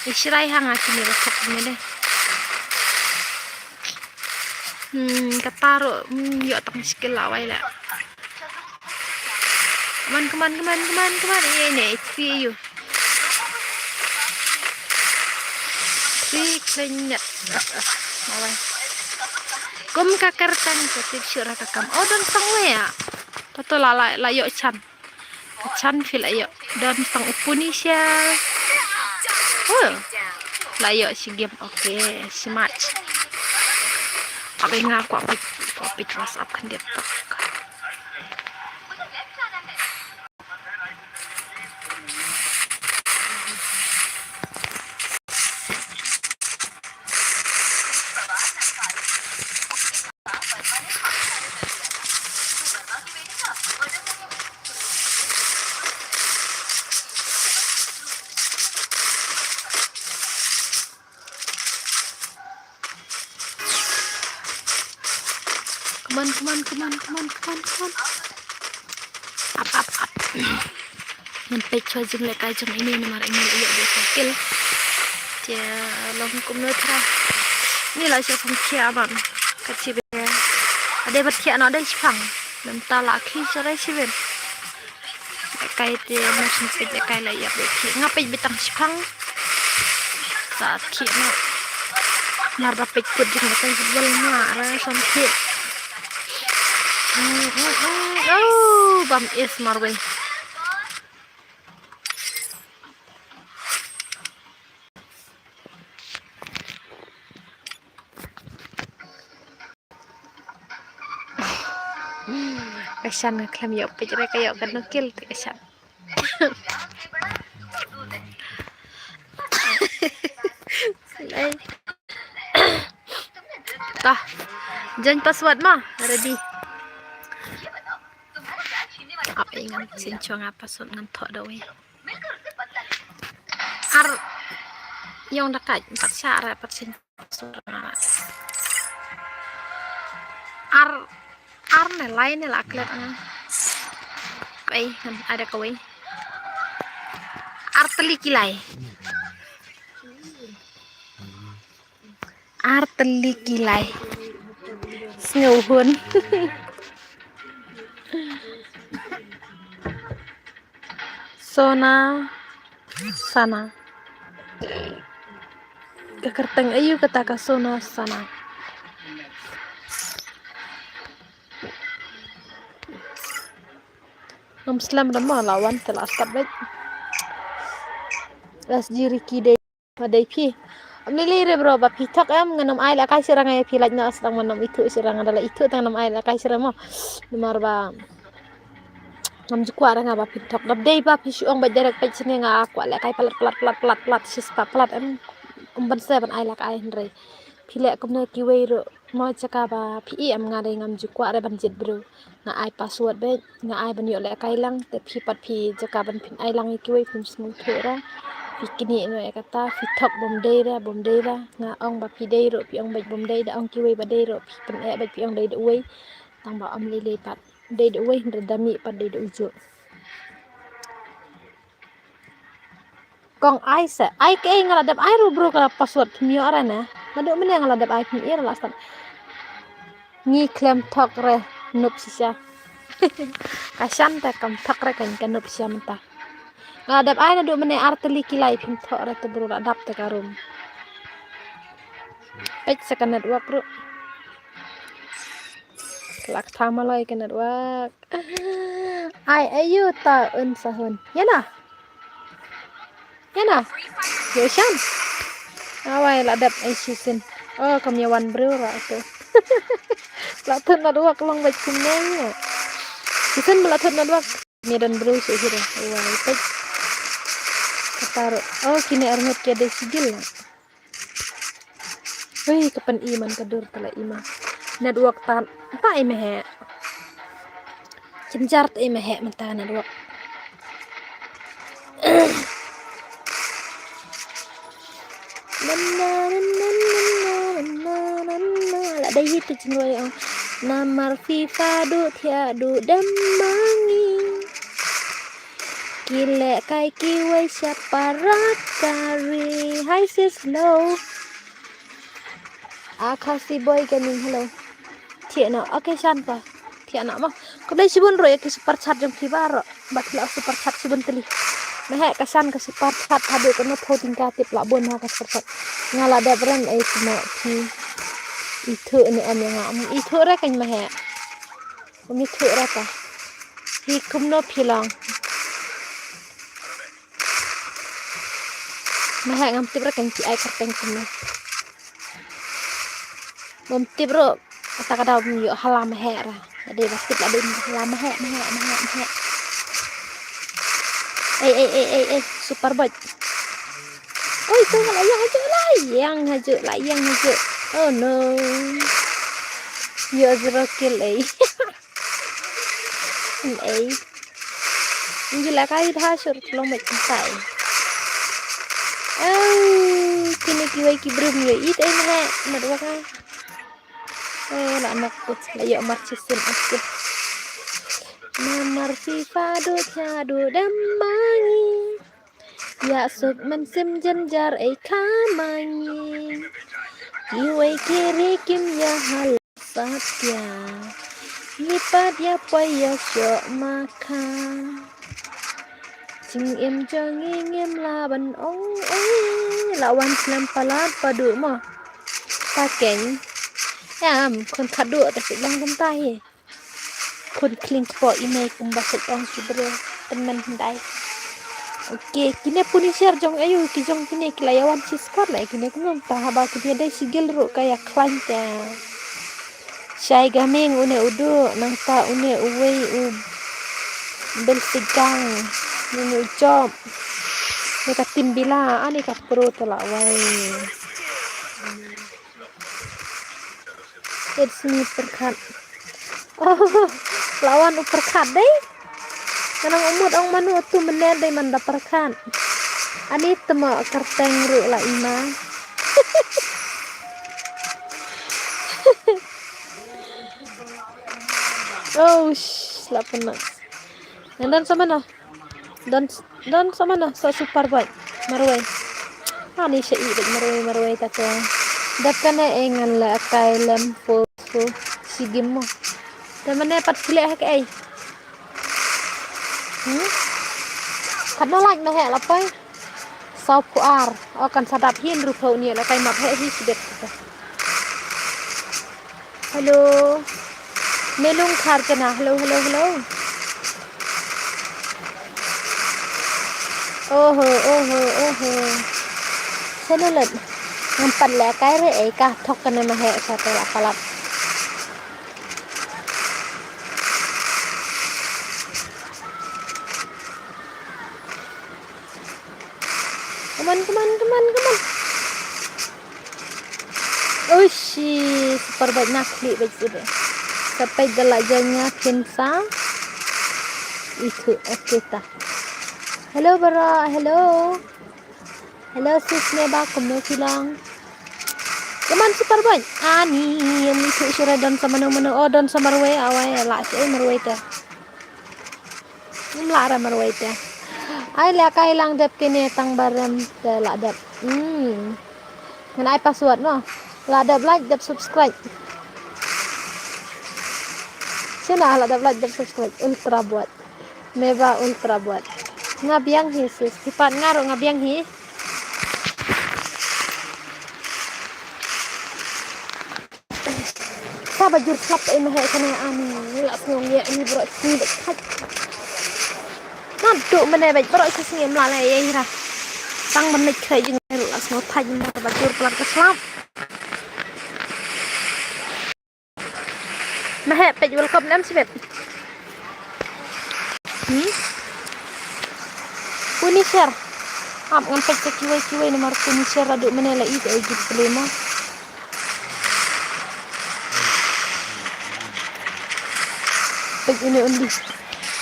Israi hang aku ni resep ni deh. Ketaruh, yuk tang skill lawai lah. Keman. Ini HP you. Klenyat. Lawai. Kum kakertang ketip syurah kakam. Oh dan tangwe ya. Betul lah yuk Chan fil ayo. Dan tang upunisya. Layo si game oke, si match. Apa ngaku apa WhatsApp kan dia tak. Come on. Up. Sampai jeng lekai jeng ini nomor ini iya dia sakil. Dia long kumnotra. Ini lah saya pengkia bang. Kecil ya. Ada bertia nak ada Jepang. Mentah laki sore sibin. Lekai dia macam seperti lekai lah ya bertia. Ngapai betang Jepang. Saat kia marah pekut jeng lekai sebel marah sampai. Bam is marway. Kesan ngeklam yuk pecere kayak kan nukil kesan. Tah, jangan password mah ready. Apa ingat sincuang apa password ngantok dawe. Yang dekat 4 cara 4 sincuang. Ne lain lah klet ada kawai telikilai snowhun sana kekerteng ayu kata ka sona sana. Muslim nama lawan telah start baik. Las jiriki deh pada pi. Amnili bro ba pitok nganam ai la kai sirang ai pi lajna asang manam itu sirang adalah itu tanam ai la kai sirang mo. Lumar ba ngam jukwa ra ba pitok dab dei ba pi siong ba derek pe sini nga aku la kai pelat sis pa pelat ban seven ai la kai hendre. Pilek kumne kiwei ro mau cakap ba pi ngare ngam jukwa ra ban jet bro. Nga ai password be nga ai ban yo le kai lang te pi pat pi jaka ban pin ai lang kiwei pun semua thera pi kini no e kata pi thok bom deira nga ong ba pi deiro pi ong ba bom deira ong kiwei ba deiro pi pen e ba pi ong deiro uwei tang ba am lele pat deiro uwei ndami pat deiro ujo kong ai se ai ke ngaladap ai ro bro kala password mi ora na madu men ngaladap ai mi ir lastan ngi klem thok re nup sisa kasan ta kam thak re kan nup sisa mentah ngadap ai na do mene arteli kilai pin thok re te bro adap te karum pek sekanat wak bro lak thamalai kanat wak ai ayu ta un sahun yana Ya na. Yo shan. Awai la dap ai season. Oh kamyawan bro ra tu. La thon na dua kelong baik kumnya. Season la thon na dua. Medan bro se hira. Awai tek. Taruh. Oh kini armet ke ada sigil na. Wih kapan iman kadur tala iman. Network tan. Pa imehe. Cenjar ta imehe mentah network. Là đây hết từ người ông namar FIFA du thia du demangi kile kai kiwai siaparat kari hi sis hello akasi boy gaming hello thia na okay shan pa thia na ma ko dai sibun ro ya ki super chat jam ki bar ba la super chat sibun teli meh kasan ka super chat hadu ko no photing ka tip la bon ha ka super chat ngala da brand ai kuma ki itu ni am yang am itu ra kan meh kami itu ra ta hi kum no philang meh ngam tip ra kan ki ai ka teng kum bom tip ro kata kata yo halam meh ra de basket la de halam meh super bot oi tu yang haju oh no yo zero kill Injila kai tha sur long mek sai kini kiwai ki brum yo it ai meh na dua kai la nak put la yo marchisin aktif namar FIFA du thia du damangi ya suk man sim janjar ai kamani kiwai kiri kim ya hal satya lipat ya paya syok makan Ching em cho ngem la ban ong lawan slam palat padu mo ta keng ya kon khadu ta si lang kum taiคนคลิงปออีเมลกุมบัสองสุบเรteman hendai oke kini puni share jong ayu ki jong kini kelayawan si squad lah kini kumum tahaba ki dia sigil ro kaya klanta Syai gaming une udu nangta une uwei u bel sigang nunu job mereka tim bila ani kat pro tela wai it's me perkat lawan uppercut deh kanang umut ang manu tu menen deh manda perkat ani tema karteng ru la ima oh la penas dan sama nah dan sama nah so super baik marwai ani syai dek marwai tak dakana engan la kailem po sigim mo temen pat pilih ke ai kad no like meh la pai sau puar akan sadap hin ru phau ni la kai map he hi sidet halo melung khar kana hello oh senelet ngampat le kai re ai ka thok kana meh sa te la palap Come on. Oh shit, super baik nak klik baik sudah. Sampai jelajahnya pinsa. Itu okay ta. Hello bara, hello sis neba kumno silang. Teman super baik. Ani yang itu sudah dan sama mana oh dan sama marwai awai lah sih marwai ta. Lara marwai ta. Ai la kai lang dep kini tang baram te la dep ngan ai password no la dep like dep subscribe sina la dep like dep subscribe ultra buat meba ultra buat ngabiang hi sis kipat ngaro ngabiang hi sa bajur slap ini he kana ani la ngong ye ni bro si dek Naduk mana baik berok sesingim lalai ya ira. Tang menit khay jing ru as no thaj ma ta bajur pelat ke slap. Nah, pej welcome nam sibet. Puni share. Am ngan pej ke kiwai nomor puni share aduk menela i ke ejit pelema. Pej ini undi.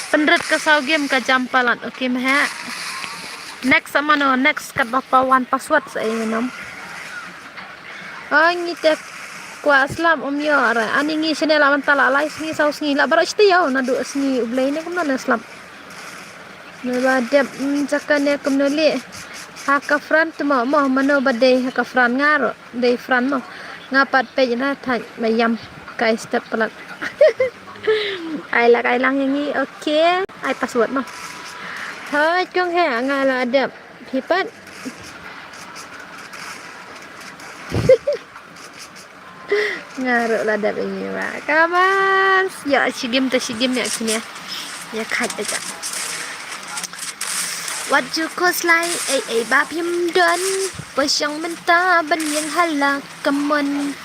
Pendret ke saw game ke jampalan. Oke mah. Next sama no next kat bapa one password saya minum. Ngi tek kwa slam yo ara ani ngi channel aman tala lai ngi saw ngi la baro sti yo na du ngi ublai ne kumna na slam. Ne ba dep jakane kumno le ha ka fran tmo mo mano bade ha ka fran ngaro de fran mo ngapat pe na thaj mayam kai step pelak. Ai lang ngi okay ai password mo. Thôi chung hè ngay là đẹp thì bắt ngaruh lah đẹp ini pak kapan ya si game ya kini ya khat aja wajju koslai ba phim đơn với trong mình ta bên những halak kaman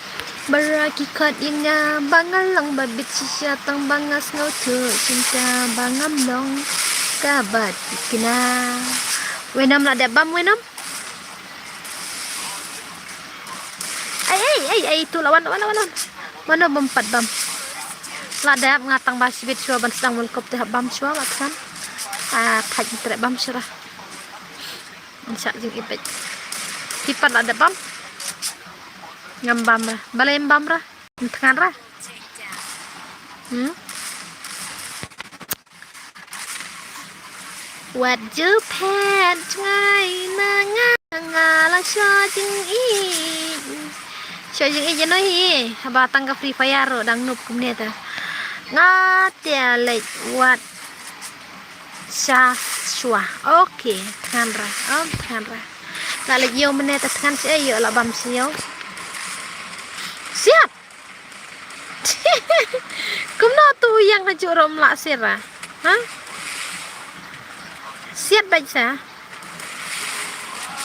beraki khat yang bangal lang babit siya tang bangas ngau thu cinta bangam long kabat kina wenam la debam wenam ai tu lawan mana bempat bam la deb ngatang basibit shua ban sedang mulkop teh bam shua maksan thaj tre bam syarah insya jing ipet tipat la debam ngambam ra balem bam ra tengan ra What you pen ngay na la cho jing i nói hi ba tăng ka free fire rồi đang nộp cũng nè ta nga tia lệch what sa shua okay than ra la lệch yêu mình nè ta than sẽ yêu là bầm xíu siap cũng nó tu yang na churom la sira ha siap baca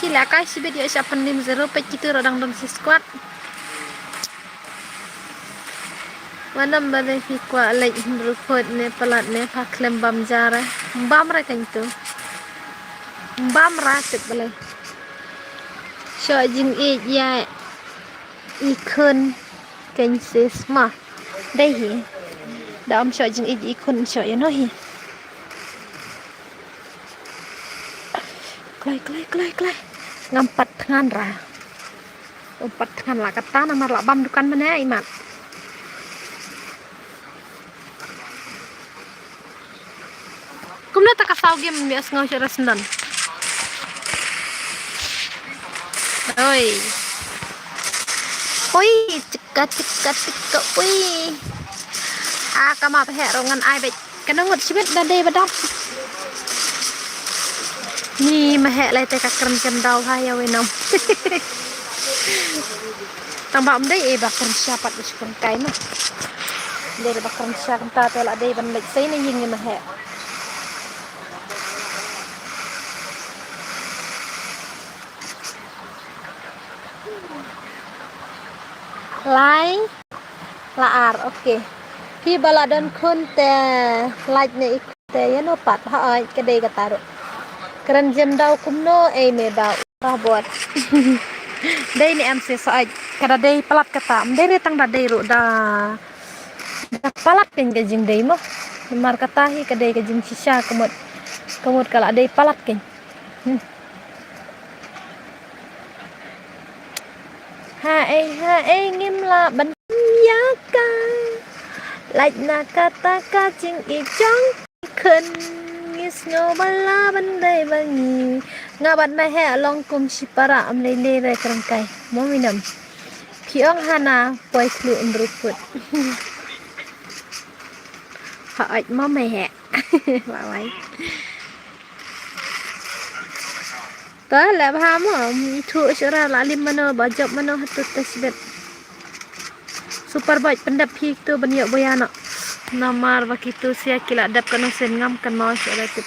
sila kasih video siapa nim zero page itu rodang dong si squad mana balik fikwa lek rupot ne pelat ne paklem bam jara bam ra kan tu bam ra tek balik so jing i ya ikon kan sesma dai hi dam so jing i ikon so ya no hi klai ngampat tangan ra umpat tangan la kata nama la bam dukan mana imat kumna tak kasau game bias ngau cara sendan oi cekat oi kama phe rongan ai bet kanangot sibet dade badap ni mah lại tay kakram jam dau hai ya wenom tambah mdai bakar siapat uskun kai mah dari bakar siap ta tela dai ban lek sai ni ying mah lai laar okay khi baladan khun te like ne te ya no pat ha ai ke dei kata keren jam dau kumno me dau buat dai ni am se sai kada dai pelat kata dai tang da dai ro da palat ken ke jing dai mo mar kata hi kadai ke jing sisa kemut kala dai palat ken ha ngim la ban ya ka like na kata ka jing i chang khun snow bala bandai bangi ngabat na he long kum sipara am lele re kerangkai mo minam piong hana poi klu umruput ha mo me he wa wai ta la ba mo thu sura la lim mano bajab mano hatut tasbet super bike pendap hi tu banyak boyana namar begitu sia kila dap kanu sen ngam kan mau relatif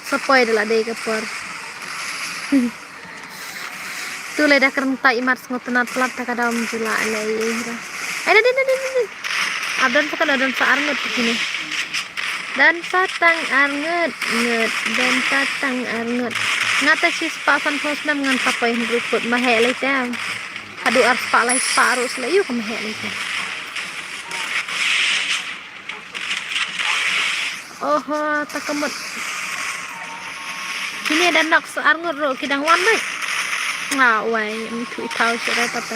Sepoi dah deh kepor. Tu le dah kerentak imat ngotenat pelat tak ada jula alai. Ada deh. Adan pakai adan saarnget begini. Dan patang arnget dan patang arnget. Ngata sis pasan hosna ngan papai ruput mahe le tam. Adu ar pa lai parus le yu mahe le tam. Oh, tak kemut. Ini ada nak searnget ro kidang wan deh. Wai, mi thui thau sura tata.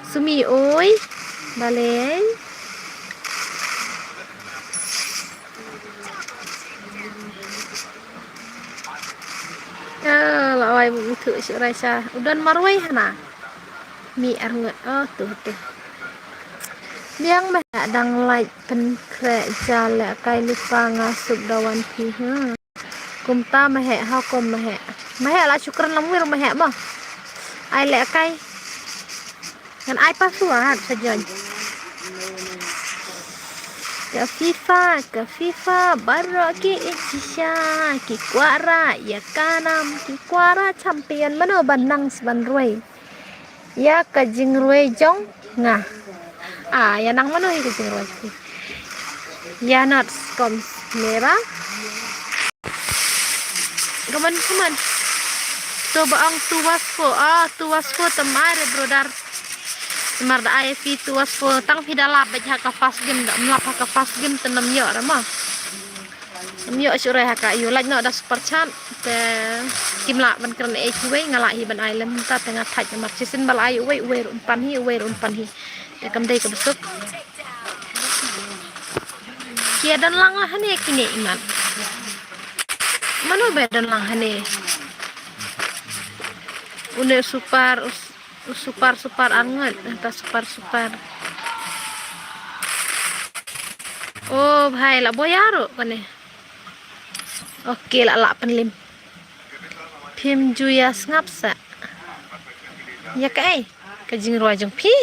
Sumi oi, balai. Lawai mi thui sura sa. Udan marwai hana. Mi arnget. Oh, tuh. Biang meh dang like pen krek jale kai lupa ngasuk dawan pi ha. Kumta meh ha kom meh. Meh la syukran lamwir meh bah. Ai lek kai. Kan ai pasuat saja. Ke FIFA baru ki Indonesia ki kuara ya kanam ki kuara champion mana bandang seban ruai. Ya ke jing ruai jong ngah. Ya nang mana ke jing ruai. Ya not kom merah. Kaman. Coba ang tuwas po temare brodar. Temar da IFP tuwas po tang pidalap baca ka fast game dak melap ka fast game tenam yo rama. Yo sure ka yo laj no da super chat te kimla ban kerne e chuwe ngala hi ban island ta tengah thaj mak sisin bal ai we un pan hi te kam dei ka besuk. Kia dan lang lah ne kini iman. Mano be dan lang hane. Une super anget atau super. Oh bhai la boyaro kane. Oke la penlim. Phim juyas ngapsa. Ya kai kajing ruajeng pi.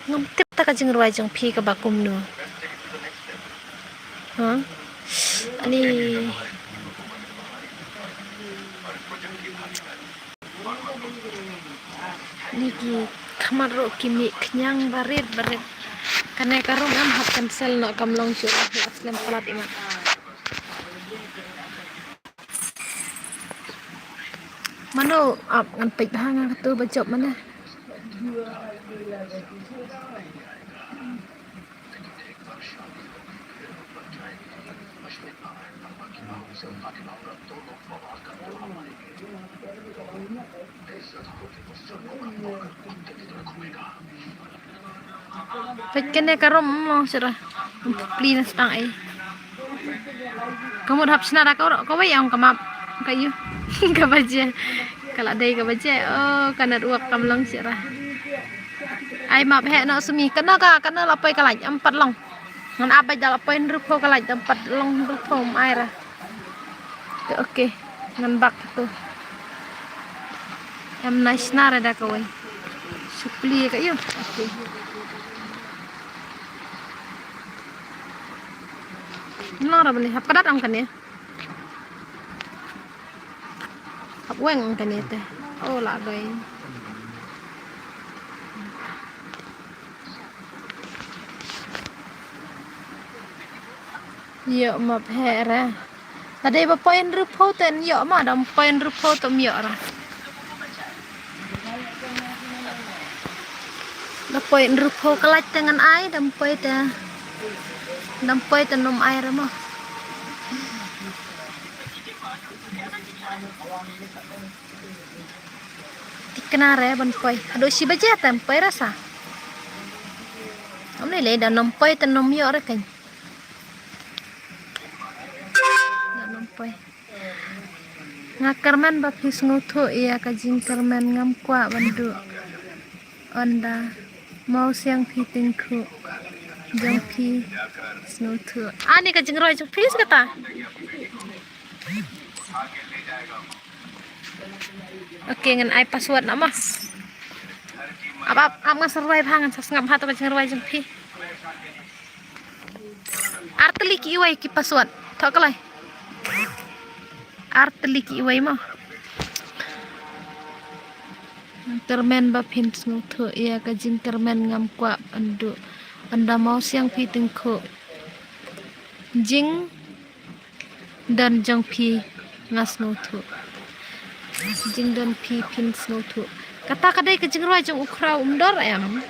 Ngomtip ta kajing ruajeng pi ka bakum no. Ani niki kamar ro kimi kenyang barit karena karung am hat cancel no kamlong syurah aslam salat iman mano ap ngan pek hang tu bacop mana Pekene karom mo sira. Plina stang ai. Kamu hap sinara ka wai ang kamap kayu. Ka baje. Kala dai ka baje. Oh kana uap kamlang sira. Ai map he no sumi kana lapai kalaj empat long. Ngan apa jala poin rupo kalaj empat long rupo ai ra. Oke. Ngan bak tu. Em nasional ada kawai. Supli kayu. Oke. Nora beli hap kadat ang kanya. Hap weng ang kanya teh. Oh la doy. Yo map hera. Tadi ba poin rupo ten yo ma dam poin rupo tom yo ra. Da poin rupo kalaj dengan ai dam poin ta. Nampai tanam air mah. Dikenare banpai. Aduh si baca tempai rasa. Omne le dan nampai tanam yo rekan. Dan nampai. Ngakarman bapis ngutu iya kajing karman ngam kwa bandu. Onda mau siang pitingku. Jampi snotu. Ani ka jingroy jo please kata. Oke ngan ai password nama. Apa ngasarwai pangan sas ngam hatu ka jingroy jampi. Artli ki wai ki password. Thok lai. artli ki wai ma termen ba pin snu thu ya ka jing termen ngam kwa andu anda mau siang pi ting kho jing dan jang pi ngas nu thu jing dan pi pin snu thu kata kadai ke jing roi jang ukra umdor em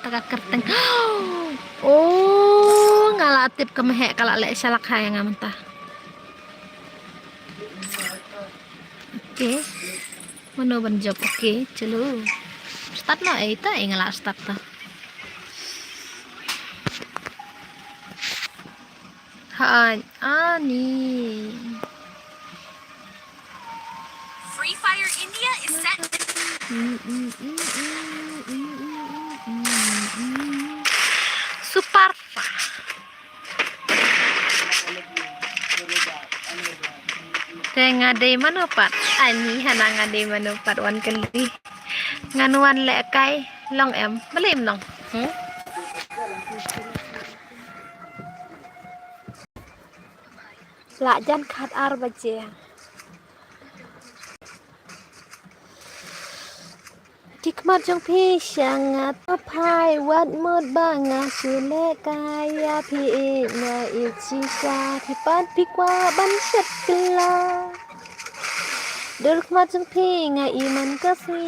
taga kerteng oh ngalatip kemehek kalak lek salak hai ngamenta oke mano ban job oke chalo start na eta ngala start ta hai ani Free Fire India is set. super ngade manopat ani hana ngade manopat wan kali nganuan lek kai long em belem long lạ jan khat ar baje tikmat jong pi syang to phai wat mod banga sule kaya pi na ichi sa thi pan pi kwa ban set kla Dirkmat jong pi nga iman kasi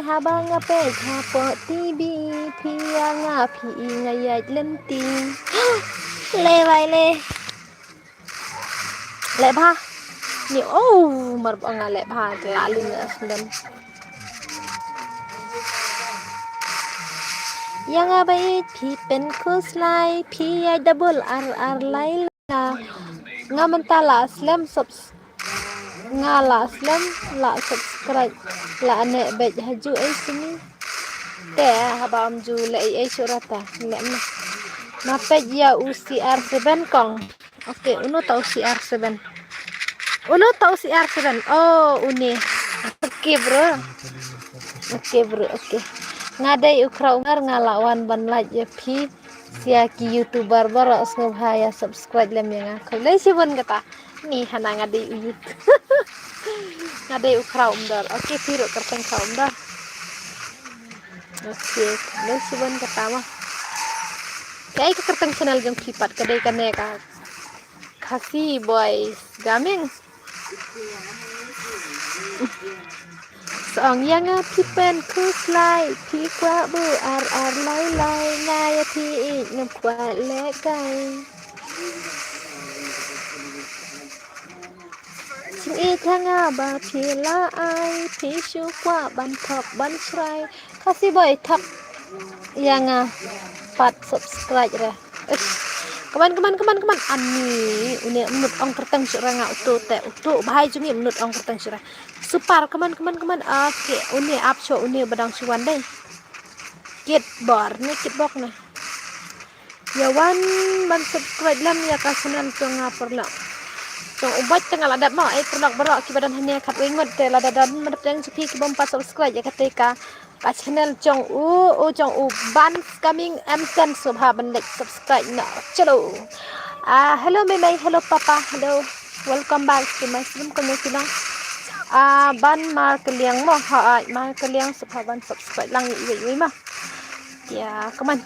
habang nga pe kha po tibi pi nga pi nga yat lenting le vai le ba ni mar nga le ba la lin aslan yang abai pi pen kuslai pi ya double ar laila nga mentala slam subs nga la slam la subscribe la ane bej haju ai sini te habam ju le ai surata le na pej ya UCR7 kong oke uno tau CR7 oh uni oke bro oke ngadai ukra ungar ngalawan ban like ya pi siaki youtuber baros ngabhaya subscribe lem yang aku lai sibon kata ni hana ngadai uyut ngadai ukra umdar oke piro kerteng ka umdar oke lai sibon kata mah kai ke kerteng channel jong pipat kadai kane ka khasi boys gaming song yang pi pen kuslai pi kwa bu ar lai ngai pi ngam kwa le kai sing e thanga ba pi la ai pi shu kwa ban thok ban shrai kasi boy thak yang pat subscribe ra Kaman ani uni menut ong kerteng suranga utu bahai jungi menut ong kerteng surang super kaman oke uni apso uni badang suwan deh kit bar ni kit bok na ya wan ban subscribe lam ya ka channel tong perla tong ubat tengah ladat ma ai perlak barak ki badan hanya kat wingot te ladadan medeng sepi ki bom subscribe ya ketika ka channel jong u ban coming M10 subha ban like subscribe na chalo hello mai hello papa hello welcome back to my stream community lang ban mar kaliang mo ha mar kaliang subha ban subscribe lang iwi ma ya come on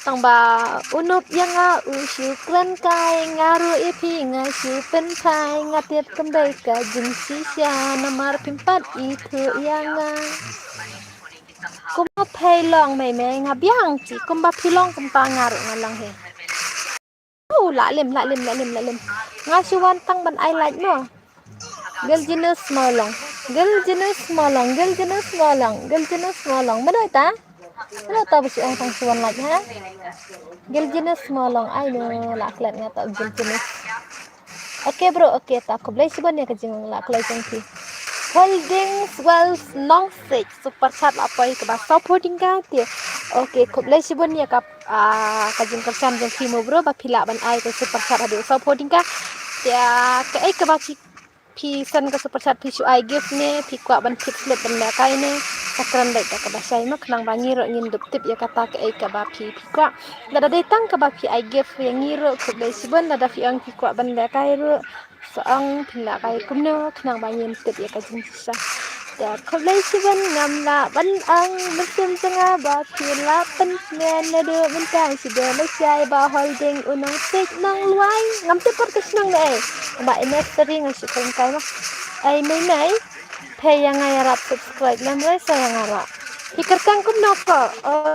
tong ba unup yang syukran kai ngaru ipi ngasu pen kai ngatip kembali ka jingsi sia nomor 4 itu yang kumba pay long mai ngabiang ci kumba pilong kumpa ngaru ngalang he la lim ngasu wantang ban I like no gel jenis molong mana ta Ano tahu si ang tangsuan lagi ha? Gel jenis molong ay no laklat nga tau gel jenis. Oke bro, oke ta ko blay siban ya kajing laklay jengki. Holdings Wells Nong Six super chat apa itu ba supporting ka ti. Oke ko blay siban ya ka kajing kersan jengki mo bro ba pila ban ay ko super chat adu supporting ka. Ya ka ay ka ba Pi san ke super chat pi chu ai gift ne pi kwa ban pit slip ban la kai ne takran dai ka ba sai ma khnang ba ngiro ngin dup tip ya kata ke ai ka ba pi kwa da dai tang ka ba pi ai gift yang ngiro ku dai siban da fi ang pi kwa ban la kai ru saang pi la kai kum ne khnang ba ngin tip ya ka jin sa da ku dai siban ngam la ban ang mesim tanga ba pi la pen men na de men tang si de la sai ba holding unang tik nang luai ngam tip per kesnang dai ba ene sering si kan kai ma ai mai mai pay yang ay harap subscribe lang rin sa yang harap hikarkang kum no ko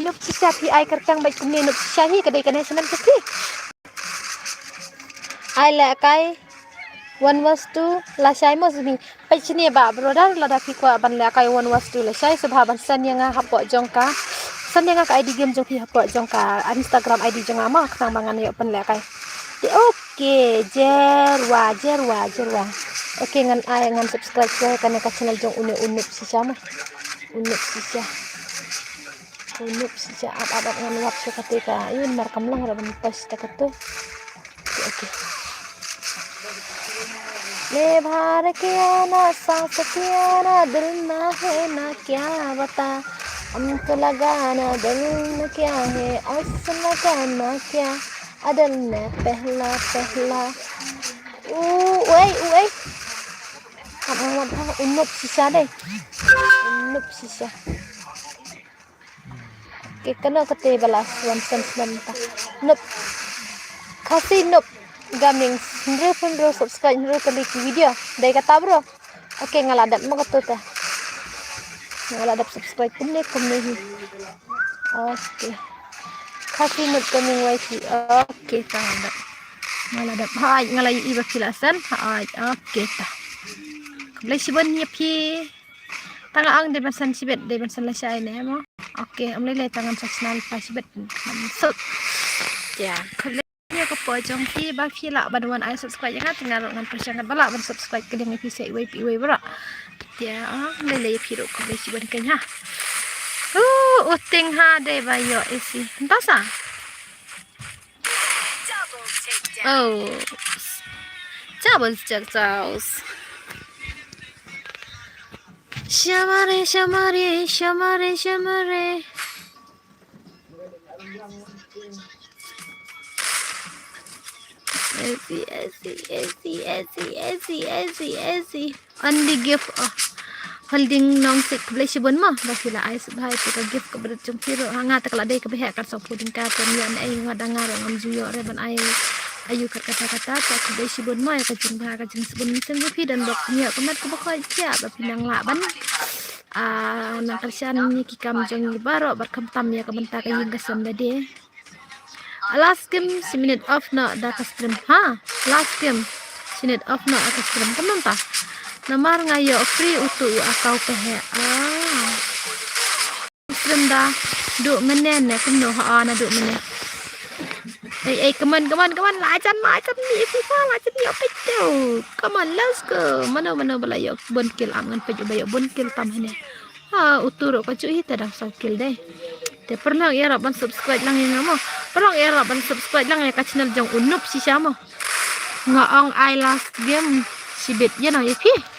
nup siya pi ay karkang bay kum ni nup siya hi kadai kanay sanan kasi ay la kay one was two la siya mo sabi pay sini ba brother la da pi ko ban la kay one was two la siya subhaban san yang hapo jong ka san yang ka ID game jong pi hapo jong ka Instagram ID jong ama kang bangan yo pan la kay di okay jerwa okay ngan ay ngan subscribe saya kana ka channel jong unup si sama unup si siya ab ngan wap siya katika yun markam lang ra ban pas ta kato okay ले भार किया ना सांस किया ना दिल ना है ना क्या बता हमको लगाना दिल में क्या है असल लगाना क्या अदल में पहला uy Muhammad unup sisa deh unup sisa oke kena kete balas wansan sementa nup kasih nup gaming sendiri pun bro subscribe sendiri klik video dari kata bro oke ngaladat mau kata teh ngaladat subscribe pun nih komedi oke kasih nup gaming wifi oke ngaladat ngaladat hai ngalayu iba kilasan hai oke tah Blay sibon niya pi tanga ang de bansan sibet de bansan la siya ne mo okay am lele tangan saknal pa sibet so ya kale niya ko po jong pi ba pi la banwan ay subscribe nga tinga ngan pasyangan bala ban subscribe ke ding pi sei wi bra ya lele pi ro ko blay sibon kanya uting ha de ba yo isi entasa double takedown Shamare Andi gift holding nong sik blay sibon mo ba sila ay subhay ka gift ka berat jong piro nga ta kala day ka beha ka sa puding ka tan yan ay nga dangaro ngam juyo re ban ay ayu kata-kata ta ka blay sibon mo ay ka jing ba ka jing sibon sen pi dan dok niya ka mat ka ba siya ba pinang laban nakalsian ni kikam jong baro barkam tam ya ka banta ka yung kasam dade last game si minute off na da ka stream last game si minute off na ka stream kanon ta namar ngayo free utu akau pehe stream da du menen ne kuno na du menen kaman la chan ni FIFA la chan ni opet tu come on let's go mana balayo bon kill am ngan peju bayo bon kill tam hene uturo ka cu hita dah sakil deh te pernah ya raban subscribe lang yang mo pernah ya raban subscribe lang ya ka channel jong unup si sama ngaong I last game si bet ya na yapi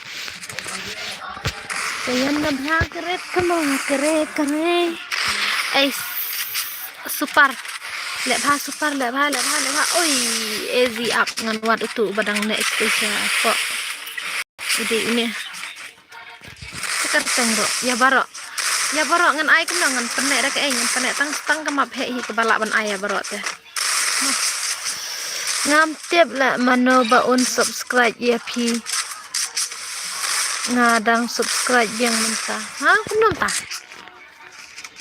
Ayan na keret kamo kere super lebha super lebha oi easy up ngan wat utu badang na spesial kok ide ini sekarang bro ya baro ngan ai kena ngan penek dak penek tang kemap he hi kepala ban ai ya baro teh ngam tiap la mano baun subscribe ya pi ngadang subscribe yang mentah kunum tah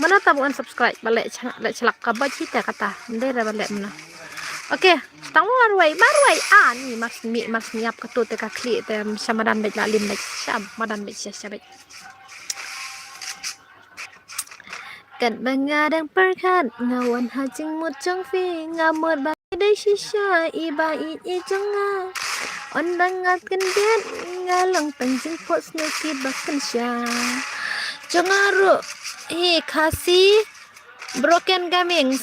mana tak bukan subscribe balik celak kabar kita kata ndera balik mana oke tang marwai ni mas niap ketu te ka klik te samadan baik lalim baik syam madan baik syabek kan mengadang perkat ngawan hajing mutjong fi ngamut bai dai shisha iba i jonga ondangat kendian ngalang panjing pot sneki bakan sya jongaru kasih broken gaming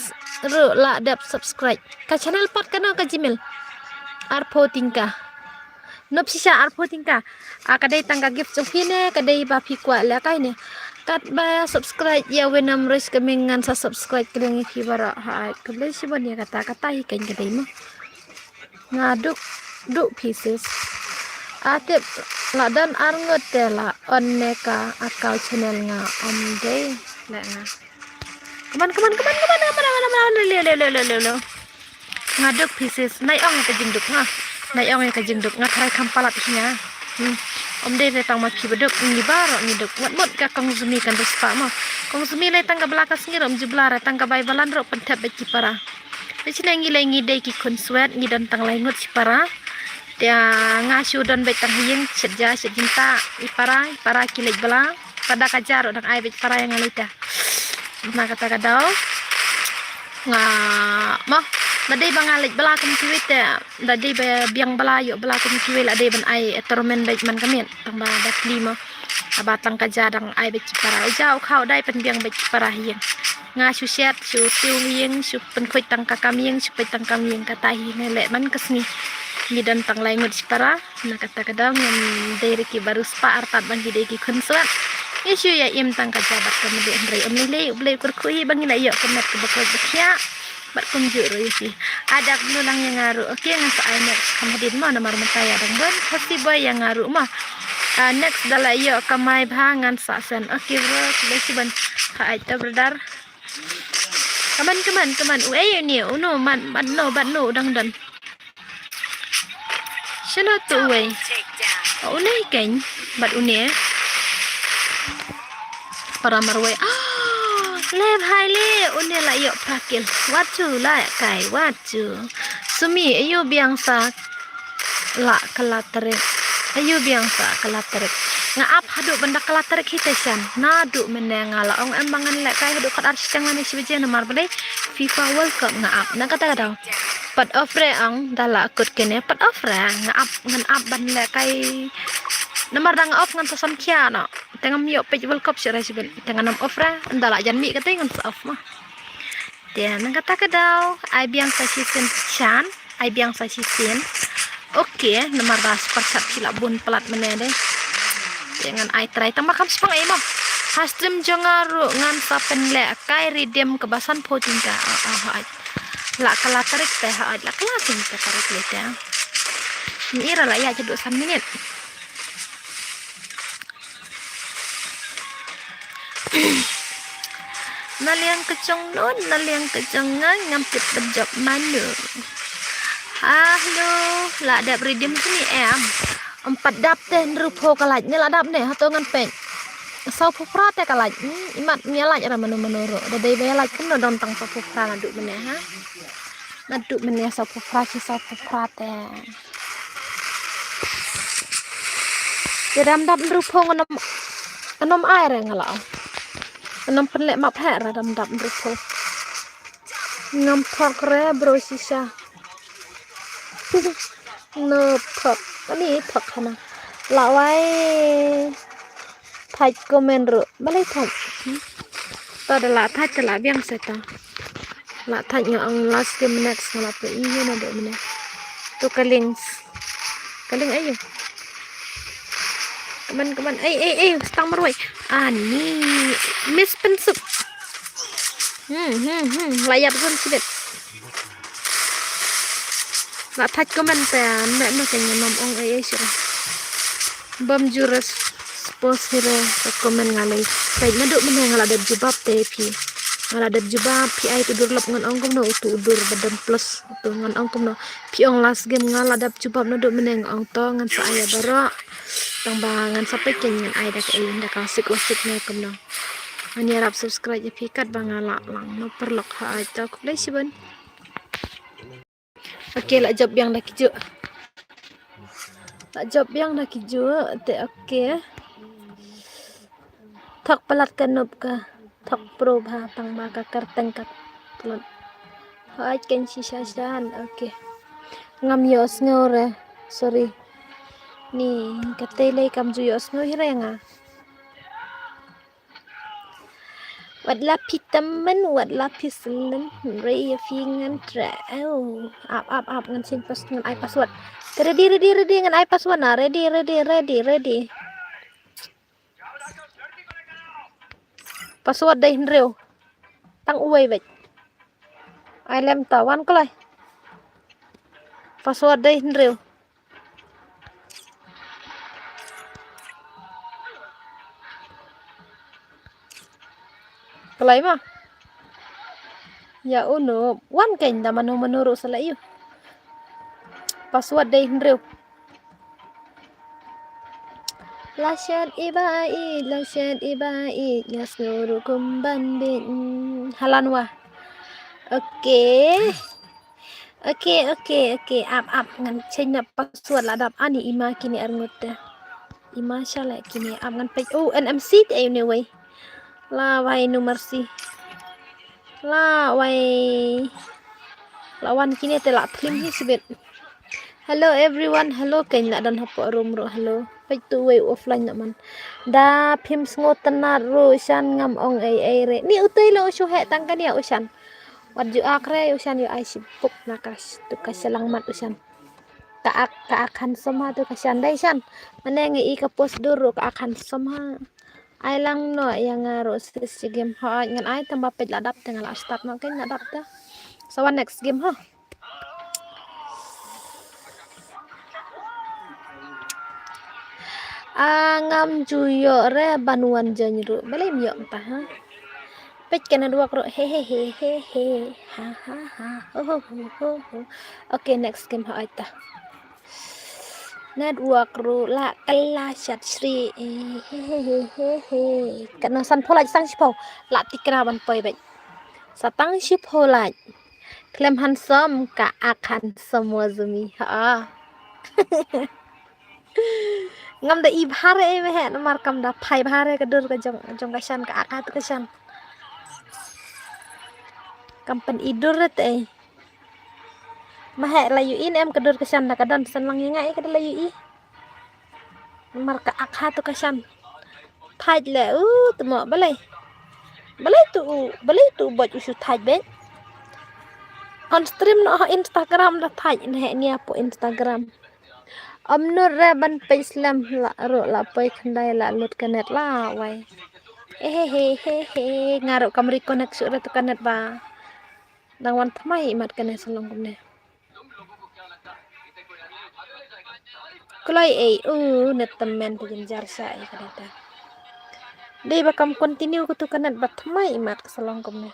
ru la dap subscribe ka channel pat kana ka jimil arpo tingka nop sisa arpo tingka kadai tangga gift jofine kadai ba pikwa la kai ne kat ba subscribe ya wenam res kemengan sa subscribe kedeng ki bara ha kebel sibon ya kata hi kan kadai mo ngaduk duk pieces atip ladan arngot tela oneka akal channel nga omde la nga Come on, le. Ngaduk pieces, nai ong ka jingduk ha. Nai ong ka jingduk ngakai kampalat hinya. Om de tang ma ki beduk ni baro ni duk. Wat mot ka kong zumi kan respa mo. Kong zumi le tang ka belakas ngirom jublara tang ka bai balan ro pentap be para. Di sini ngi de ki kun swet ngi dan tang lai ngut para. Dia ngasu dan be tang hiyeng sedja sedinta ipara kilek bala. Pada kajaro dang ai be para yang ngalita. Nah kata kadau nga mo dadai bangalik bala kum kiwit dadai biang bala yo bala kum kiwil adai ban ai etormen baik man kamin tang ba dat lima abatang kajadang ai baik para jau khau dai pen biang baik para hieng nga su set su tiu hieng su pen khoi tang ka kamiyeng su pen tang kamiyeng kata hi nele man kesni ni dan tang lai ngut para nah kata kadau ngam dari ki baru spa artat bang ki ki khunsuat isu ya im tang kajabat kemudian rai om lele ublei kurkui bangin ayo kemat ke bakal bekia bat kunjuk ro isi ada nulang yang ngaru oke ngas ai next kemudian mana mar mentaya dang ban pasti boy yang ngaru mah next dala iyo kamai bangan sasen oke bro besi ban ha aita berdar kaman ayo ni uno man no dang dan shana tu we unai ken bat unie para marwe lep hai le une la yo pakil wacu la kai wacu sumi ayu biangsa la kalatere ayu biangsa kalatere nga ap hadu benda kalatere hitesan nadu menenga la ong embangan le kai hadu kat arsiang mani sibeje na marbale FIFA World Cup nga ap na kata kata pat ofre ang dala akut kene pat ofre nga ap ngan ap ban le kai nomor dang off ngan tasam kia no tengah miok page World Cup sira sibel tengah nam off ra ndala jan mi kata ngan off mah dia nang kata kadau ai biang sa season chan ai biang sa season oke nomor das persat sila bun pelat menede dengan ai try tang makam sepang ai mah hasdem jongaru ngan sa penle kai redeem kebasan potingka la kala tarik teh la kala tingka tarik le teh ni ira la ya jeduk 3 minit naliang kecong non naliang kecong ngampit bejok manu halo la dap redeem sini empat dap teh rupo kalaj ni la dap ne hatongan pen sau pupra teh kalaj imat nyalaj ra menuru dadai belaj kan don tang sau pupra naduk meneh ha naduk meneh sau pupra teh Diram dap rupo ngenom air ngala enam penlek map hek radam dap rupo ngam pakre bro sisa no pak ani pak kana lawai thaj komen ro balai thaj ta dala thaj tala biang seta la thaj ang last game next ngala pe ini na do mena to kaling ayo Kaman stang marway ani miss pensup layap pun sibet la thaj komen te nek no kenya nom ong ai sira bam juras spos hero komen ngalai kai naduk meneng ngala dab jubab te pi ngala dab jubab pi ai tudur lap ngan ong kom no tudur badam plus tu ngan ong kom no pi ong last game ngala dab jubab naduk meneng ong to ngan sa aya bara tambangan sampai kenyan ai dak inda ka sik ne kom no ani harap subscribe ya pikat bangala lang no perlok ha aja ko play siban oke la job yang dak hiju te oke thak pelat kanop ka thak pro bha tang ma ka karteng ka pelat ha ken sisa dan oke ngam yos ngore sorry ni katele kam juyos no hirenga wat lapis temen wat lapis len rei fingan tra ap ngan sin pas ngan ai password ready ngan ai password na ready password đây rêu tăng uai vậy ai lem tawan ko lai password đây rêu kelai mah ya uno wan kain da menurut salah iyo password đây rêu Lasyan ibai yasnurukum bandin halanwa oke up ngan chenya password ladap ani ima kini arngote ima shala kini up ngan page NMC te anyway la wai nomor si la wai lawan kini te la film hi sibet hello everyone hello kain na dan hapo room ro hello page tu way offline nak man da phim ngotenat ro shan ngam ong ai re ni utei lo shu he tang kan ya ushan wat ju akre ushan yu ai sibuk nakas tu kasalang mat ushan ka akan sama tu kasan dai shan manengi I ka post duru ka akan sama ai lang no yang ro sis game ha ngan ai tambah page ladap tengah la start no kan ladap ta so next game ha ngam juyo re banuan janjru balai myo entah ha pej kana dua kro he ha ho oke next game ha aita network ru la kala chat sri he kana san phola sang sipo la tikra ban poi bai satang sipola klem handsome ka akan semua zumi ha ngam da I bhare me he mar kam da phai bhare ka dur ka jong ka shan ka akat ka shan kampan idur te ma he la yu in em ka dur ka shan da ka dan san lang ngai ka la yu I mar ka akat ka shan thaj le tmo balai tu bot usu thaj be on stream no Instagram da thaj he ni apo Instagram Amnur re ban Islam la ro la poi khandai la lut kanet la wai he ngaro kamri connect su re tu kanet ba dangwan thamai mat kanet salong kumne kulai net temen tu jar sa ai kadata dei bakam continue ku tu kanet ba thamai mat salong kumne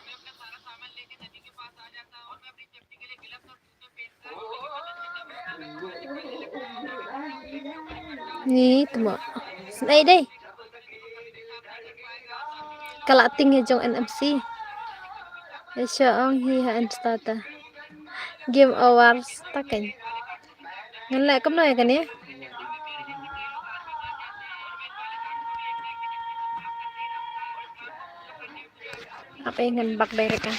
ni tmo snai dei kala ting jong NMC Esha ong hi ha instata game awards taken ngale kam noy kan ya apa yang bak direct kan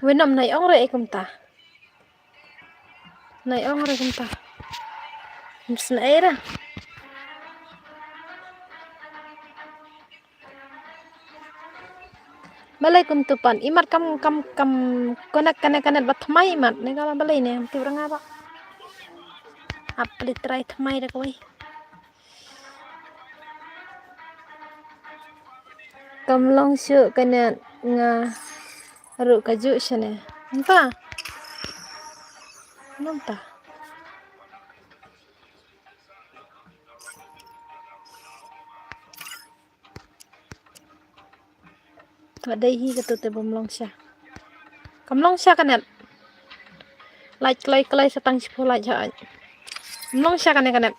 Wenam nai ong re kumta nai ong re kumta misna era balai kum tupan imat kam konek bat mai imat ne kala balai ne ti branga ba apli try thmai ra koi kam long shu kana nga ru kaju shane nta nonta to dai hi ka to te bom long sha kam long sha kana like klai satang sipola ja long sha kana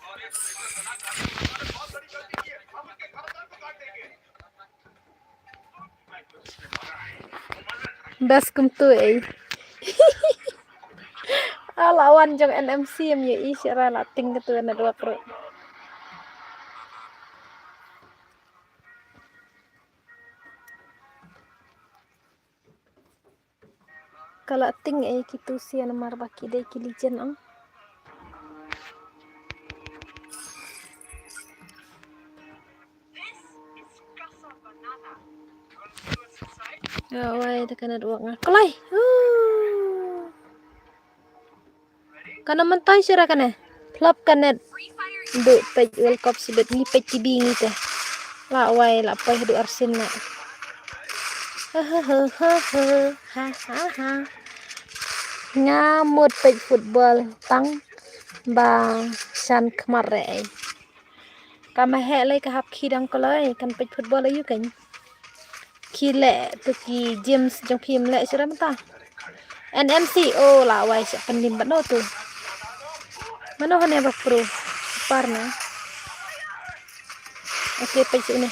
bas kum tu lawan jong NMC em ye I sira la ting ke tu na dua pro kala ting kitu sian mar baki dei kilijen ang Ya wai tekan ada uang kelai. Kana mentai sira kana. Plop kana Free Fire do pej World Cup sibet ni pej tibi ni teh. La wai la pai du Arsen na. Ha ha ha ha ha ha ha. Ngamut pej football tang bang san kemare. Kama hele ka hap khidang kolai kan pej football ayu kan. Kile tu ki James jong phim le sira mata. NMCO la wai sak pendim bano tu. Mano hane ba pro parna. Oke pej ini.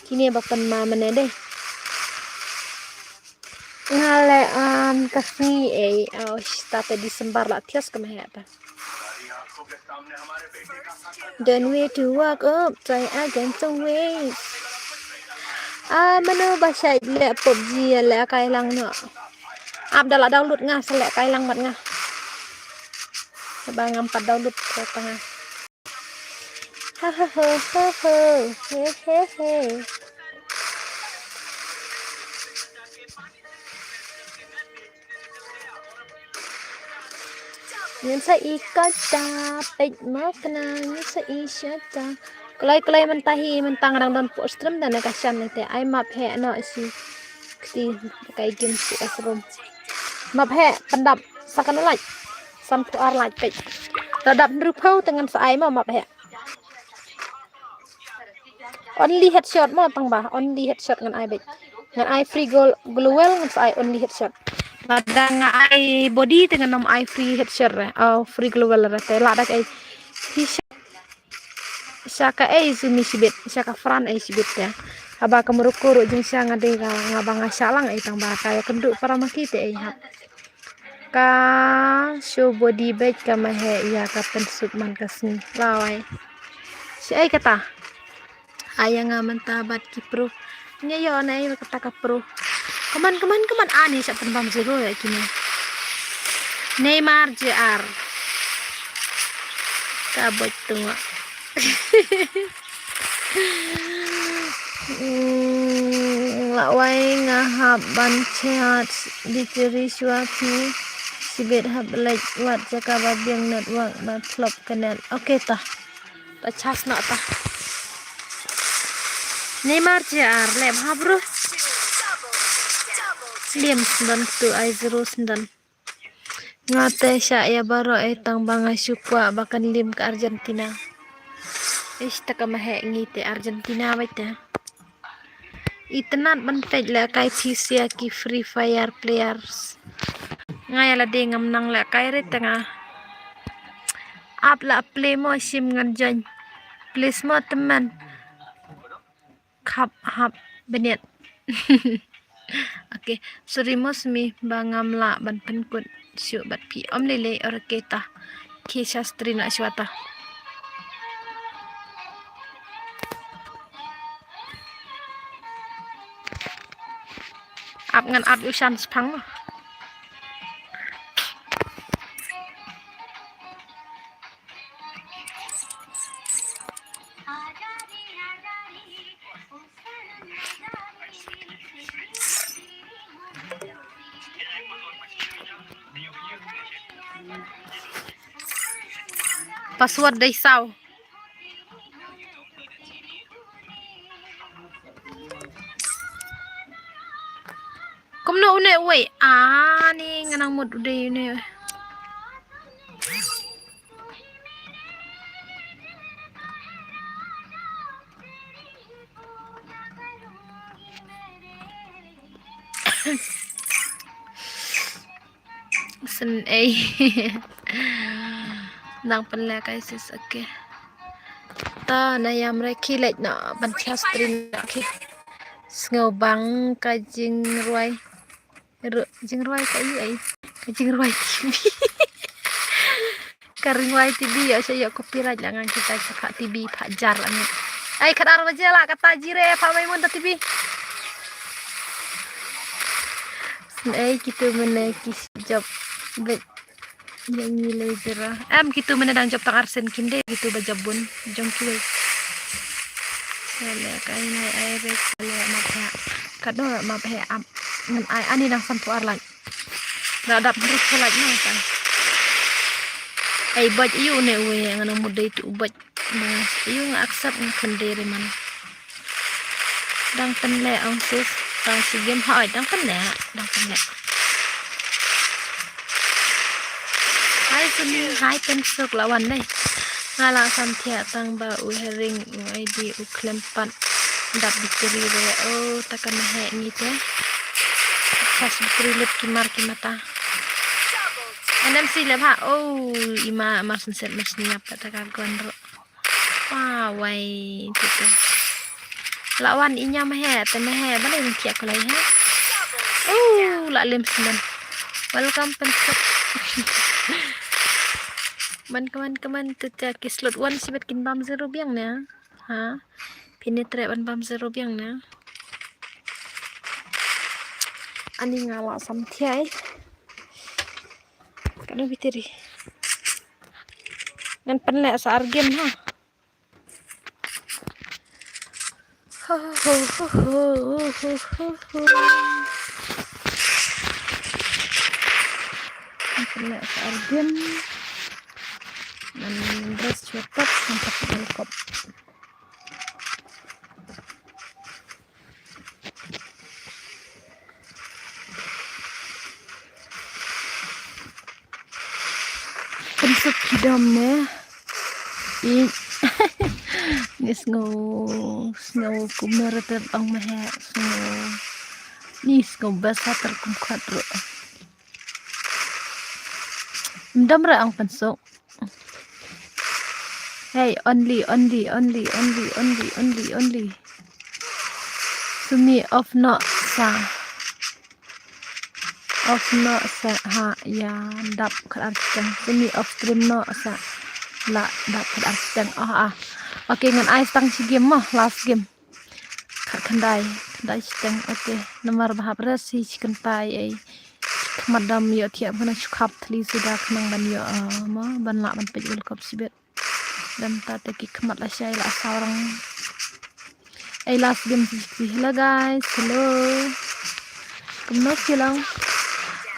Kini ba pen ma mene deh. Ngale kasni stata Disember la tias ke mahata. Don't wait to walk up, try again some ways. Mano ba sai le PUBG le kai lang no. Abdala download nga sele kai lang mat nga. Ba ngampat download ke tengah. Ha ha ha ha ha. He he he. Nhân sa ikata pej makna nhân sa isyata. Kelai mentahi mentang rang don postrum dan kasan nete ai map he no si kti kai game si asrum. Map he pendap sakan like sam tu ar like pej. Tadap nrupau dengan sai map he. Only headshot mo tang ba only headshot ngan ai bet ngan ai free goal glowel ngan ai only headshot lada nga ai body dengan nom ai free headshot free glowel te lada ai saka ai sumi sibet saka fran ai sibet ya aba kamurukuru jeng sia ngade ngabang salang ai tang ba kaya kenduk para makite ai hap ka show body bet kama he ya ka pensuk man kasni lawai si ai kata ayang mentabat ki pro nyayo nai kata ka pro keman ani sak penbam zero ya kini Neymar JR kabut tunggu lawai ngahab banchat diceri suatu sibet hab like wat jaka babiang network ba flop kenal oke tah chas nak tah Neymar JR lem ha bro lem dan tu ai 09 ngate sya ya baro tang banga syukwa bahkan lim ke Argentina taka mahe ngite Argentina baita itnat bantai la kai fisia ki Free Fire players ngaya la de ngam nang la kai re tanga ap la play mo sim ngan jan please mo teman khap hap benet oke sorry mos mi bangam la ban penkut syuk bat pi om lele orketa ke shastri na swata ap ngan ap usan spang password day saw kumno une we ni nganang mod ude une sen nang penle kai sis oke ta na yam re khilet na ban chastrin na khi ngau bang ka jing ruai jing ruai ka yu ai ka jing ruai TV karing ruai TV ya saya copyright jangan kita cakap TV fajar langit ai kadar baje la kata jire pa mai mun TV sen kita menekis job bet yang nilai cerah gitu menedang job tang Arsen kinde gitu bajabun jong kiwe Lele kai nai ai re lele ma phe kado ma phe am ngan ai ani nang san tu ar lai na dap rut lai nang san ai baj yu ne we ngan mudai tu baj mas yu accept ngan dere man đang phân lệ ông sis đang sử dụng hỏi đang phân lệ hai tên sực làวันđây ngala là sam thia tang ba u herring u id u klempan dap diceri re oh takkan he ni te pas diceri kimar kimata NMC le ha oh ima masun set mas niap taka gondro wai gitu lawan inya mehe te mehe bale yang kia ko lai ha la lem semen welcome pensuk kaman tu ta kislot wan sibet kin bam zero biang na ha penetrate ban bam zero biang na ani ngala sam thiai kanu biteri ngan penle sa argen ha penle sa argen dan dress cukup sampai cukup pensuk hidamnya Nis ngau kumar terbang mehe nis ngau basa terkumkat ro ndam ra ang pensuk hey only sumi of not sa ha ya dap khat arteng sumi of stream no sa la dap khat arteng oke ngan ai stang si game mah last game khat khandai stang oke nomor bahap rasi kentai ai madam yo thiam kana chukap thli sudah khnang ban yo ma ban la ban pej ul kop sibet dan tate ki khmat la shai la sarang ai last game si hello guys hello kumno silang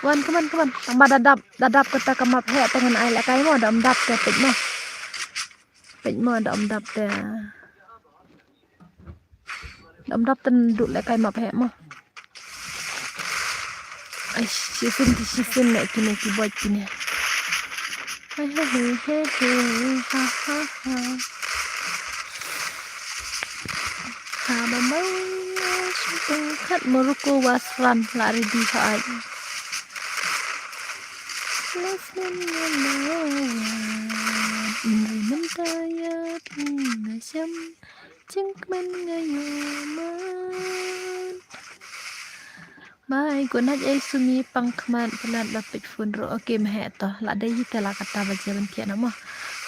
wan kaman tambah dadap kata kamap he tengen ai la kai mo dam dap te pej mo dam dap te dam dap ten duk la kai map he mo ai sisin nek kini ki boj kini Habamau sungkat meruku wasran lari di saat lesman indri mentaya pingasam cengkmen ngayoman Mai guna ai sumi pangkman penat lapit funro oke mehe to la dai tela kata bajaban tiana mah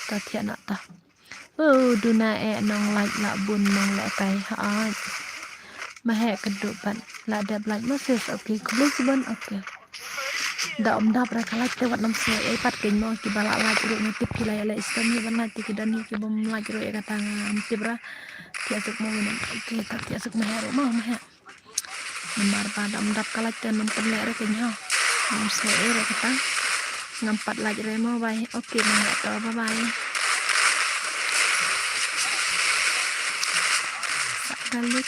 ta tiana ta duna nong like la bun nong la kai ha mehe kedupan la da blak moses oke kulisban oke da dap ra kala te wat nam se ai pat ken mo ki bala la ru ngitip ki la la istam hi ban ti ki dan hi ki bom la ru e kata ngitip ra ti asuk mo men oke ta ti asuk mehe ro mah mehe Nemar pada mendap kalaj dan memperlek rekenya saya kata ngampat lagi remo baik oke nggak tahu apa baik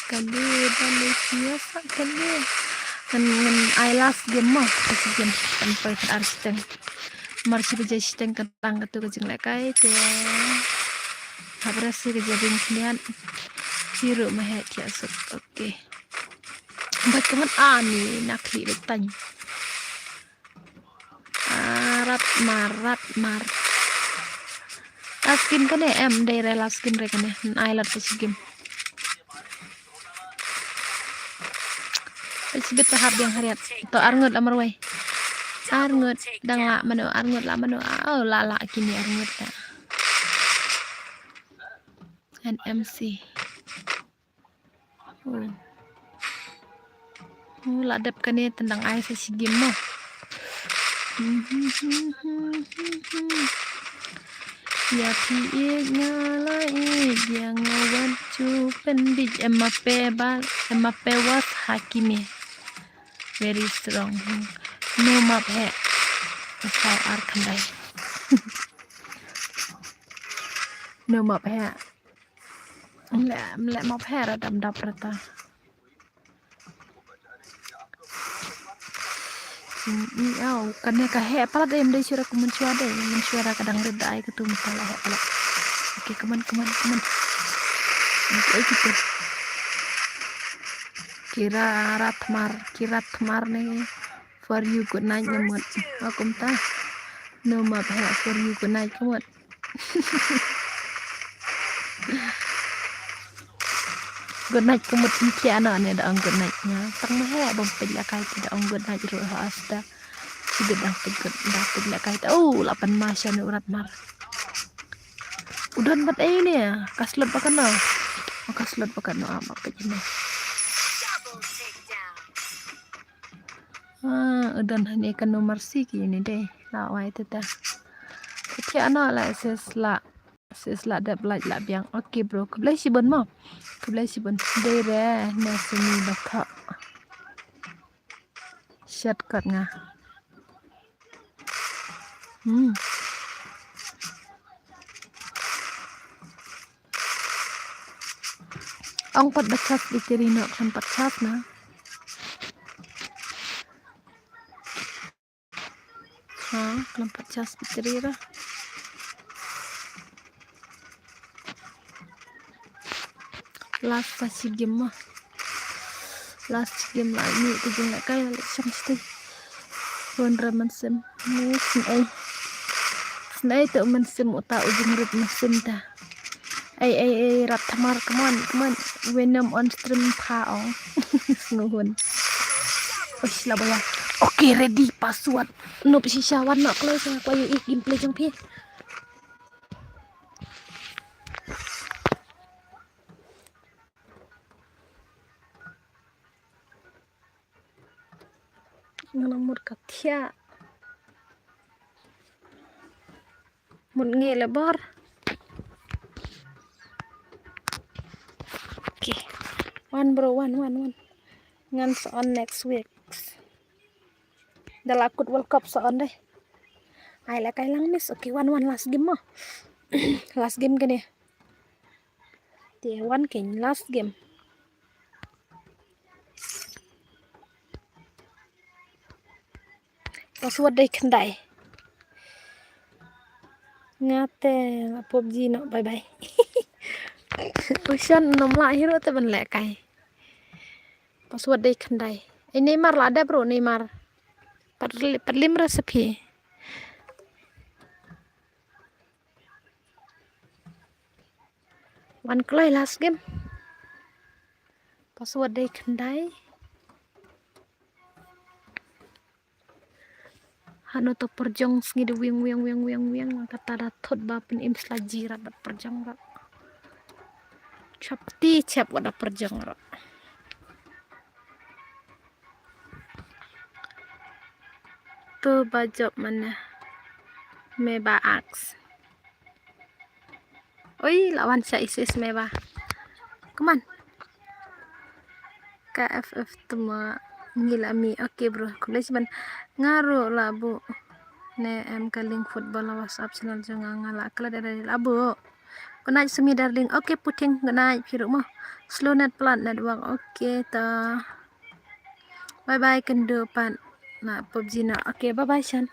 kali balik biasa kali dengan ailas game mah game tanpa arsteng marsi kerja steng ketang ketu kejeng lekai te habrasi kejadian kemudian siru mahet ya oke Bacangan ani nakli betanya marat laskin kan em daerah laskin mereka nih island pesigim pesibit tahap yang hariat to arngut lamar wai arngut dang la manu arngut la manu lala kini arngut ya NMC ladap kan ya tentang air sesigim mah ya piye nyalai dia ngawan cup Pendik Mbappe was Hakimi very strong. No map hai sao ar khandai. No map hai mle map hai ra dam dap rata. Kannya ka hai pala dai mdai syura kumun syura kadang redai ketum pala hai pala. Oke, keman. Oke, gitu. Kirat mar nih for you good night nyemut aku ta no map hai for you good night kumut good night kumut ki ana ne da good night nya tang hai bom pilla kai tidak good night ro asta tidak dah pilla kai ta 8 masya ne urat mar udan bat ini ya kaslot bakana apa pejine Double takedown. udan hanya kan nomor siki ini deh lawai itu dah kecil anak lah sesla dah belajar biang oke bro kebelah si bon mau kebelah si bon deh nasi ni bakal shortcut ngah ong pat bacat diceri nak kan bacat na kelompok cas diceri lah last game lah ni tu jeng nak kaya macam tu Ronra mensim ni senai tu mensim uta ujung rut mensim dah rat tamar come on Venom on stream paong nuhun lah boya oke ready password no sisyawan nak play saya koyo gameplay jeng pi nomor katia mun ngelebar oke one bro one ngan on next week dah lakut World Cup on deh ai lah kai lang miss oke one last game mah last game gini dia one king last game password dai khandai ngate PUBG no bye bye Usan nomla hero te ban lek kai password dai khandai Neymar lah ada bro Neymar perlim resepi one klai last game password dai khandai hanu to perjong sngi de wiang kata da thot ba pen im slaji rabat perjong ra chapti chap wada perjong ra tu bajop mana meba ax oi lawan sa isis meba come on KFF tuma ngilami oke bro kulis ban ngaruh lah bu ne em kaling football WhatsApp channel jangan ngala kala dari labu kena semi darling oke puting kena piru mah slow net plat network oke ta bye bye kendo pan na PUBG na oke bye bye Shan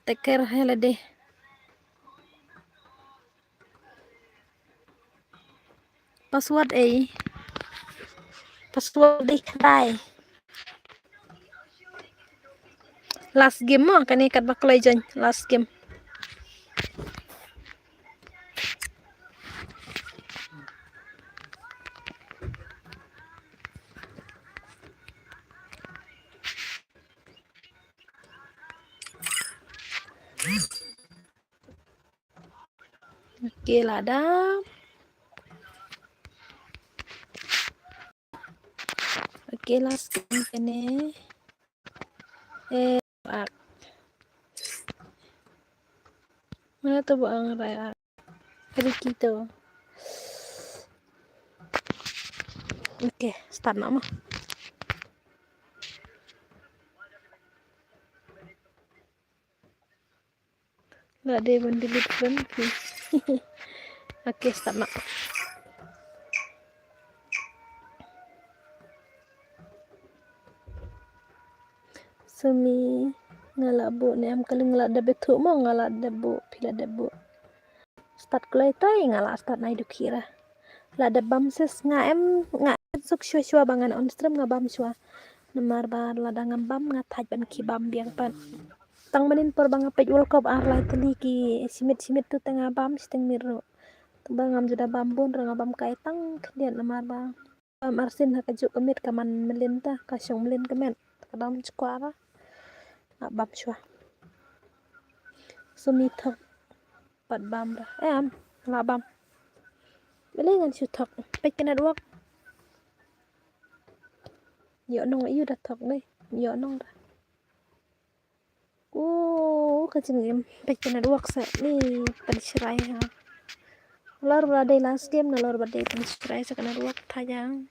take care holiday password dai last game mah kan ikat baklai jan last game oke lah dah oke last game kene mana tuh bang raya hari kita Oke, start nak mah. Lah dia delete friend. Oke, start nak. Semi ngalak bu ni am kali ngalak da betu mo ngalak da bu pila da bu. Start kulai tai ngalak start nai dukira. La da bam ses nga em nga suk shua bangan on stream nga bam shua. Namar bar la da ngam bam nga thaj ban ki bam biang pan. Tang manin por bang apej World Cup ar lai teli ki simit tu tengah bam steng miru. Tembang ngam juda bambun ranga bam kai tang kedian namar bang. Bam arsin ha kajuk kemit kaman melinta kasyong melin kemen. Kadam cukwara. Nak bam shua. Sumi thok pat bam dah. Am la bam. Beli ngan shu thok. Pej kena duak. Yo nong iu dah thok ni. Yo nong dah. Kecing em pej kena duak sa ni padisrai ha. Lor badai last game na lor badai padisrai sa kena duak thajang.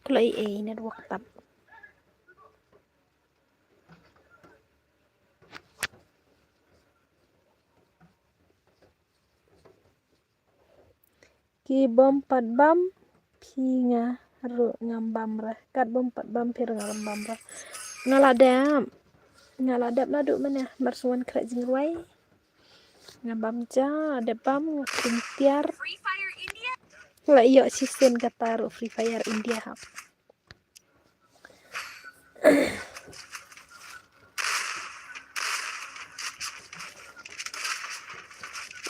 Kulai na duak tap. Ki bom pat bam pi nga ru ngambam ra kat bom pat bam pi ngambam ra ngaladap na du mana marsuan kra jingwai ngambam ja ada bam ngkintiar Free Fire India. la iyo sistem kataru Free Fire India ha.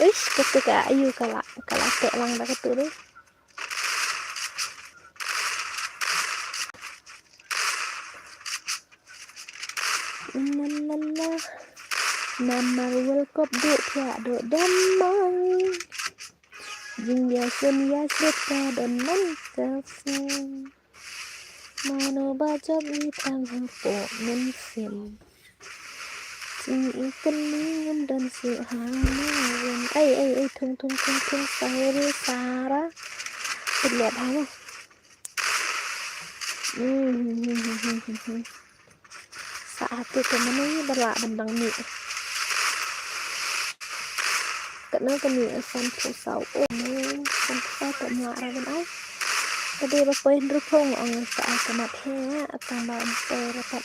Ish ketika ayu kala tek lang dah ketu deh. Lalala nama World Cup do pia do damai jing biasun ya serta dan nonton mano baca bitang hapo menfilm sing ikan lingam dan si hamawan tung sahuri Sarah lihat halo saat itu menunya berlak bendang ni karena kami asan pusau san pusau tak muara dan ai tadi bapak rupong ang saat kemat he atang bam rapat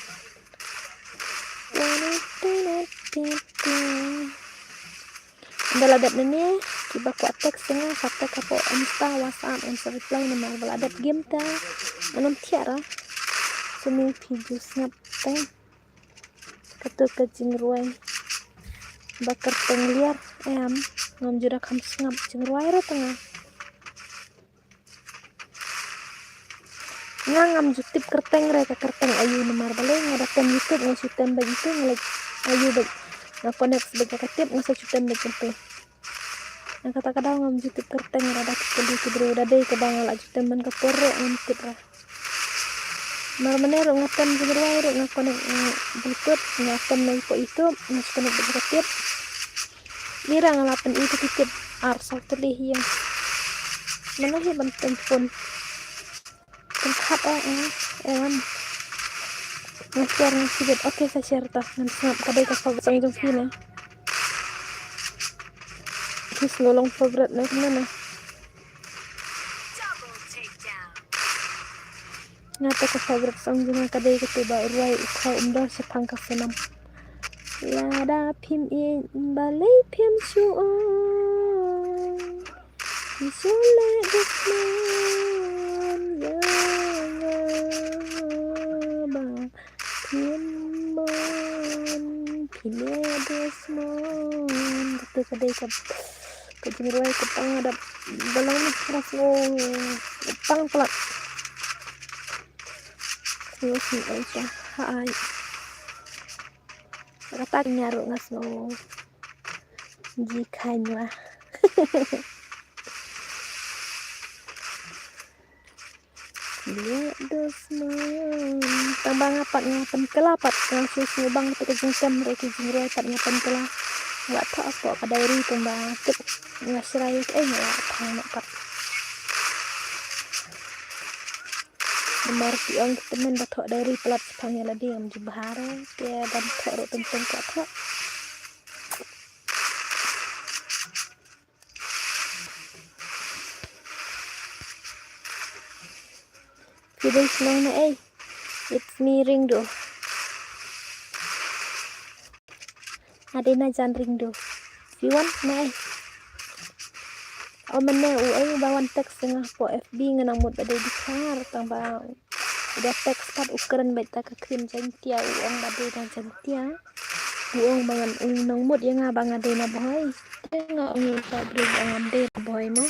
baladat nene kiba ko teks nga fakta kapo insta whatsapp and reply nama baladat game ta anam tiara sumi video snap tang katu kecing ruai bakar pengliar ngam jura kam snap cing ruai ra tengah ngam jutip kerteng ra kerteng ayu nomor balai ngadakan YouTube ngasutan begitu ngelik ayu bag na connect sebagai ketip ngasutan begitu yang kata-kata ngam jutip kerteng ra dak kedru dadai ke bangal ajutan men kaporo ngintip ra mar menero ngatan jurwai ro ngakonek butut ngatan nang po itu ngasutan begitu ketip mira ngalapan itu ketip arsal telih yang mana he banten pun tempat nge-share nge-share oke saya share tah nanti snap kadai ka favorit itu sini terus nolong favorit na mana Double takedown. ngata ka favorit sang jina kadai ka tiba ruai ukau umdar sepang ka senam lada pim in balai pim shuon isole desman ya ba pimbon pile desman gitu kadai ka kejingruai kepang ada dalam keras pang pelak terus ni aja hai kata nyaru ngasno jikanya lihat desman tambang apa ngapen kelapat susu bang tu kejengkem mereka jengro tak ngapen kelah nggak tahu apa pada hari itu mbak tip ngasrai nggak tahu nak nomor tiang temen batok dari pelat sepangnya lagi yang di bahara dia dan taruh tentang kata video slow it's me Ringdo Adena Jan Ringdo Siwan na o mana uai bawan teks tengah po FB nganamut badai dikar tambang udah teks pat ukuran baik tak krim jantia uang badai dan jantia uang bangan nang mut yang abang Adena boy tengah ung tak beri bangan de boy mo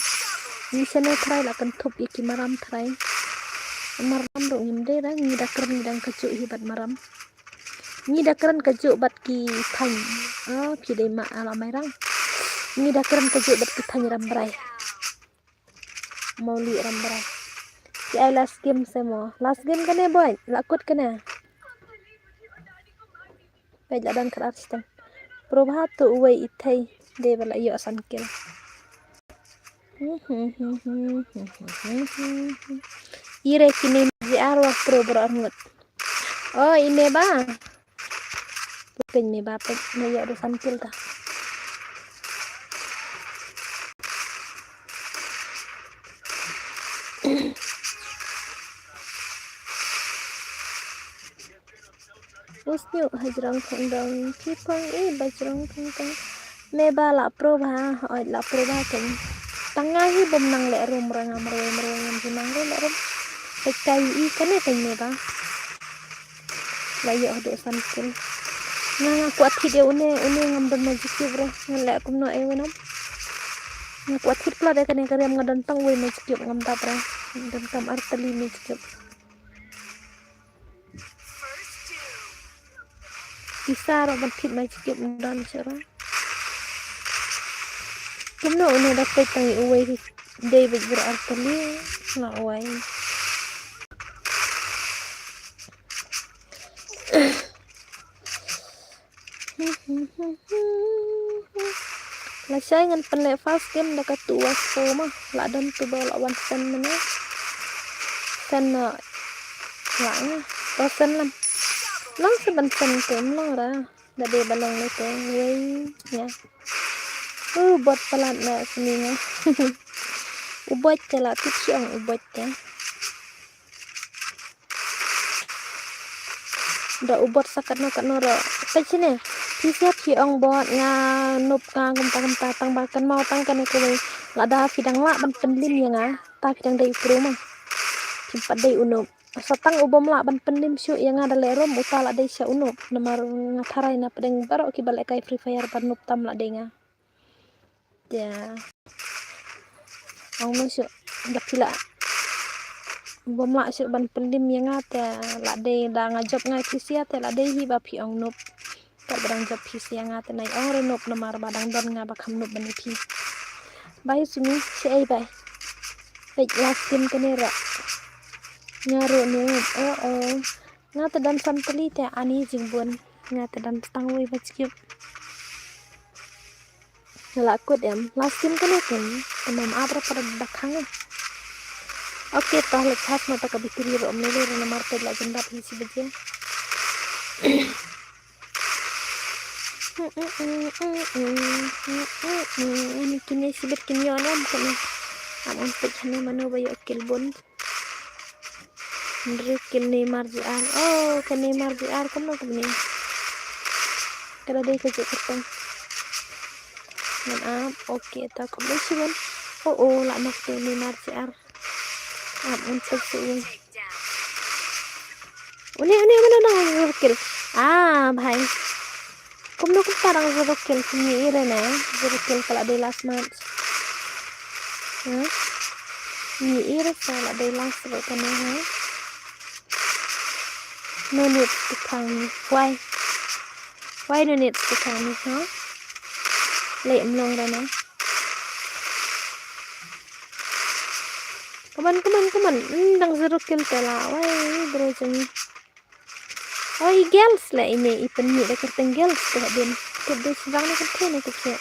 ni sana try lah kentup iki maram try maram dong nyemde dah ni dah keren dan kejuk hibat maram ni dah keren kejuk bat ki tan pide ma ala merang ni dah keren kejuk bat ki tan rambrai mau li rambrai si ai last game semua last game kan ya boy lakut kan ya baik dan keras tang proba tu uai itai de bala yo asan kel ire kini di arwah pro berangut oh ini bang bukan ni bapak ni ya udah sampil dah usnyu hajrang kondang kipang bajrang kondang meba la pro ba oi la pro ba kan tangah hi bom nang le rum rang amro yang junang le rum pekai kan ya kan meba la yo do sampil nang aku athi de une ngamben magic bro ngale aku no wenam ngaku athi pla de kan kariam ngadantang we magic ngam ta bra dan kam artali magic bisa orang fit magic dan cara kumno une dapat tangi uwe David berartali na uwe la saingan penle fast game dekat tuas po mah la dan tu bawa lawan sen mana sen lang sen lam lang sebentar tem lang ra dari balong itu wei ya buat pelat na seninga ubat cela tiang ubat ya dah ubat sakat no kanora pecine siap siang buat nga nup nga genta tang balkan mau tang kan ko lada fidang la ban penlim ya nga ta fidang dai proma simpat dai unup satang ubom la ban penlim syu yang ada lerom utala dai sya unup namar ngatarai na pedeng baro ki balek kai free fire ban nup tam la dai nga ya ong no syu dakila ubom la syu ban penlim yang ata la dai da ngajop ngai kisia te la dai hi ba pi ong nup tak barang job pisi yang ate nai ong renop namar badang don nga bakam nup bani pi bai sumi si ai bai baik last game kenera ngaru nup nga te dan sampeli te ani jingbon nga te dan tangwei bajkip lakut em last game keneten temam abra pada bakang oke toh lepas mata kabitiri ro mele namar te la jenda pisi beje ini kini sibet kini orang bukan aman pecahnya mana bayo kilbon Ndri kil Neymar JR kan Neymar JR kan lo ni kada dei ke ketong nan oke ta ko sih kan la nak te Neymar JR untuk sih ini mana nang kil bhai Kum no kum parang zero kill kini ire na zero kill kalau ada last match ni ire kalau ada last lo kan no need to come why no need to come lệ long ra nè Come on. Dang zero kill tela. Wai bro jangi. Oh, girls lah ini. Ipen ni dah kerteng girls tu din. Kedua serang ni kerteng ni kecil.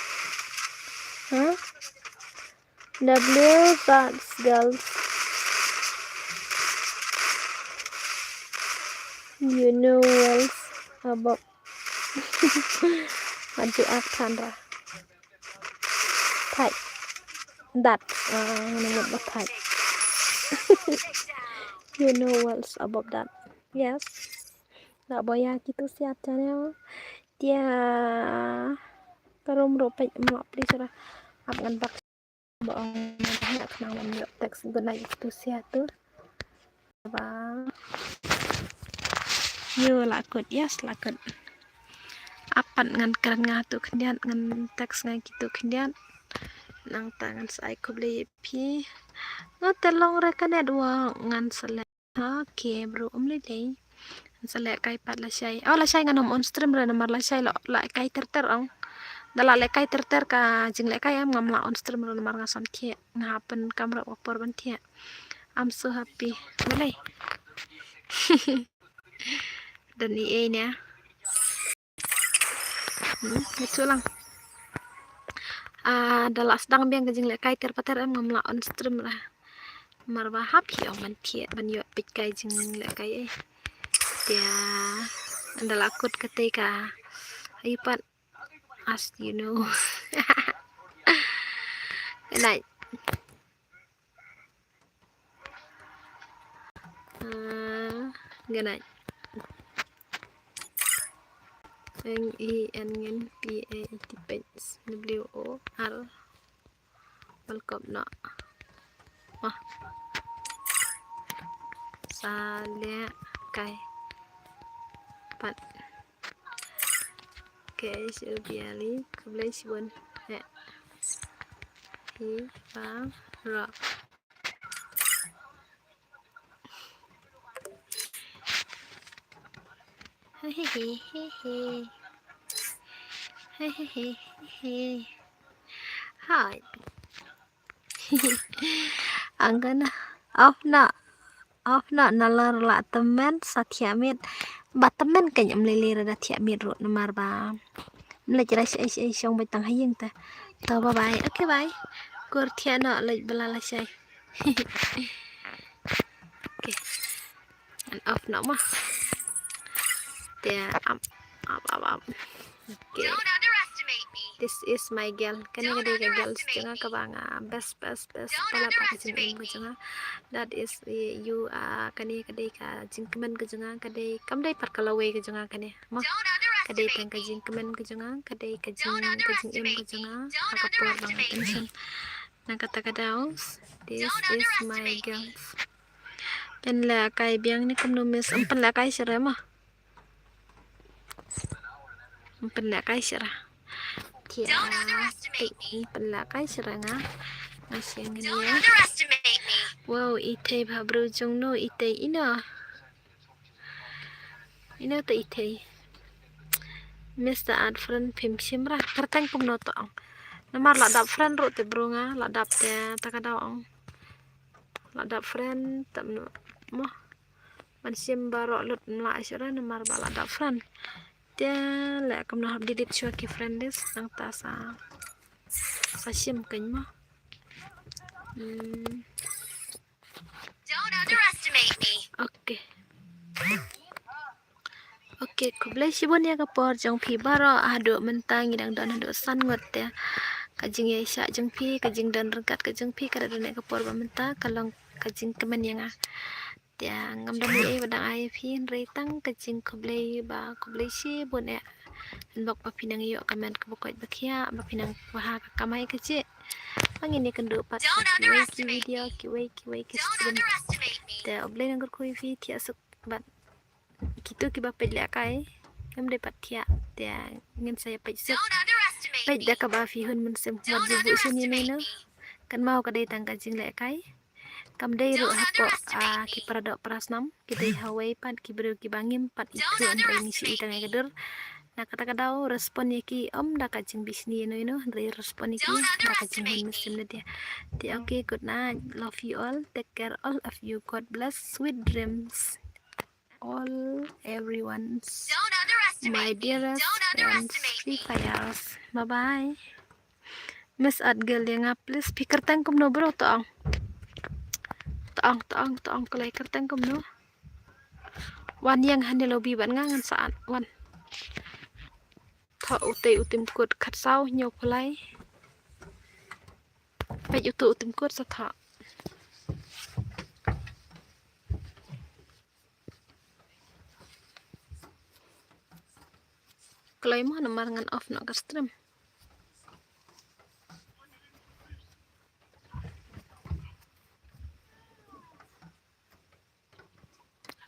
Huh? W that's girls. You know else about maju akan lah. Type that namanya apa type. You know else about that. Yes. Nggak boya gitu sih acaranya. Dia karom ropek mak beli surah akan pak bohong banyak kenalan yuk teks guna itu sih tuh. Apa? Yo lakut yes lakut. Apat ngan keren ngatu kendian ngan teks ngan gitu kendian nang tangan saya ku beli pi ngotelong rekan dua ngan selek. Oke bro deh. Selek kai pat la syai. Oh la syai ngan on stream re nomor la syai lo la kai ter ong. Dala le kai ter ka jing le kai am ngam la on stream re nomor ngason tie ngapen kamera opor ban tie. I'm so happy. Boleh. Dan EA nya. Itu lang. Dala sedang biang kajing le kai ter pater am ngam la on stream lah. Marba happy ong ban tie ban yo pit kai jing le kai dia adalah akut ketika ipat as you know. Good night. Good night. NENPA depends WOR welcome no Saleh kai pat cái sự biali lấy sibun nè hi và rồi Hi. Ang gana off na nalar la temen satya mit temen kanya melili rada tia mit ro nomar ba mele jera ai song bai tang hayeng ta to bye okay bye kur tia no le bala la sai. Okay and off na mah dia up. Okay. Don't underestimate me. This is my girl. Kani kada ka girls jangan kabanga best pala pa jing ko jangan. That is you kani kada ka jingkemen ko jangan kada kamdai pat kalawe ko jangan kani. Mo Don't kada underestimate tang ka me. jingkemen ko jangan kada ka Don't jing em ko underestimate me. jangan. Don'tAka por bang underestimate me. attention. Nang kata kadaos. This Don't is my underestimate me. girls. Pen la kai biang ni kamnumis pen la kai sere mo. Pen la kai sere. Don't underestimate me. Pen la kai sere nga. Asyang Don't niya. underestimate me. Wow, ite ba bro jong no ite ina ta ite. Mr. Ad friend pim simra perteng pum no to. Namar la dap friend ro te bro nga la dap te takadaw ong. La dap friend tam no mo. Man sim baro lut la syara namar ba la dap friend. Dia la kam no didit shwa ki friend des nang ta sa sim kany mo. Don't underestimate me. Oke, kublai sibon ya kapor jong pi baro ado mentang idang don ado san ngot ya. Kajing ya isya jong pi kajing don regat kajing pi kada don kapor ba menta kalong kajing kemen yang ya ngam don ai badang ai pi retang kajing kublai sibon ya. Nbok pa pinang iyo kamen kabukot bakia ba pinang waha kamai kecil. Ang ini kendo pat ki video ki Don't stream. underestimate me. Te oblai nang ko fi ti asuk bat gitu ki ba pedla kai em de patia dia ngin saya pejak Don't underestimate me. pejda ka ba fi hun mun sem Don't mod bu sini underestimate no me. kan mau ka dai tang ka jing le kai kam dai ro hapo ki parado prasnam ki dai hawai pat ki bro ki bangim pat Don't ikru andre ni si underestimate tang me. gader Nakata-kadao respon yaki om da kajing bisni no dari respon yaki da kajing hun muslim dia. Okay, good night. Love you all. Take care all of you. God bless. Sweet dreams. All everyone's Don't my underestimate me. dearest Don't friends. underestimate Free me. fires. Bye bye. Miss Adgel yang please speaker tangkum no bro toang. Toang kelai kertangkum no. Wan yang hande lobby ban ngangan saat wan. Thọ utim cột khát sau nhiều play. Phải utim cột sa thọ. Kalau mau nomor ngan off nak stream.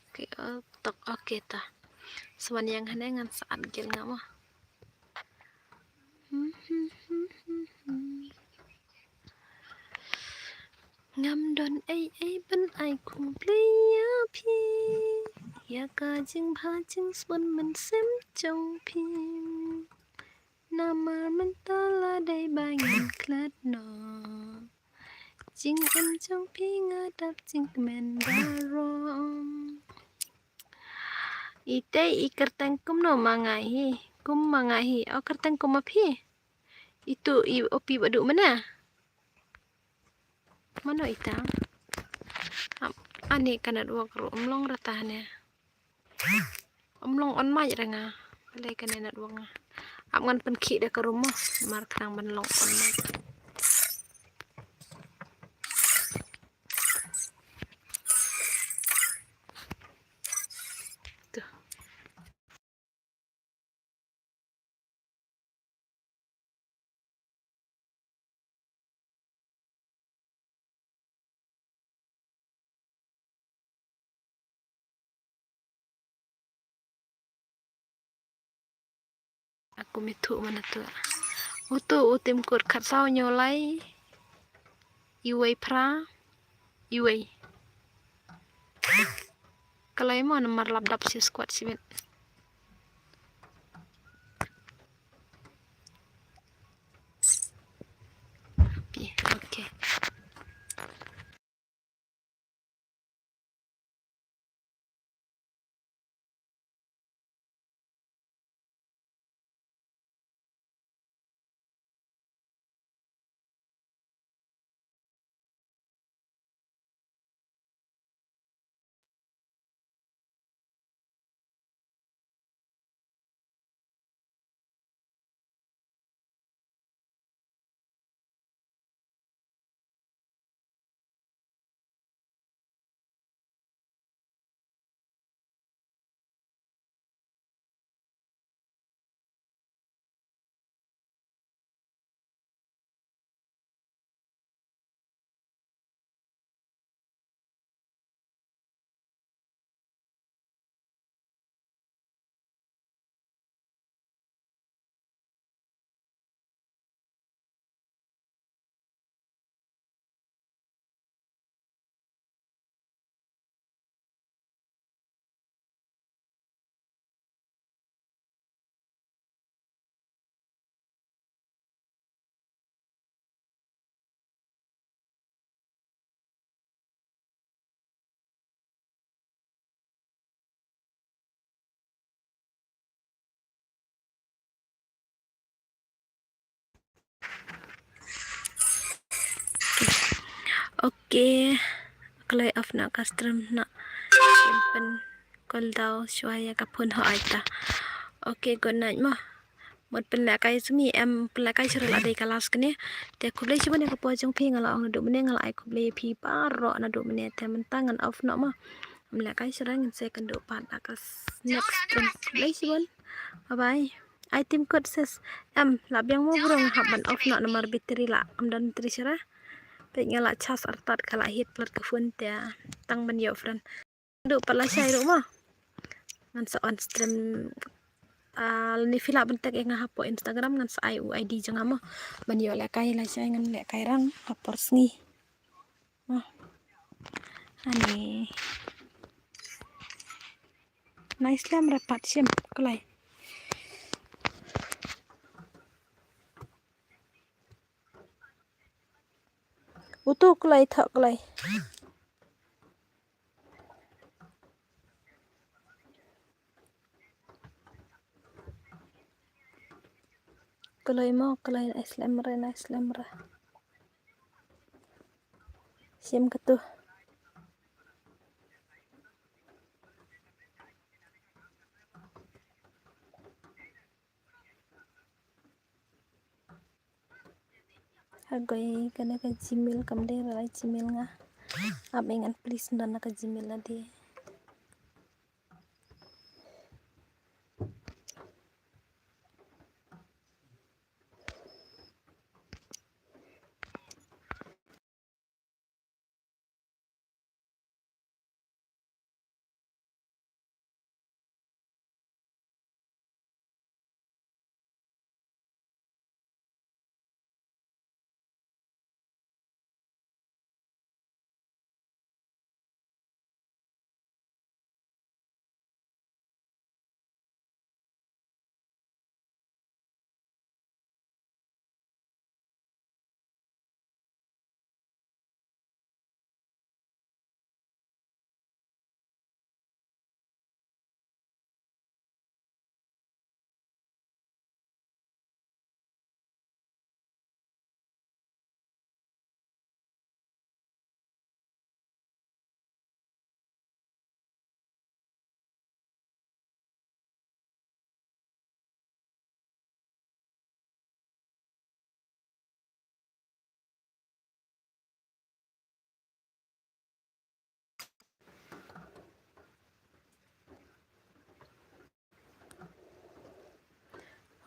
Oke, tok oke ta. Sewan yang hane ngan saat gel nggak mah. Ngam don ai ban ai kung plia pi. Ya ka jing pha jing swan man sem chong pi. Nama mentala dai bangin klat no. Jing em chong pi ngadap jing men darom. Ite ikertang kum no mangahi. Kum mangahi. Oh kertang kum api. Itu opi baduk mana? Mana itang? Ani kana dua kru omlong ratahnya. Omlong on mai renga. Balai kana na dua nga. Ngan penki dah ke rumah. Mar kerang benlong on mai. Tuh. Aku mitu mana tu. Utim kur khat sau nyolai. Iwei pra. Iwei. Kalau mau nomor laptop si squad sibet. Oke. Oke. Kalau off nak custom nak simpen call down suaya kapun ho aita. Oke, good night mah. Một bên lại cái sumi em bên lại cái sửa lại đây cái last cái này để chụp lấy chụp này cái pojong phi ngala ang nado mene ngala ai chụp lấy phi paro nado mene te mentangan off no mah bên lại cái sửa ngin second do part akas next chụp lấy chụp bye bye ai tim code says em lab yang mau burung haban off no nomor battery la am dan trisara pe ngala chas artat kala hit plat ke phone te tang ban yo friend do pala sai ro mah ngan sa on stream ni fila bentek yang hapo Instagram ngan sa ID jang amo ban yo le kai la sai ngan le kai rang hapor sngi ani nice lam rapat sim kelai Utuh kelai thak kelai. Kelai mau kelai nice lemre. Sim ketuh. Hagoi kana ka Gmail kam de ra Gmail nga. Ab ingan please ndana ka Gmail na di.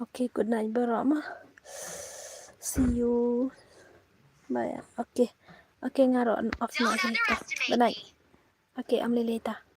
Okay, good night Barama. See you. Bye. Okay. Okay ngaro off na Don't later. underestimate Good night. me. Okay, I'm Lilita.